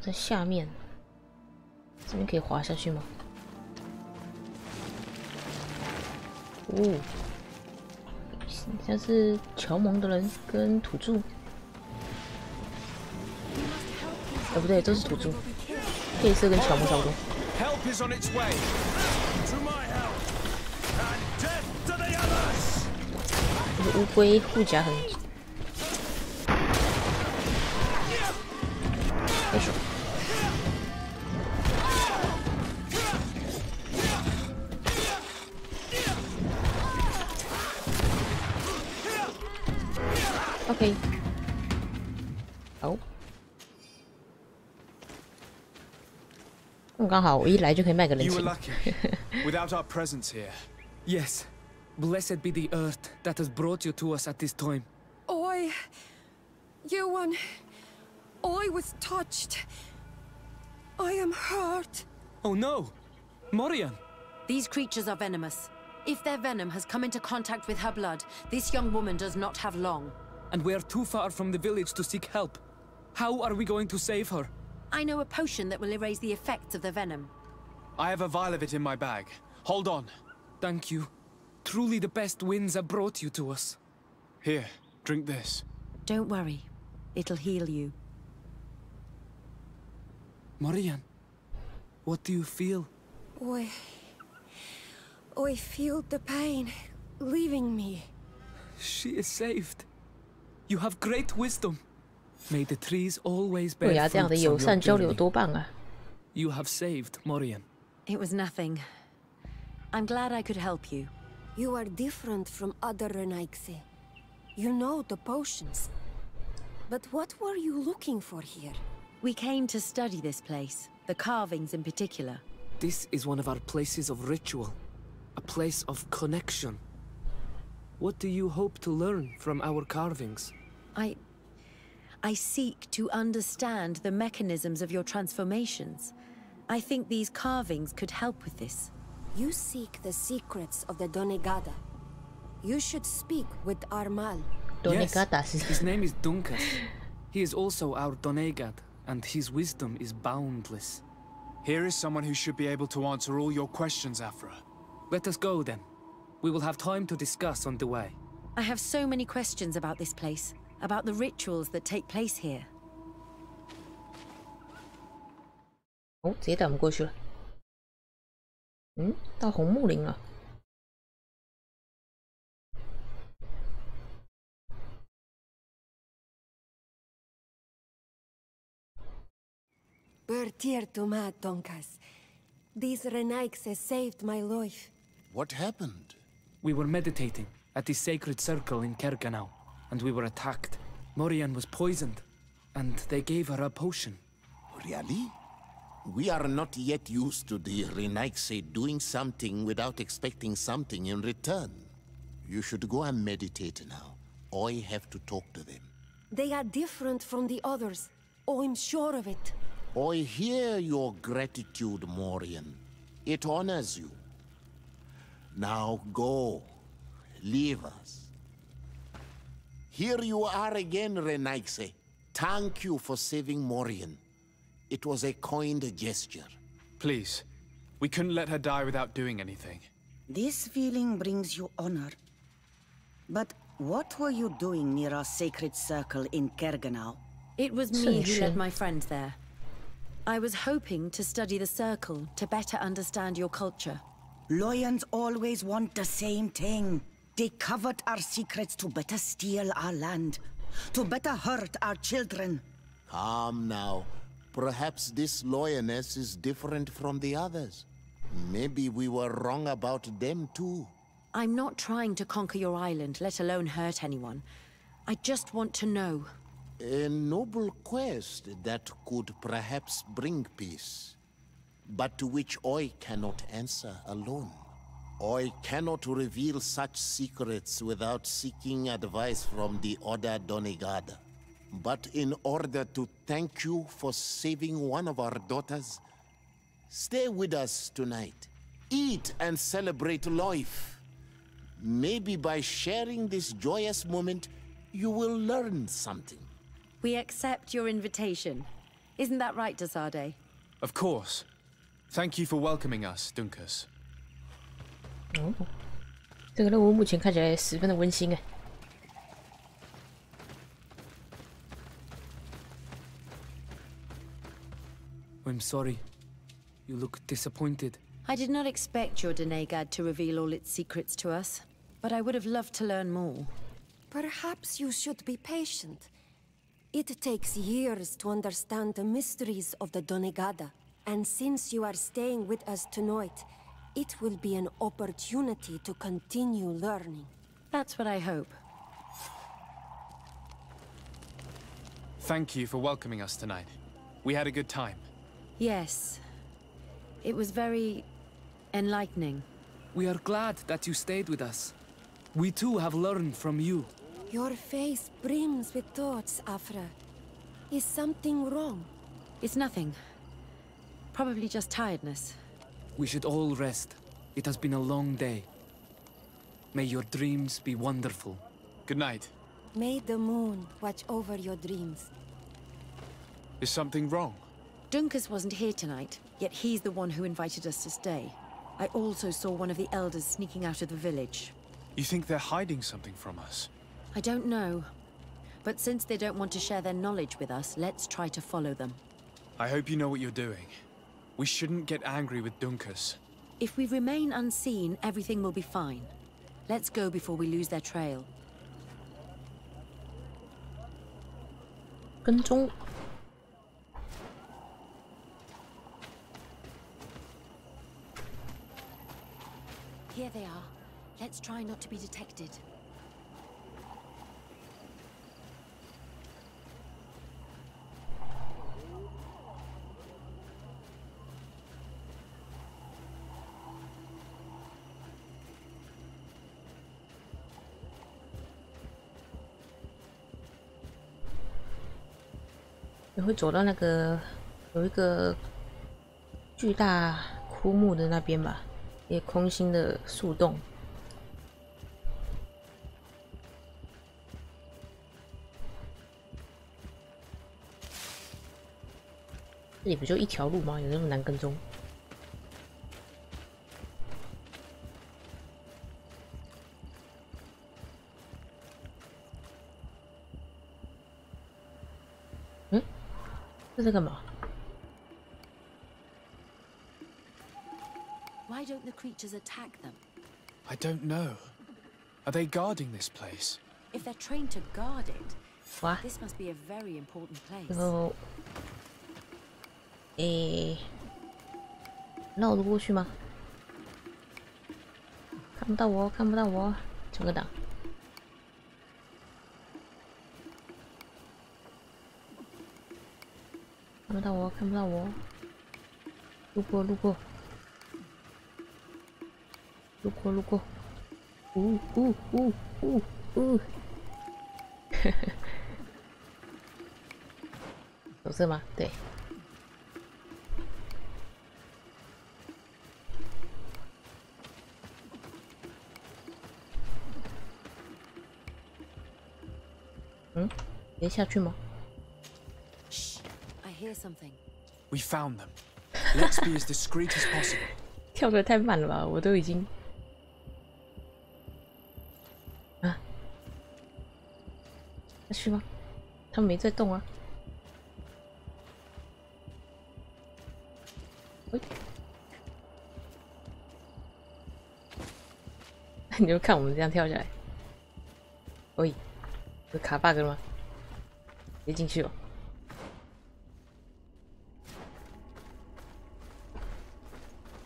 A: 在下面，这边可以滑下去吗？像是乔蒙的人跟土著，不对，都是土著，配色跟乔蒙差不多。这个乌龟护甲很。OK， 好，刚好我一来就可以卖个人情。
C: Without our presence here.
R: Yes, blessed be the earth that has brought you to us at this time.
Q: Yuan, I was touched. I am hurt.
R: Oh no, Morian.
H: These creatures are venomous. If their venom has come into contact with her blood, this young woman does not have long.
R: And we are too far from the village to seek help. How are we going to save her?
H: I know a potion that will erase the effects of the venom.
C: I have a vial of it in my bag. Hold on.
R: Thank you. Truly the best winds have brought you to us.
C: Here, drink this.
H: Don't worry. It'll heal you.
R: Morian, what do you feel?
Q: I feel the pain leaving me.
R: She is saved. You have great wisdom.
D: May the trees always
A: 对
D: bear
A: 呀，这样的
D: fruits
A: 友
D: on
A: 善
D: your
A: 交流
D: journey.
A: 多棒啊！
D: You have saved Morian.
H: It was nothing. I'm glad I could help you.
Q: You are different from other Renaigse. You know the potions. But what were you looking for here?
H: We came to study this place, the carvings in particular.
D: This is one of our places of ritual. A place of connection. What do you hope to learn from our carvings?
H: I seek to understand the mechanisms of your transformations. I think these carvings could help with this.
Q: You seek the secrets of the Donegada. You should speak with Armal.
D: Yes, his name is Dunkas. He is also our Donegad, and his wisdom is boundless.
C: Here is someone who should be able to answer all your questions, Afra.
D: Let us go, then. We will have time to discuss on the way.
H: I have so many questions about this place, about the rituals that take place here.
A: 哦，直接带我们过去了。到红木林了。
Q: Bertir to ma, Donkas. These Renaigse saved my life.
V: What happened?
D: We were meditating at the sacred circle in Kerganau, and we were attacked. Morian was poisoned, and they gave her a potion.
V: Really? We are not yet used to the Renaigse doing something without expecting something in return. You should go and meditate now. I have to talk to them.
Q: They are different from the others. Oh, I'm sure of it.
V: I hear your gratitude, Morian. It honors you. Now go. Leave us. Here you are again, Renaigse. Thank you for saving Morian. It was a kind gesture.
C: Please. We couldn't let her die without doing anything.
W: This feeling brings you honor. But what were you doing near our sacred circle in Kerganau?
H: It was me who led my friends there. I was hoping to study the circle to better understand your culture.
W: Loyans always want the same thing. They covet our secrets to better steal our land, to better hurt our children.
V: Calm now. Perhaps this Loyaness is different from the others. Maybe we were wrong about them too.
H: I'm not trying to conquer your island, let alone hurt anyone. I just want to know.
V: A noble quest that could perhaps bring peace, but to which I cannot answer alone. I cannot reveal such secrets without seeking advice from the other Donegada. But in order to thank you for saving one of our daughters, stay with us tonight. Eat and celebrate life. Maybe by sharing this joyous moment, you will learn something.
H: We accept your invitation. Isn't that right, Dasade?
C: Of course. Thank you for welcoming us, Dunkas.
A: 哦，这个任务目前看起来十分的温馨哎。
D: I'm sorry. You look disappointed.
H: I did not expect your Donegad to reveal all its secrets to us, but I would have loved to learn more.
Q: Perhaps you should be patient. It takes years to understand the mysteries of the Donegada. And since you are staying with us tonight, it will be an opportunity to continue learning.
H: That's what I hope.
C: Thank you for welcoming us tonight. We had a good time.
H: Yes. It was very enlightening.
D: We are glad that you stayed with us. We too have learned from you.
Q: Your face brims with thoughts, Afra. Is something wrong?
H: It's nothing. Probably just tiredness.
D: We should all rest. It has been a long day. May your dreams be wonderful.
C: Good night.
Q: May the moon watch over your dreams.
C: Is something wrong?
H: Dunkas wasn't here tonight, yet he's the one who invited us to stay. I also saw one of the elders sneaking out of the village.
C: You think they're hiding something from us?
H: I don't know. But since they don't want to share their knowledge with us, let's try to follow them.
C: I hope you know what you're doing. We shouldn't get angry with Dunkas.
H: If we remain unseen, everything will be fine. Let's go before we lose their trail.
A: 跟踪。
H: Here they are. Let's try not to be detected.
A: 也会走到那个有一个巨大枯木的那边吧，一个空心的树洞。这里不就一条路吗？有那么难跟踪？嗯，这是干嘛？
H: Why don't the creatures attack them?
C: I don't know. Are they guarding this place?
H: If they're trained to guard it,
A: What?
H: this must be a very important place.
A: 然后，绕得过去吗？看不到我，看不到我，抢个档。看不到我，看不到我。路过，路过。 路过，路过，有这吗？对。嗯，别下去吗
H: Shh! I hear something.
C: We found them. Let's be as discreet as possible.
A: 跳得太慢了吧，我都已经。 啊，下去吗？他们没在动啊。喂，你就看我们这样跳下来。喂，有卡 bug 了吗？别进去了。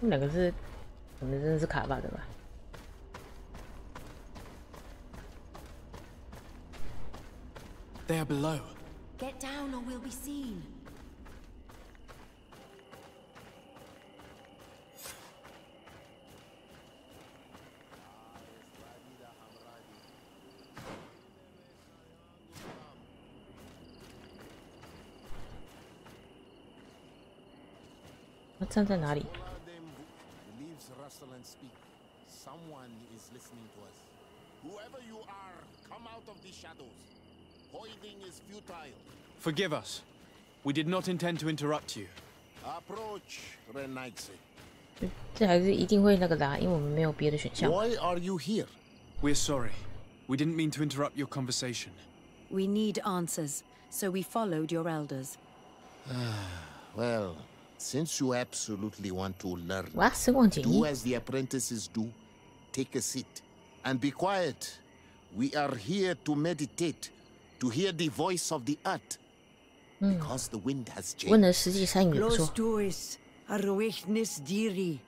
A: 他们两个是，可能真的是卡 bug 吧。
C: They are below.
H: Get down or we'll be seen.
A: What's 站在哪里？
V: Leaves rustle and speak. Someone is listening to us. Whoever you are, come out of the shadows. Hoiding is futile.
C: Forgive us. We did not intend to interrupt you.
V: Approach, Renaigse.
A: 这还是一定会那个的啊，因为我们没有别的选项。
V: Why are you here?
C: We're sorry. We didn't mean to interrupt your conversation.
H: We need answers, so we followed your elders.
V: Well, since you absolutely want to learn,
A: 哇，时光简易
V: do as the apprentices do. Take a seat and be quiet. We are here to meditate, to hear the voice of the earth. Because the wind has
A: 问
V: changed.
A: 了实际参与不
W: Close
A: 错。
W: to us, Arwechnis Diri.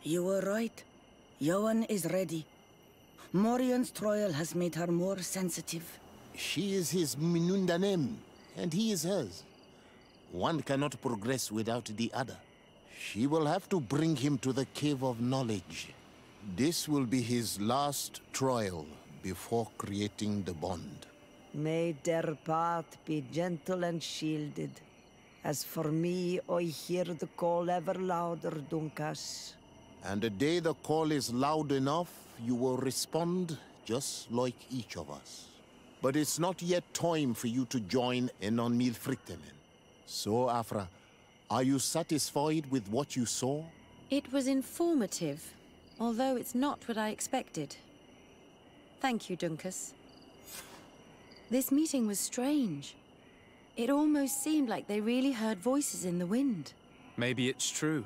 W: You were right. Yoan is ready. Morian's trial has made her more sensitive.
V: She is his Minundanem, and he is hers. One cannot progress without the other. She will have to bring him to the Cave of Knowledge. This will be his last trial before creating the bond.
I: May their path be gentle and shielded. As for me, I hear the call ever louder, Dunkas.
V: And the day the call is loud enough, you will respond just like each of us. But it's not yet time for you to join in on Milfritemen. So, Afra, are you satisfied with what you saw?
H: It was informative, although it's not what I expected. Thank you, Dunkus. This meeting was strange. It almost seemed like they really heard voices in the wind.
C: Maybe it's true.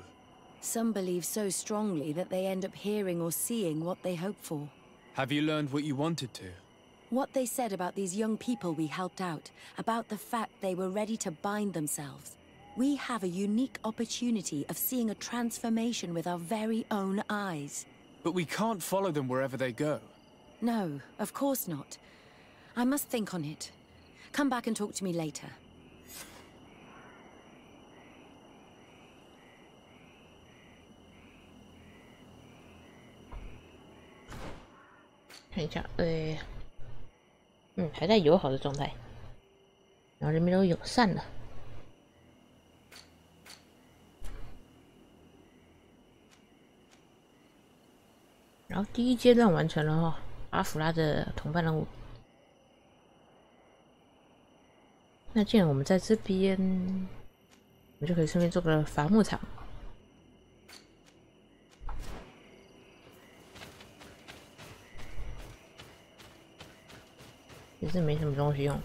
H: Some believe so strongly that they end up hearing or seeing what they hope for.
C: Have you learned what you wanted to?
H: What they said about these young people we helped out, about the fact they were ready to bind themselves. We have a unique opportunity of seeing a transformation with our very own eyes.
C: But we can't follow them wherever they go.
H: No, of course not. I must think on it. Come back and talk to me later.
A: 看一下，还在友好的状态，然后人民都友善了。然后第一阶段完成了哈，阿弗拉的同伴任务。那既然我们在这边，我们就可以顺便做个伐木场。 也是没什么东西用。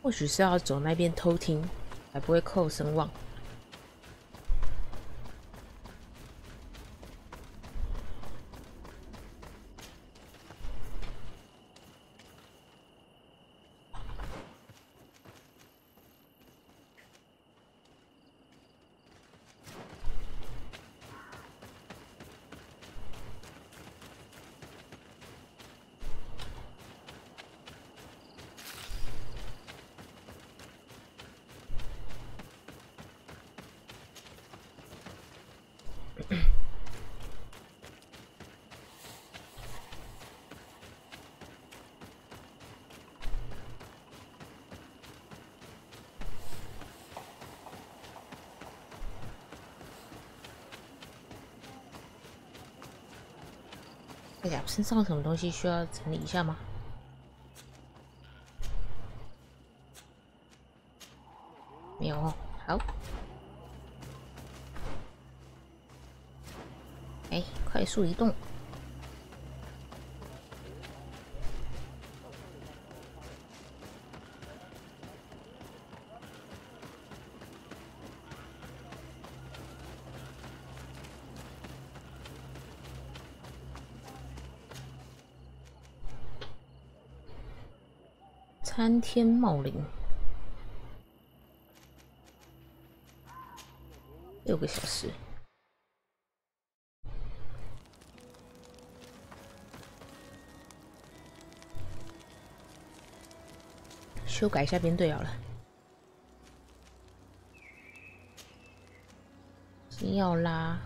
A: 或许是要走那边偷听，才不会扣声望。哎呀，身上有什么东西需要整理一下吗？没有哦，好。哎，快速移动。参天茂林，6个小时。修改一下编队好了。先要拉，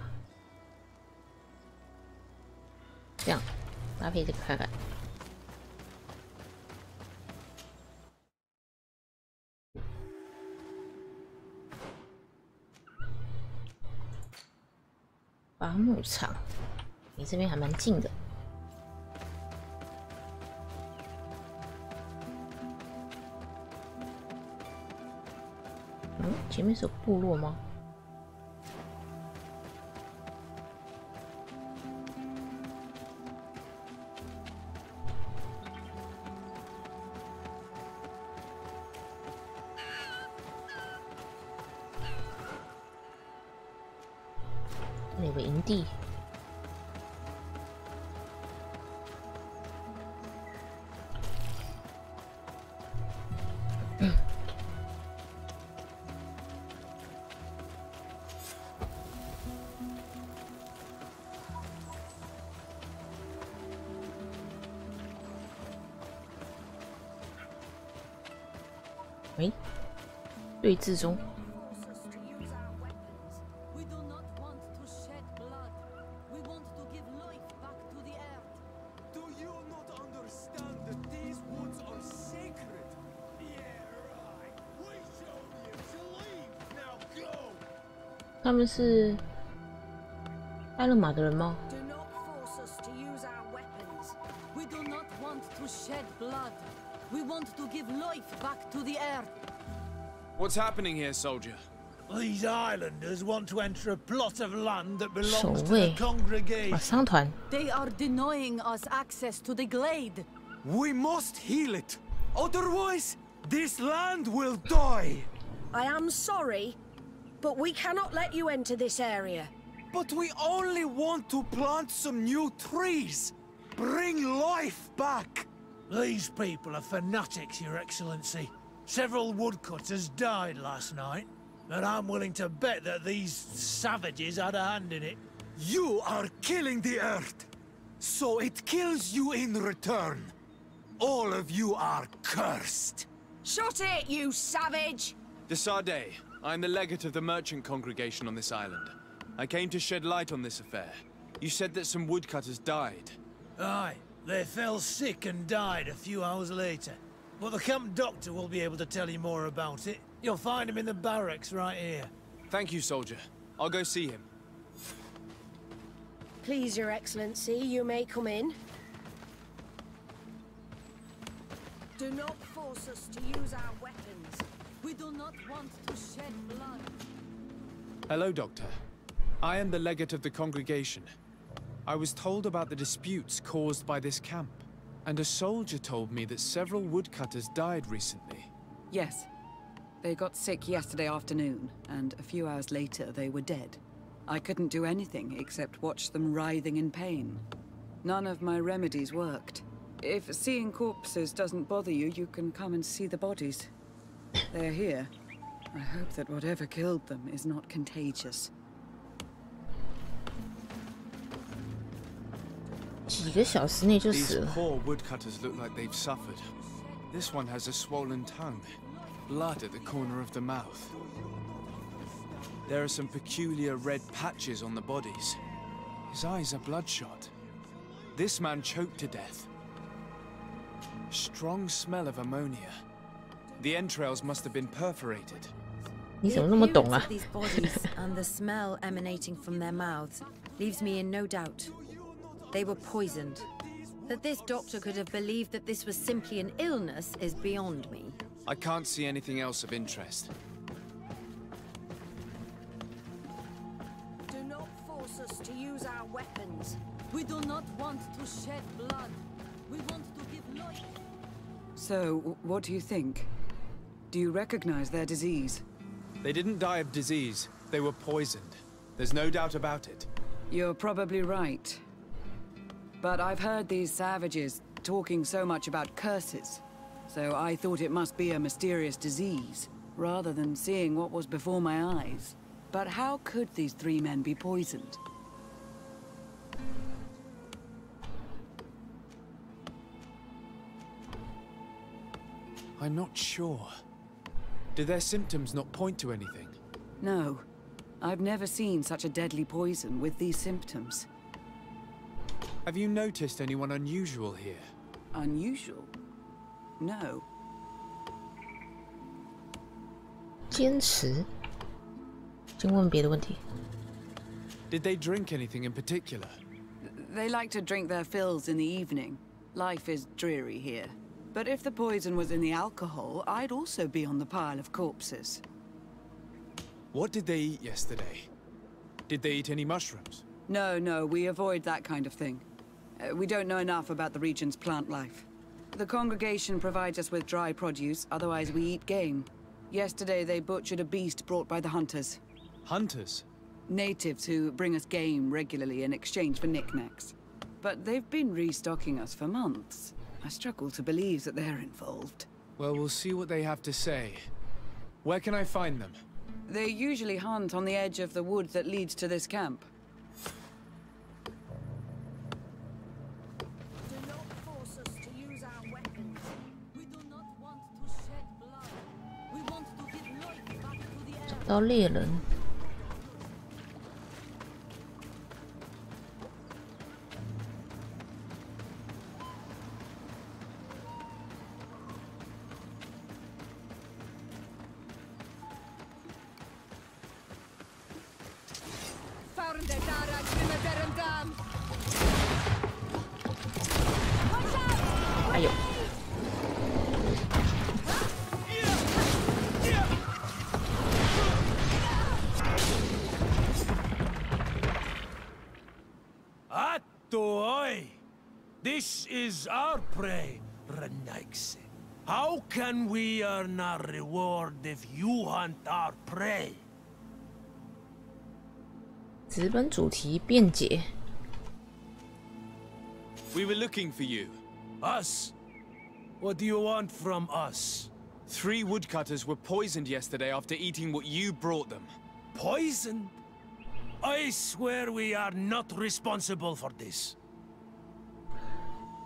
A: 这样搭配这个看看。 伐木场，离这边还蛮近的。前面是有部落吗？有个营地。哎，对峙中。 他们是艾勒玛的人吗？
C: What's happening here, soldier?
T: These islanders want to enter a plot of land that
A: 守
T: belongs to
A: 卫
T: the congregation.
A: 商团。
H: They are denying us access to the glade.
L: We must heal it. Otherwise, this land will die.
S: I am sorry, but we cannot let you enter this area.
T: But we only want to plant some new trees. Bring life back.
J: These people are fanatics, Your Excellency. Several woodcutters died last night, and I'm willing to bet that these savages had a hand in it.
T: You are killing the earth, so it kills you in return. All of you are cursed.
S: Shut it, you savage!
C: Desade, I'm the legate of the merchant congregation on this island. I came to shed light on this affair. You said that some woodcutters died.
J: Aye, they fell sick and died a few hours later. But the camp doctor will be able to tell you more about it. You'll find him in the barracks right here.
C: Thank you, soldier. I'll go see him.
S: Please, Your Excellency, you may come in. Do not force us to use our weapons.
H: We do not want to shed blood.
C: Hello, Doctor. I am the legate of the congregation. I was told about the disputes caused by this camp, and a soldier told me that several woodcutters died recently.
K: Yes. They got sick yesterday afternoon, and a few hours later they were dead. I couldn't do anything except watch them writhing in pain. None of my remedies worked. If seeing corpses doesn't bother you, you can come and see the bodies. They're here. I hope that whatever killed them is not contagious.
A: 几个小时内就死
C: These
A: 了。
C: poor woodcutters look like they've suffered. This one has a swollen tongue, blood at the corner of the mouth. There are some peculiar red patches on the bodies. His eyes are bloodshot. This man choked to death. Strong smell of ammonia. The entrails must have been perforated.
A: 你怎么那么懂啊？
H: The appearance of these bodies and the smell emanating from their mouths leaves me in no doubt. They were poisoned. That this doctor could have believed that this was simply an illness is beyond me.
C: I can't see anything else of interest.
S: Do not force us to use our weapons.
H: We do not want to shed blood. We want to give life.
K: So, what do you think? Do you recognize their disease?
C: They didn't die of disease. They were poisoned. There's no doubt about it.
K: You're probably right. But I've heard these savages talking so much about curses, so I thought it must be a mysterious disease, rather than seeing what was before my eyes. But how could these three men be poisoned?
C: I'm not sure. Do their symptoms not point to anything?
K: No. I've never seen such a deadly poison with these symptoms.
C: Have you noticed anyone unusual here?
K: Unusual? No.
A: 坚持。请问别的问题。
C: Did they drink anything in particular?
K: They like to drink their fills in the evening. Life is dreary here. But if the poison was in the alcohol, I'd also be on the pile of corpses.
C: What did they eat yesterday? Did they eat any mushrooms?
K: No, we avoid that kind of thing. We don't know enough about the region's plant life. The congregation provides us with dry produce, otherwise we eat game. Yesterday they butchered a beast brought by the hunters.
C: Hunters?
K: Natives who bring us game regularly in exchange for knickknacks. But they've been restocking us for months. I struggle to believe that they're involved.
C: Well, we'll see what they have to say. Where can I find them?
K: They usually hunt on the edge of the wood that leads to this camp.
S: Do not force us to use our weapons.
H: We do not want to shed blood. We want to give life back to the air.
A: 找到猎人。 哎呦！
J: Atoi! This is our prey, Renaix. How can we earn our reward if you hunt our prey?
A: 纸本主题辩解。
C: We were looking for you.
T: Us? What do you want from us?
C: 3 woodcutters were poisoned yesterday after eating what you brought them.
T: Poison? I swear we are not responsible for this.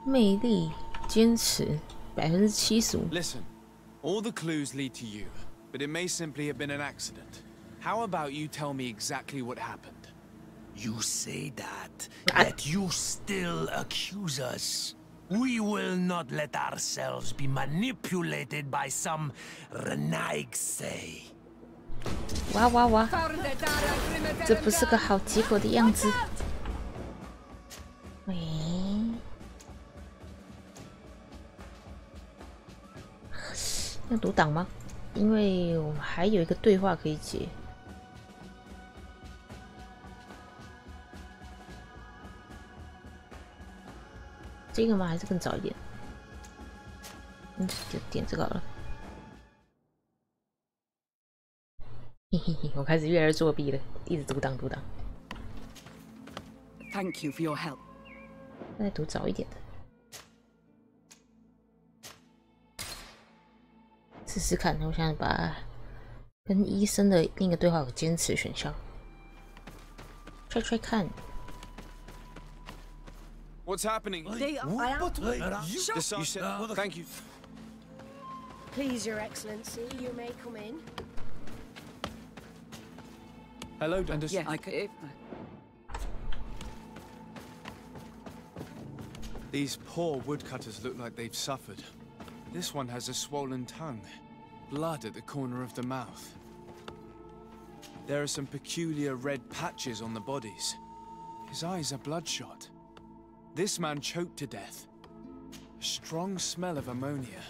A: 魅力坚持75%。
C: Listen, all the clues lead to you, but it may simply have been an accident. How about you tell me exactly what happened?
T: You say that, yet you still accuse us. We will not let ourselves be manipulated by some Renaigse.
A: 哇哇哇！这不是个好结果的样子。喂，要读档吗？因为我们还有一个对话可以解。这个吗？还是更早一点？就点这个好了。嘿嘿嘿，我开始越来越作弊了，一直读档。
K: Thank you for your help.
A: 再读早一点的，试试看。我想把跟医生的另一个对话有坚持选项，try看。
C: What's happening? Thank you.
S: Please, Your Excellency, you may come in.
C: Hello, Dundas.
K: Yeah, I could.
C: These poor woodcutters look like they've suffered. This one has a swollen tongue, blood at the corner of the mouth. There are some peculiar red patches on the bodies. His eyes are bloodshot. This man choked to death. A strong smell of ammonia.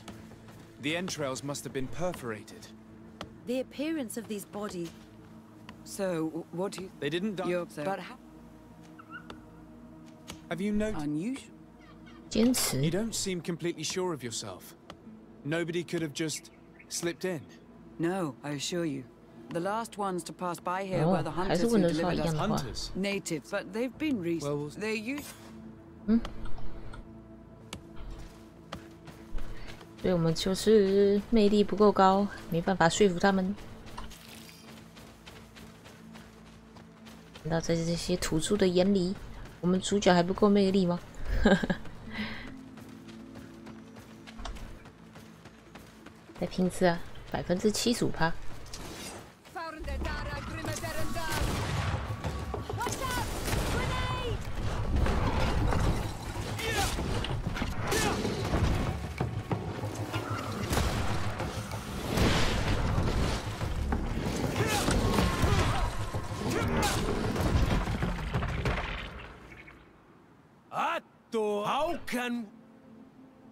C: The entrails must have been perforated.
H: The appearance of these bodies.
K: So, what do you...
C: They didn't die.
K: But how...
C: Have you noticed?
K: Unusual.
A: 坚持。
C: You don't seem completely sure of yourself. Nobody could have just slipped in.
K: No, I assure you. The last ones to pass by here were the hunters who
A: 还是问的
K: delivered
A: 是一样
K: us
A: 的话。
C: Hunters.
K: natives, but they've been recent. They used...
A: 所以我们就是魅力不够高，没办法说服他们。难道在这些土著的眼里，我们主角还不够魅力吗？再听一次啊，75%。
T: How can...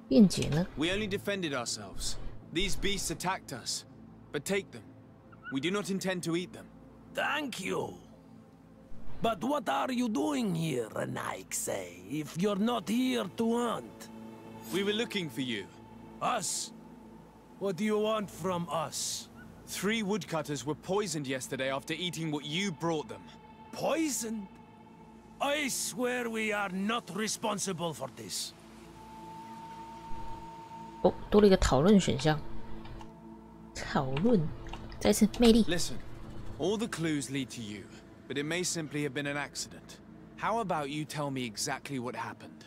A: 辩解呢？
C: We only defended ourselves. These beasts attacked us. But take them. We do not intend to eat them.
T: Thank you. But what are you doing here, Renaigse, if you're not here to hunt?
C: We were looking for you.
T: Us? What do you want from us?
C: 3 woodcutters were poisoned yesterday after eating what you brought them.
T: Poisoned? I swear we are not responsible for this.
A: 哦，多了一个讨论选项。讨论，再次魅力。
C: Listen, all the clues lead to you, but it may simply have been an accident. How about you tell me exactly what happened?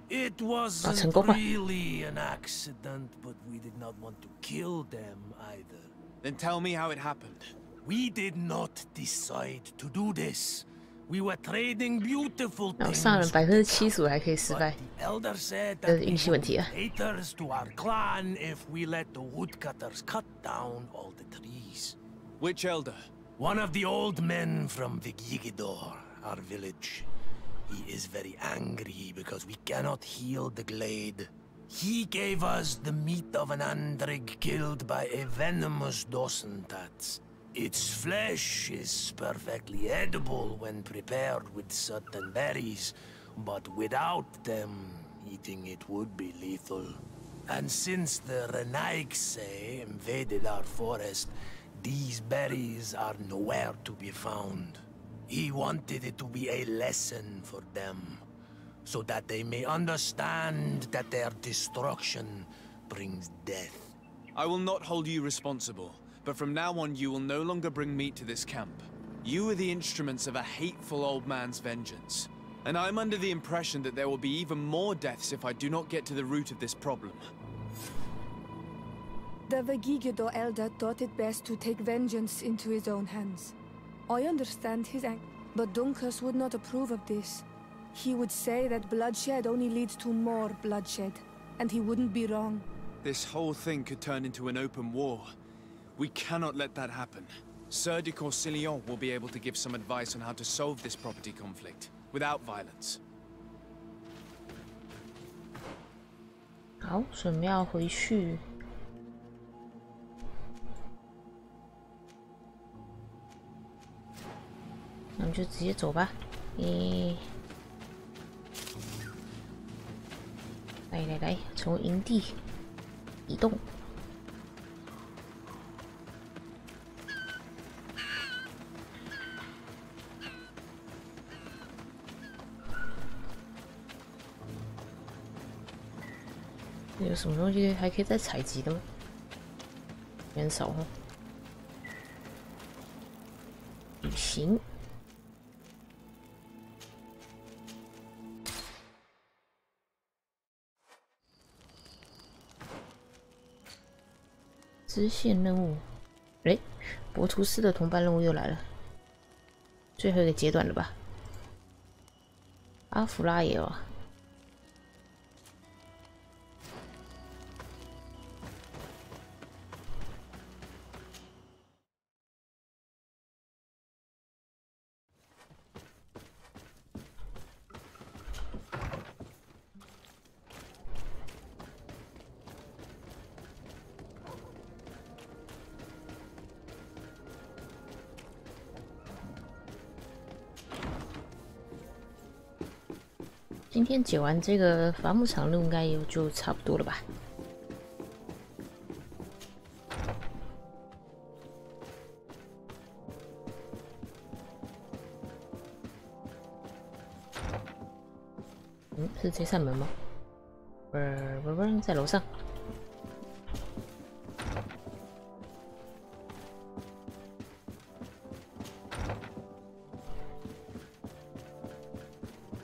T: It wasn't really an accident, but we did not want to kill them either.
C: Then tell me how it happened.
T: We did not decide to do this. We were trading beautiful
A: 然后
T: things.
A: 上人75%还可以失败，
T: Elder said
A: 这
T: that
A: 是
T: we
A: 运气问题
T: would
A: 啊
T: be。 traitors to our clan if we let the woodcutters cut down all the trees.
C: Which elder?
T: One of the old men from Vigigidor, our village. He is very angry because we cannot heal the glade. He gave us the meat of an andrig killed by a venomous dosentats. Its flesh is perfectly edible when prepared with certain berries, but without them, eating it would be lethal. And since the Renaigse invaded our forest, these berries are nowhere to be found. He wanted it to be a lesson for them, so that they may understand that their destruction brings death.
C: I will not hold you responsible, but from now on you will no longer bring meat to this camp. You are the instruments of a hateful old man's vengeance. And I'm under the impression that there will be even more deaths if I do not get to the root of this problem.
G: The Vegigido elder thought it best to take vengeance into his own hands. I understand his anger, but Dunkus would not approve of this. He would say that bloodshed only leads to more bloodshed, and he wouldn't be wrong.
C: This whole thing could turn into an open war. We cannot let that happen. Sir de Corsillon will be able to give some advice on how to solve this property conflict, without violence.
A: 好，准备要回去。那我们就直接走吧。来，从营地移动。有什么东西还可以再采集的吗？很少哦。旅行。支线任务，博图斯的同伴任务又来了，最后一个阶段了吧？阿弗拉也有啊。今天解完这个伐木场任务，应该也就差不多了吧。是这扇门吗？在楼上。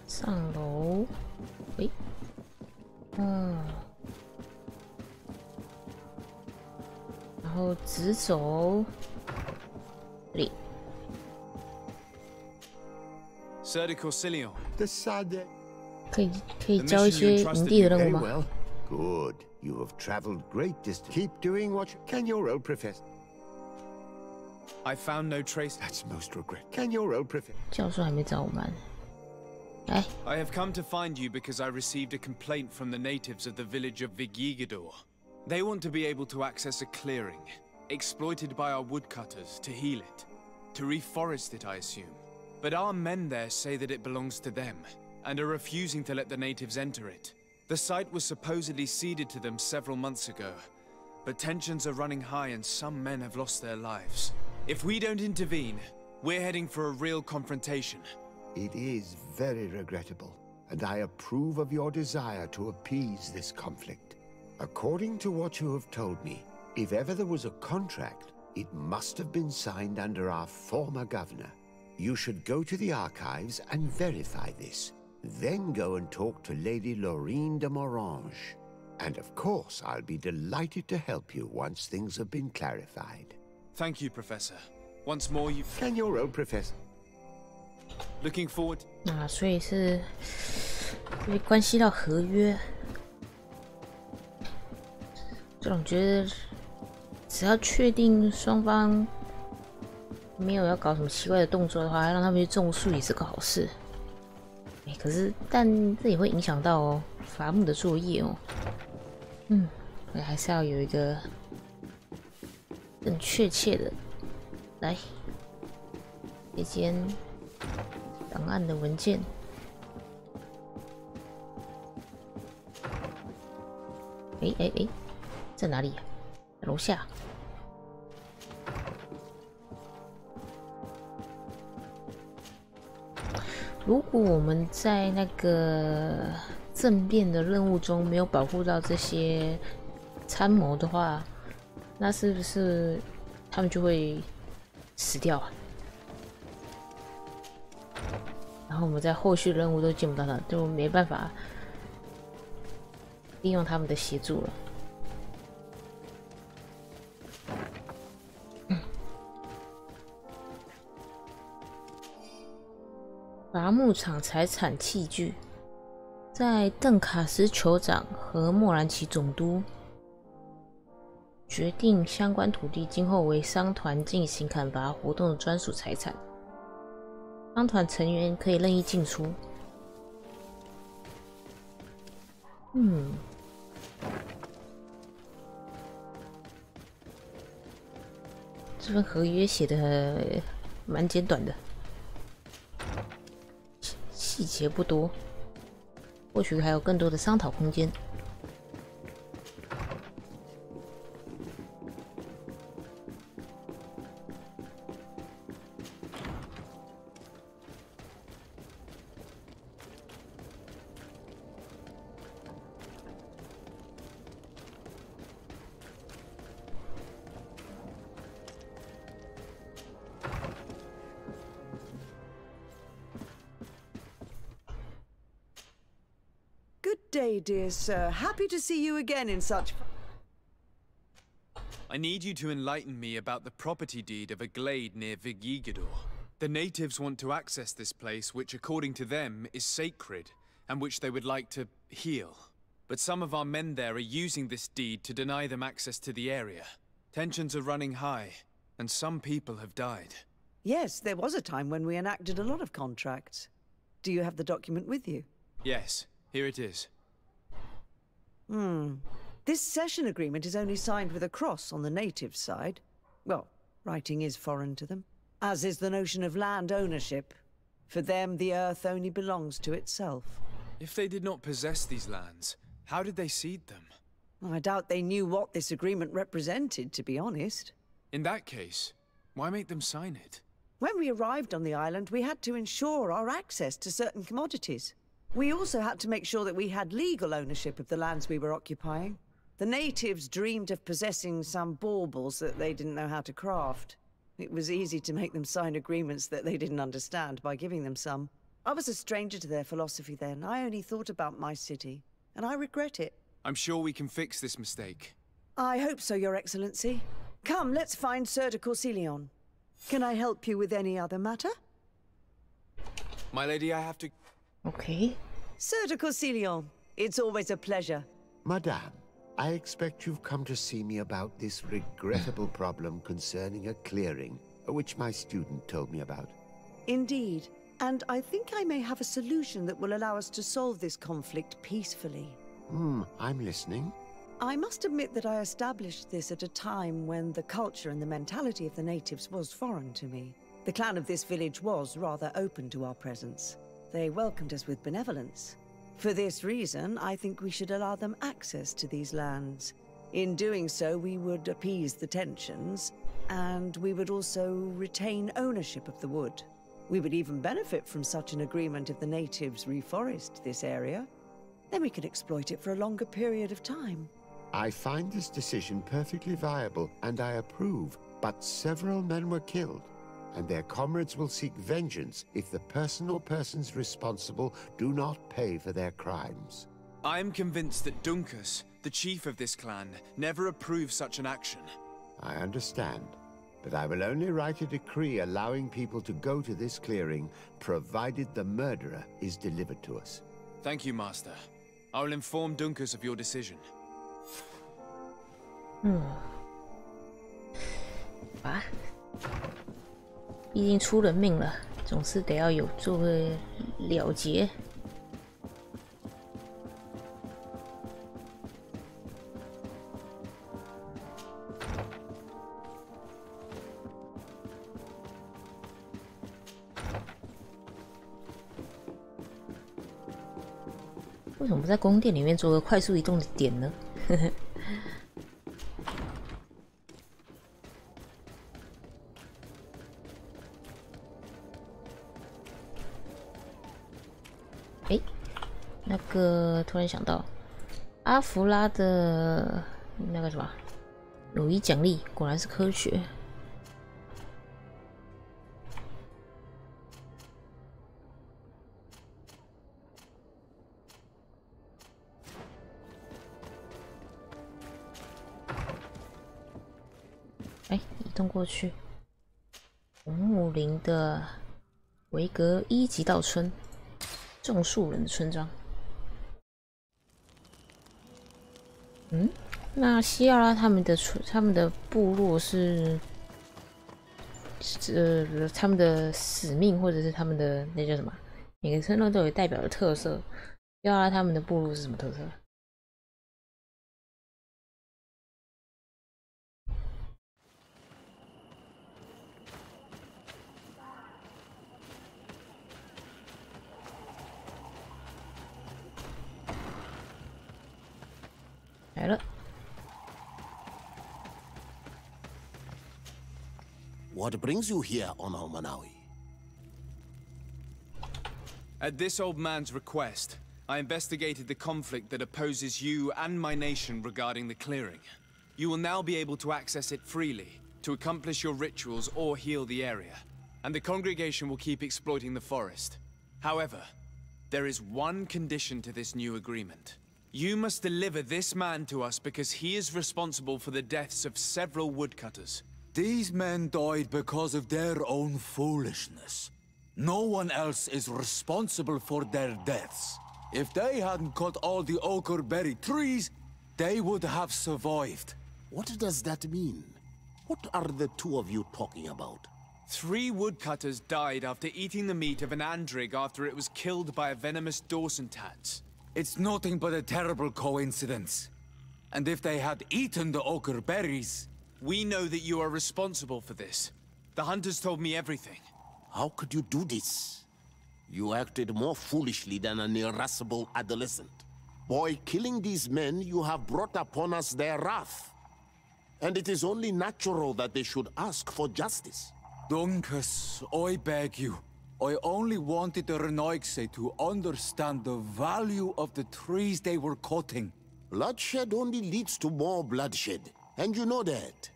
A: 上楼，然后直走，这里。
C: Sir de Corsillon.
A: 可以交一些营地的任务吗？
M: Good. You have traveled great distance. Keep doing what can your old professor.
C: I found no trace.
M: That's most regret. Can your old professor.
A: 教授还没找我们。来。
C: I have come to find you because I received a complaint from the natives of the village of Vigigidor. They want to be able to access a clearing, exploited by our woodcutters, to heal it. To reforest it, I assume. But our men there say that it belongs to them, and are refusing to let the natives enter it. The site was supposedly ceded to them several months ago, but tensions are running high and some men have lost their lives. If we don't intervene, we're heading for a real confrontation.
M: It is very regrettable, and I approve of your desire to appease this conflict. According to what you have told me, if ever there was a contract, it must have been signed under our former governor. You should go to the archives and verify this. Then go and talk to Lady Laurine de Morange. And of course, I'll be delighted to help you once things have been clarified.
C: Thank you, Professor. Once more, you...
M: Can your old professor...
C: Looking forward...
A: 所以是关系到合约。这种觉得，只要确定双方没有要搞什么奇怪的动作的话，让他们去种树也是个好事。可是，但这也会影响到伐木的作业哦。还是要有一个更确切的。来，这间档案的文件。在哪里？在楼下。如果我们在那个政变的任务中没有保护到这些参谋的话，那是不是他们就会死掉啊？然后我们在后续任务都见不到他，就没办法利用他们的协助了。伐木场财产器具，在邓卡斯酋长和莫兰奇总督决定相关土地今后为商团进行砍伐活动的专属财产。商团成员可以任意进出。这份合约写的蛮简短的，细节不多，或许还有更多的商讨空间。
I: Good day, dear sir. Happy to see you again in such...
C: I need you to enlighten me about the property deed of a glade near Vigigador. The natives want to access this place, which according to them is sacred, and which they would like to heal. But some of our men there are using this deed to deny them access to the area. Tensions are running high, and some people have died.
I: Yes, there was a time when we enacted a lot of contracts. Do you have the document with you?
C: Yes, here it is.
I: This cession agreement is only signed with a cross on the native side. Well, writing is foreign to them, as is the notion of land ownership. For them, the earth only belongs to itself.
C: If they did not possess these lands, how did they cede them?
I: I doubt they knew what this agreement represented, to be honest.
C: In that case, why make them sign it?
I: When we arrived on the island, we had to ensure our access to certain commodities. We also had to make sure that we had legal ownership of the lands we were occupying. The natives dreamed of possessing some baubles that they didn't know how to craft. It was easy to make them sign agreements that they didn't understand by giving them some. I was a stranger to their philosophy then. I only thought about my city, and I regret it.
C: I'm sure we can fix this mistake.
I: I hope so, Your Excellency. Come, let's find Sir de Corsilion. Can I help you with any other matter?
C: My lady, I have to...
A: Okay.
I: Sir de Corsilion, it's always a pleasure.
M: Madame, I expect you've come to see me about this regrettable problem concerning a clearing, which my student told me about.
I: Indeed. And I think I may have a solution that will allow us to solve this conflict peacefully.
M: I'm listening.
I: I must admit that I established this at a time when the culture and the mentality of the natives was foreign to me. The clan of this village was rather open to our presence. They welcomed us with benevolence. For this reason, I think we should allow them access to these lands. In doing so, we would appease the tensions, and we would also retain ownership of the wood. We would even benefit from such an agreement if the natives reforest this area. Then we could exploit it for a longer period of time.
M: I find this decision perfectly viable, and I approve, but several men were killed, and their comrades will seek vengeance if the person or persons responsible do not pay for their crimes.
C: I am convinced that Dunkus, the chief of this clan, never approved such an action.
M: I understand, but I will only write a decree allowing people to go to this clearing, provided the murderer is delivered to us.
C: Thank you, Master. I will inform Dunkus of your decision.
A: 毕竟出人命了，总是得要有做个了结。为什么不在宫殿里面做个快速移动的点呢？那个突然想到，阿弗拉的那个什么友谊奖励，果然是科学。哎，移动过去。红木林的维格1级道村，种树人的村庄。嗯，那西奥拉他们的部落是，他们的使命或者是他们的那叫什么？每个村落都有代表的特色。西奥拉他们的部落是什么特色？来了。
V: What brings you here on Almanawi?
C: At this old man's request, I investigated the conflict that opposes you and my nation regarding the clearing. You will now be able to access it freely, to accomplish your rituals or heal the area. And the congregation will keep exploiting the forest. However, there is one condition to this new agreement. You must deliver this man to us because he is responsible for the deaths of several woodcutters.
T: These men died because of their own foolishness. No one else is responsible for their deaths. If they hadn't cut all the ochreberry trees, they would have survived.
V: What does that mean? What are the two of you talking about?
C: 3 woodcutters died after eating the meat of an andrig after it was killed by a venomous Dawson tats.
T: It's nothing but a terrible coincidence. And if they had eaten the ochre berries...
C: We know that you are responsible for this. The hunters told me everything.
V: How could you do this? You acted more foolishly than an irascible adolescent. By killing these men, you have brought upon us their wrath. And it is only natural that they should ask for justice.
T: Dunkus, I beg you. I only wanted the Renoigse to understand the value of the trees they were cutting.
V: Bloodshed only leads to more bloodshed, and you know that.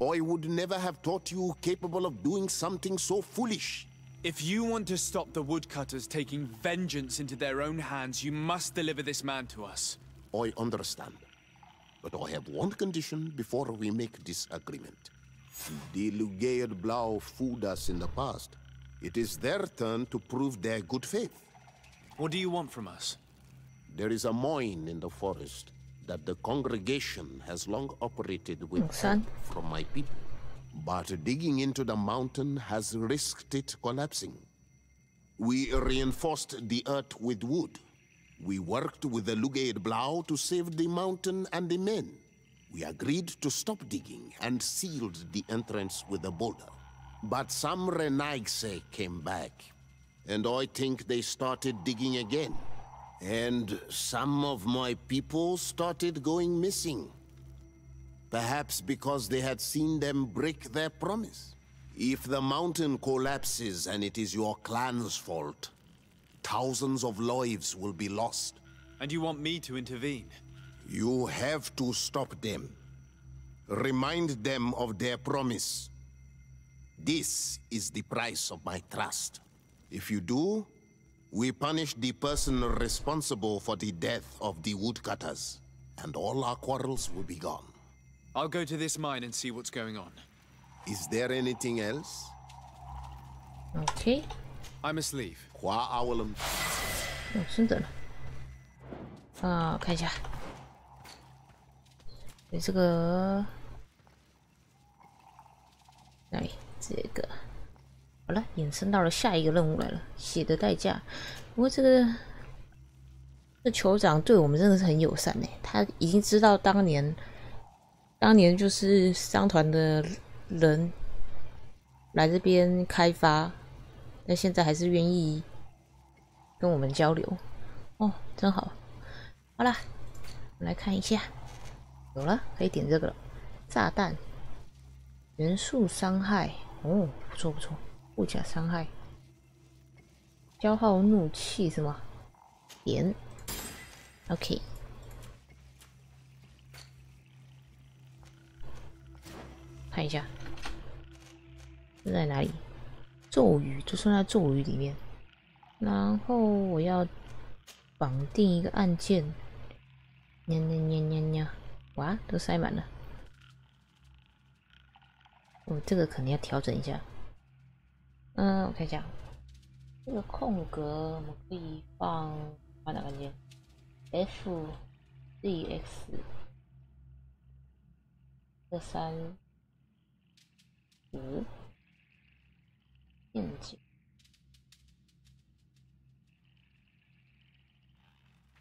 V: I would never have thought you capable of doing something so foolish.
C: If you want to stop the woodcutters taking vengeance into their own hands, you must deliver this man to us.
V: I understand. But I have one condition before we make this agreement. The Lugaid Blau fooled us in the past. It is their turn to prove their good faith.
C: What do you want from us?
V: There is a mine in the forest that the congregation has long operated with help from my people. But digging into the mountain has risked it collapsing. We reinforced the earth with wood. We worked with the Lugaid Blau to save the mountain and the men. We agreed to stop digging and sealed the entrance with a boulder. But some Renaigse came back, and I think they started digging again. And some of my people started going missing. Perhaps because they had seen them break their promise. If the mountain collapses and it is your clan's fault, thousands of lives will be lost.
C: And you want me to intervene?
V: You have to stop them. Remind them of their promise. This is the price of my trust. If you do, we punish the person responsible for the death of the woodcutters, and all our quarrels will be gone.
C: I'll go to this mine and see what's going on.
V: Is there anything else?
A: Okay.
C: I must leave.
A: 真的了。看一下，这个，哎，这个，好了，衍生到了下一个任务来了，血的代价。不过这酋长对我们真的是很友善哎，他已经知道当年就是商团的人来这边开发，但现在还是愿意跟我们交流，哦，真好。好啦，我们来看一下，有了，可以点这个了。炸弹，元素伤害，哦，不错不错，物价伤害，消耗怒气是吗？点， OK， 看一下是在哪里？咒语就算在咒语里面。然后我要绑定一个按键，哇，都塞满了。哦，这个可能要调整一下。我看一下，这个空格我们可以放哪个键 ？F、Z、X、3、5，键键。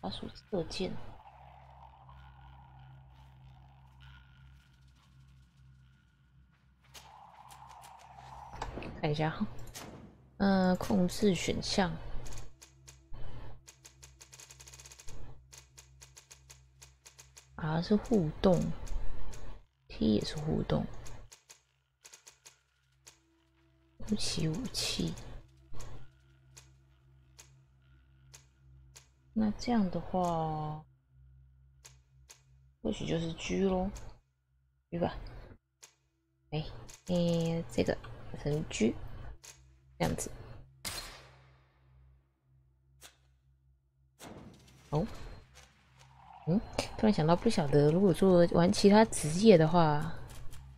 A: 滑鼠侧键，看一下哈。控制选项，R 是互动 ，T 也是互动，武器。那这样的话，或许就是 G 咯 ，G 吧。这个改成 G， 这样子。哦，突然想到，不晓得如果做玩其他职业的话，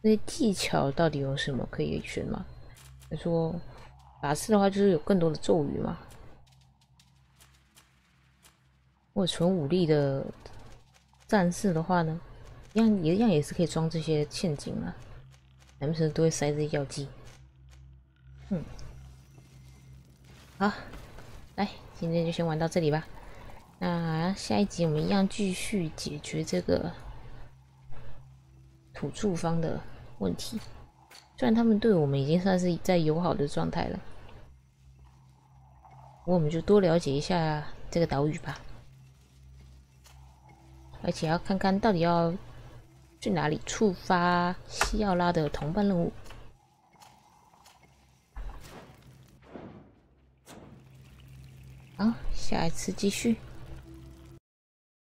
A: 那些技巧到底有什么可以选吗？比如说法师的话，就是有更多的咒语嘛。或者纯武力的战士的话呢，一样也是可以装这些陷阱啊。难不成都会塞这些药剂？好，来，今天就先玩到这里吧。那下一集我们一样继续解决这个土著方的问题。虽然他们对我们已经算是在友好的状态了，不过我们就多了解一下这个岛屿吧。而且要看看到底要去哪里触发西奥拉的同伴任务。好，下一次继续。